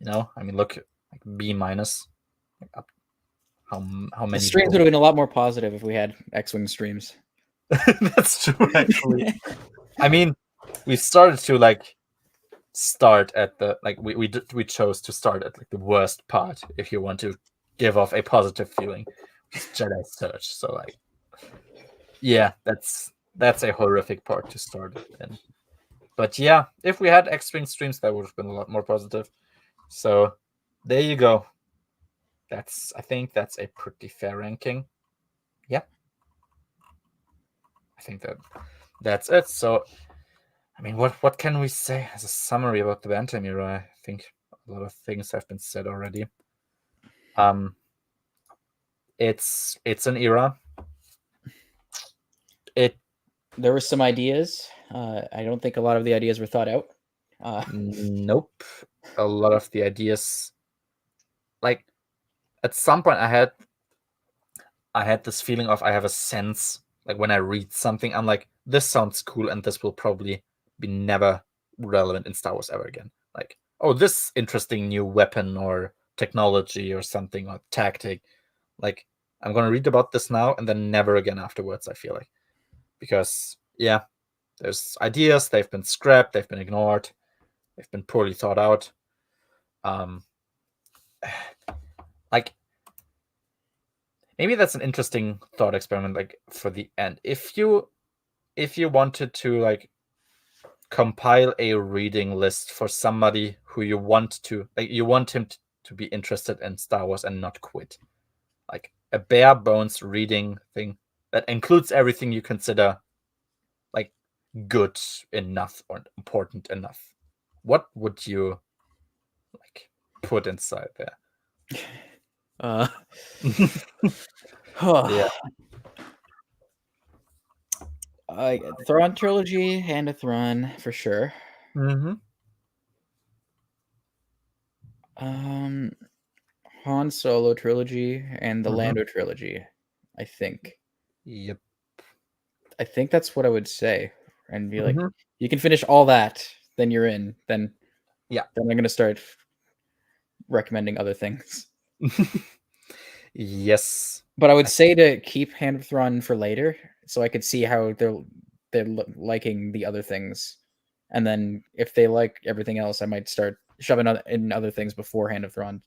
you know, I mean, look, like B minus. How many? The streams would have been a lot more positive if we had X-Wing streams. That's true, actually. I mean, we started to like start at the we chose to start at like the worst part if you want to give off a positive feeling, which is Jedi Search. So like, yeah, that's that's a horrific part to start in. But yeah, if we had X-Wing streams, that would have been a lot more positive. So there you go. I think that's a pretty fair ranking. Yeah. I think that's it. So I mean, what can we say as a summary about the Bantam era? I think a lot of things have been said already. It's an era. There were some ideas. I don't think a lot of the ideas were thought out. Nope. A lot of the ideas, like at some point, I had this feeling of I have a sense, like when I read something, I'm like, this sounds cool, and this will probably be never relevant in Star Wars ever again. Like, oh, this interesting new weapon or technology or something or tactic. Like, I'm gonna read about this now and then never again afterwards, I feel like. Because yeah, there's ideas, they've been scrapped, they've been ignored, they've been poorly thought out. Like, maybe that's an interesting thought experiment, like for the end. If you wanted to like compile a reading list for somebody who you want to, like, you want him to be interested in Star Wars and not quit, like a bare bones reading thing that includes everything you consider like good enough or important enough, what would you like put inside there? Yeah. Thrawn trilogy, Hand of Thrawn for sure. Mm-hmm. Han Solo trilogy and the Lando trilogy, I think. Yep. I think that's what I would say, and be like, you can finish all that, then you're in. Then yeah, then I'm gonna start recommending other things. Yes, but I would say to keep Hand of Thrawn for later, so I could see how they're liking the other things, and then if they like everything else, I might start shoving in other things before Hand of Thrawn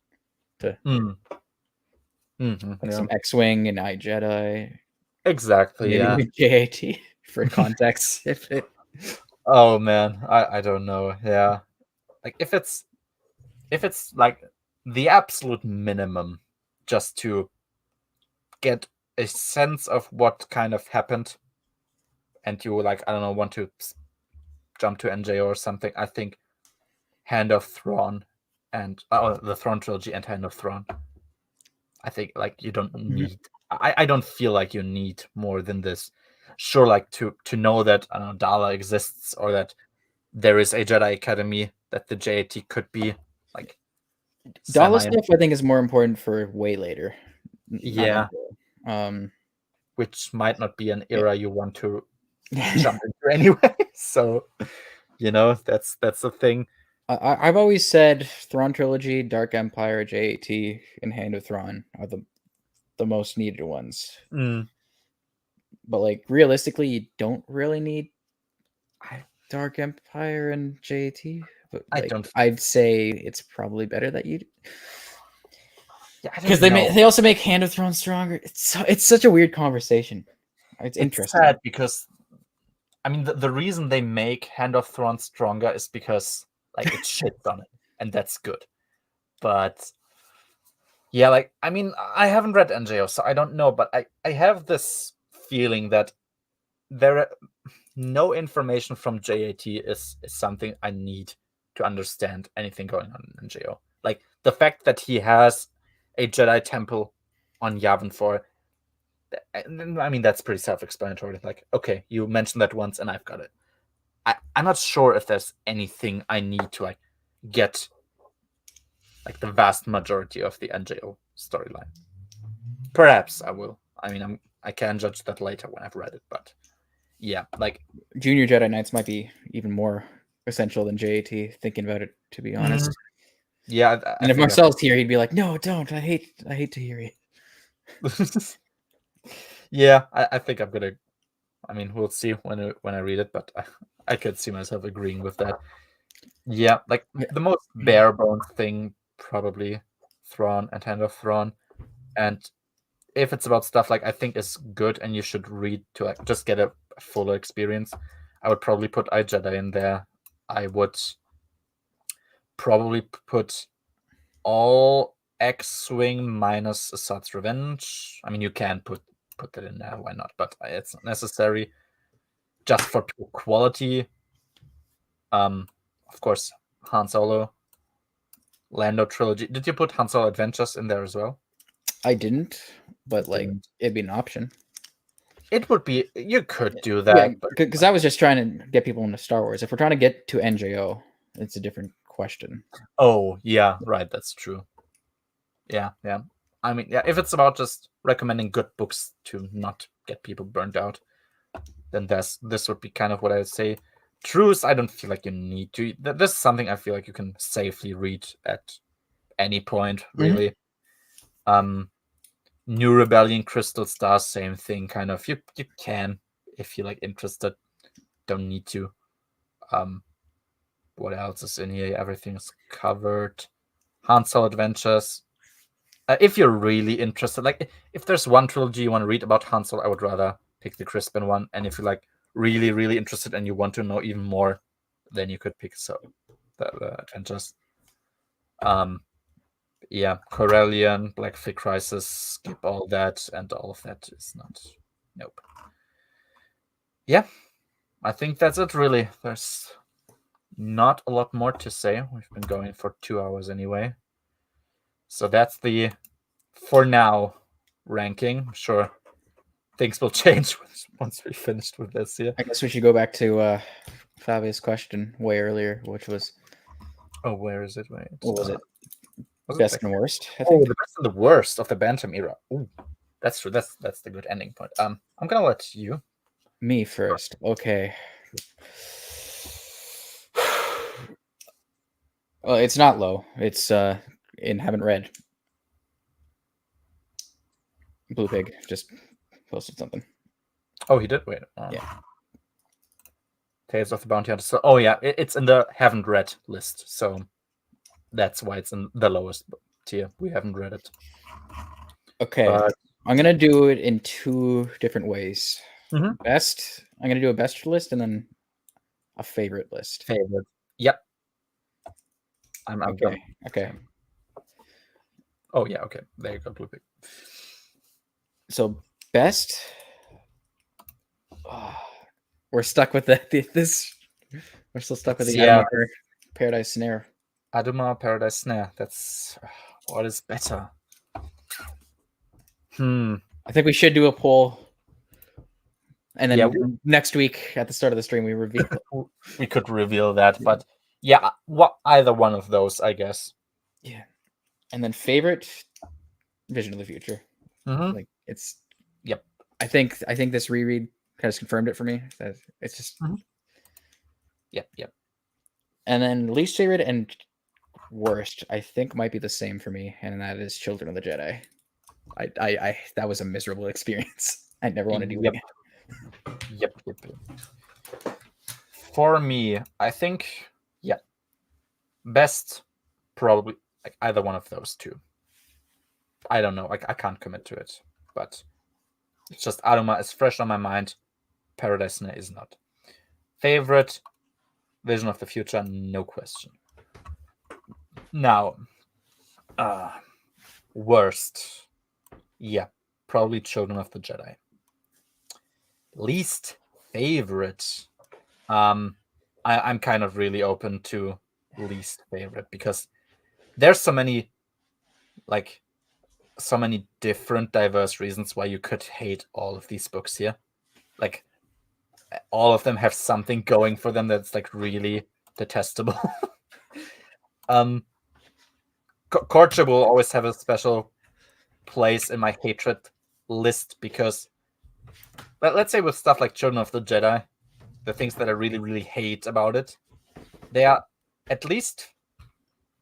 to some X-Wing and iJedi. Exactly. Maybe Yeah. JAT for context. If it. Oh man, I don't know. Yeah, like if it's like the absolute minimum, just to get a sense of what kind of happened, and you like, I don't know, want to jump to NJ or something, I think Hand of Thrawn and the Thrawn trilogy and Hand of Thrawn. I think like you don't need. I don't feel like you need more than this. Sure, like to know that I don't know, Dala exists, or that there is a Jedi Academy, that the JAT could be like. Dala stuff I think is more important for way later. Yeah. Which might not be an era you want to jump into anyway. So, that's the thing. I've always said Thrawn trilogy, Dark Empire, JAT, and Hand of Thrawn are the most needed ones. But like realistically, you don't really need Dark Empire and JAT. But like, I'd say it's probably better that you. Because they also make Hand of Thrawn stronger. It's such a weird conversation. It's interesting. Sad because, I mean, the reason they make Hand of Thrawn stronger is because like it shits on it, and that's good. But yeah, like, I mean, I haven't read NJO, so I don't know, but I have this feeling that no information from JAT is something I need to understand anything going on in NJO. Like the fact that he has a Jedi temple on Yavin 4, I mean, that's pretty self-explanatory. Like, okay, you mentioned that once and I've got it. I'm not sure if there's anything I need to like get like the vast majority of the NJO storyline. Perhaps I will. I mean, I can judge that later when I've read it, but yeah, like Junior Jedi Knights might be even more essential than JAT, thinking about it, to be honest. Yeah. And if Marcel's here, he'd be like, no, don't. I hate to hear it. Yeah, I think I'm gonna. I mean, we'll see when I read it, but I could see myself agreeing with that. Yeah, like the most bare bones thing, probably Thrawn and Hand of Thrawn. And if it's about stuff like I think is good and you should read to like just get a a fuller experience, I would probably put iJedi in there. I would probably put all X-Wing minus Assad's Revenge. I mean, you can put that in there, why not? But it's not necessary. Just for pure quality. Of course, Han Solo, Lando trilogy. Did you put Han Solo Adventures in there as well? I didn't, but like it'd be an option. It would be. You could do that, because I was just trying to get people into Star Wars. If we're trying to get to NJO, it's a different question. Oh yeah, right. That's true. Yeah. I mean, yeah. If it's about just recommending good books to not get people burned out, then this would be kind of what I would say. Truce, I don't feel like you need to. This is something I feel like you can safely read at any point, really. New Rebellion, Crystal Stars, same thing, kind of. You can, if you're like interested. Don't need to. What else is in here? Everything's covered. Han Solo Adventures. If you're really interested, like if there's one trilogy you want to read about Han Solo, I would rather pick the Crispin one. And if you're like really, really interested and you want to know even more, then you could pick the Adventures. Yeah, Corellian, Black Fleet Crisis, skip all that, and all of that is not. Nope. Yeah, I think that's it, really. There's not a lot more to say. We've been going for 2 hours anyway. So that's the, for now, ranking. I'm sure things will change once we're finished with this here. I guess we should go back to Fabia's question way earlier, which was... Oh, where is it? Wait, what was it? Was Best it and worst, I Oh, think. the best and the worst of the Bantam era. Ooh, that's true. That's the good ending point. I'm gonna let you. Me first. Okay. Well, it's not low. It's in haven't read. Blue Pig just posted something. Oh, he did. Wait. Yeah. Tales of the Bounty Hunter. So, oh yeah, it's in the haven't read list. So that's why it's in the lowest tier. We haven't read it. Okay. But I'm gonna do it in 2 different ways. Mhm. Best. I'm gonna do a best list and then a favorite list. favorite. Yep. I'm Okay. Okay. Oh yeah. Okay. There you go. Blue Pig. So best. We're stuck with this. We're still stuck with the Adamar Paradise Snare. Adamar Paradise Snare. That's what is better. I think we should do a poll. And then next week at the start of the stream, we reveal. We could reveal that, but yeah, either one of those, I guess. Yeah, and then favorite, Vision of the Future. Like it's. Yep. I think this reread has confirmed it for me. That it's just. Yep. And then least favorite and worst, I think might be the same for me, and that is Children of the Jedi. I that was a miserable experience. I never want to do it again. Yep. For me, I think, best, probably like either one of those two. I don't know. I can't commit to it, but it's just Adama is fresh on my mind. Paradise Snare is not. Favorite, Vision of the Future, no question. Now, worst, probably Children of the Jedi. Least favorite, I'm kind of really open to least favorite because there's so many different diverse reasons why you could hate all of these books here. Like all of them have something going for them that's like really detestable. Courtship will always have a special place in my hatred list because let's say with stuff like Children of the Jedi, the things that I really, really hate about it, they are at least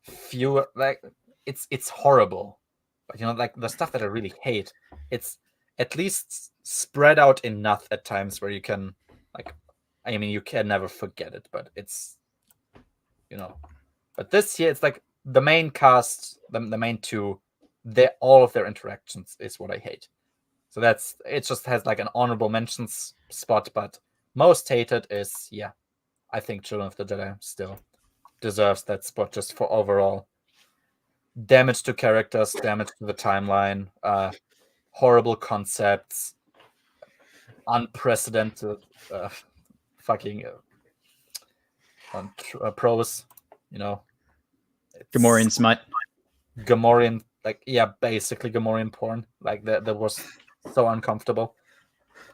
fewer. Like it's horrible, but like the stuff that I really hate, it's at least spread out enough at times where you can, like, I mean, you can never forget it, but it's, But this year, it's like the main cast, the main two, all of their interactions is what I hate. So it just has like an honorable mentions spot, but most hated is, yeah, I think Children of the Jedi still deserves that spot just for overall damage to characters, damage to the timeline, horrible concepts, unprecedented fucking prose, you know. Gamorrean smut. Gamorrean, like, yeah, basically Gamorrean porn. Like that was so uncomfortable.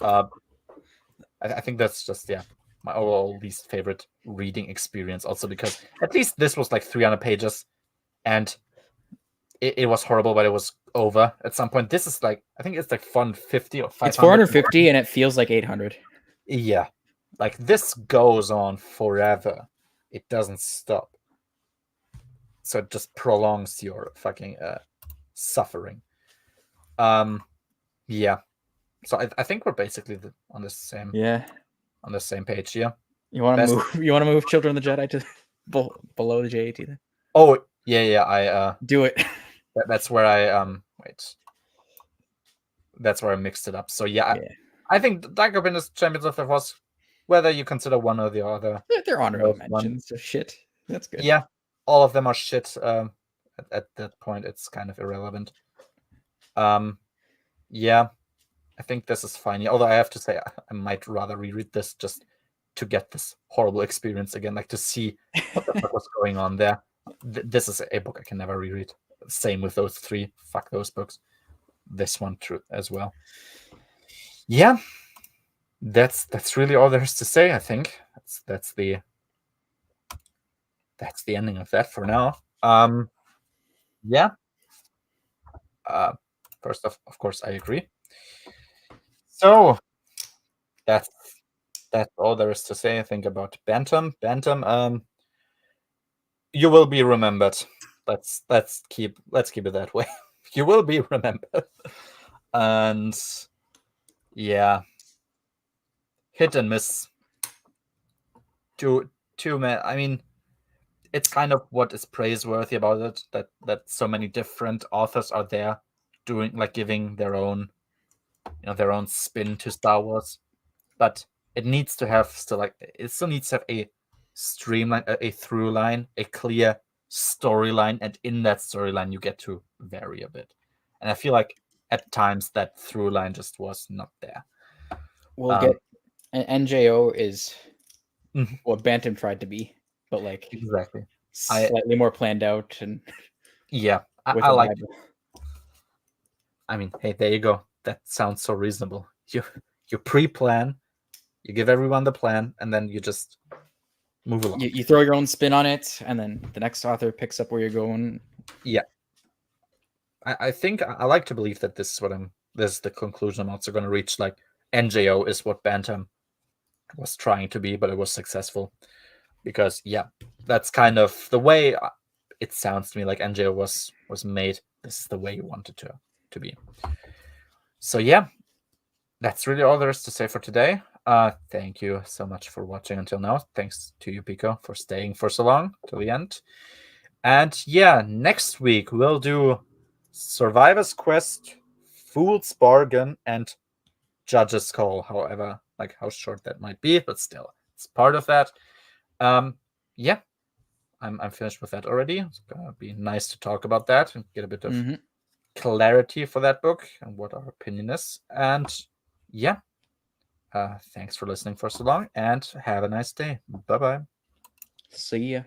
I think that's just, yeah, my overall least favorite reading experience. Also because at least this was like 300 pages, and it was horrible, but it was over at some point. This is like, I think it's like 450 or 500. It's 450 and it feels like 800. Yeah, like this goes on forever. It doesn't stop. So it just prolongs your fucking suffering. Yeah. So I think we're basically on the same page. Yeah. You want to move Children of the Jedi to below the JAT then? Oh yeah. I do it. That's where I wait. That's where I mixed it up. So yeah. I think Dark Opinions, Champions of the Force, whether you consider one or the other, they're honorable mentions. So shit. That's good. Yeah, all of them are shit. At that point, it's kind of irrelevant. Yeah, I think this is fine. Although I have to say, I might rather reread this just to get this horrible experience again, like to see what the fuck was going on there. This is a book I can never reread. Same with those three. Fuck those books. This one true as well. Yeah, that's really all there is to say. I think that's the ending of that for now. Yeah. First of course, I agree. So that's all there is to say, I think, about Bantam. Bantam, you will be remembered. Let's keep it that way. You will be remembered. And yeah, hit and miss. Two men. I mean, it's kind of what is praiseworthy about it, that so many different authors are there doing, like, giving their own, their own spin to Star Wars. But it needs to have it still needs to have a streamline, a through line, a clear storyline, and in that storyline you get to vary a bit. And I feel like at times that through line just was not there. We'll get NJO is what Bantam tried to be, but like exactly slightly more planned out, and yeah, I like. I mean, hey, there you go. That sounds so reasonable. You pre-plan, you give everyone the plan, and then you just move along. You throw your own spin on it, and then the next author picks up where you're going. Yeah. I think I like to believe that this is the conclusion I'm also going to reach. Like, NJO is what Bantam was trying to be, but it was successful. Because, yeah, that's kind of the way it sounds to me like NJO was made. This is the way you want it to be. So, yeah, that's really all there is to say for today. Thank you so much for watching until now. Thanks to you, Pico, for staying for so long till the end. And yeah, next week we'll do Survivor's Quest, Fool's Bargain, and Judge's Call. However, like how short that might be, but still, it's part of that. Yeah, I'm finished with that already. It's gonna be nice to talk about that and get a bit of clarity for that book and what our opinion is. And yeah, thanks for listening for so long, and have a nice day. Bye-bye. See ya.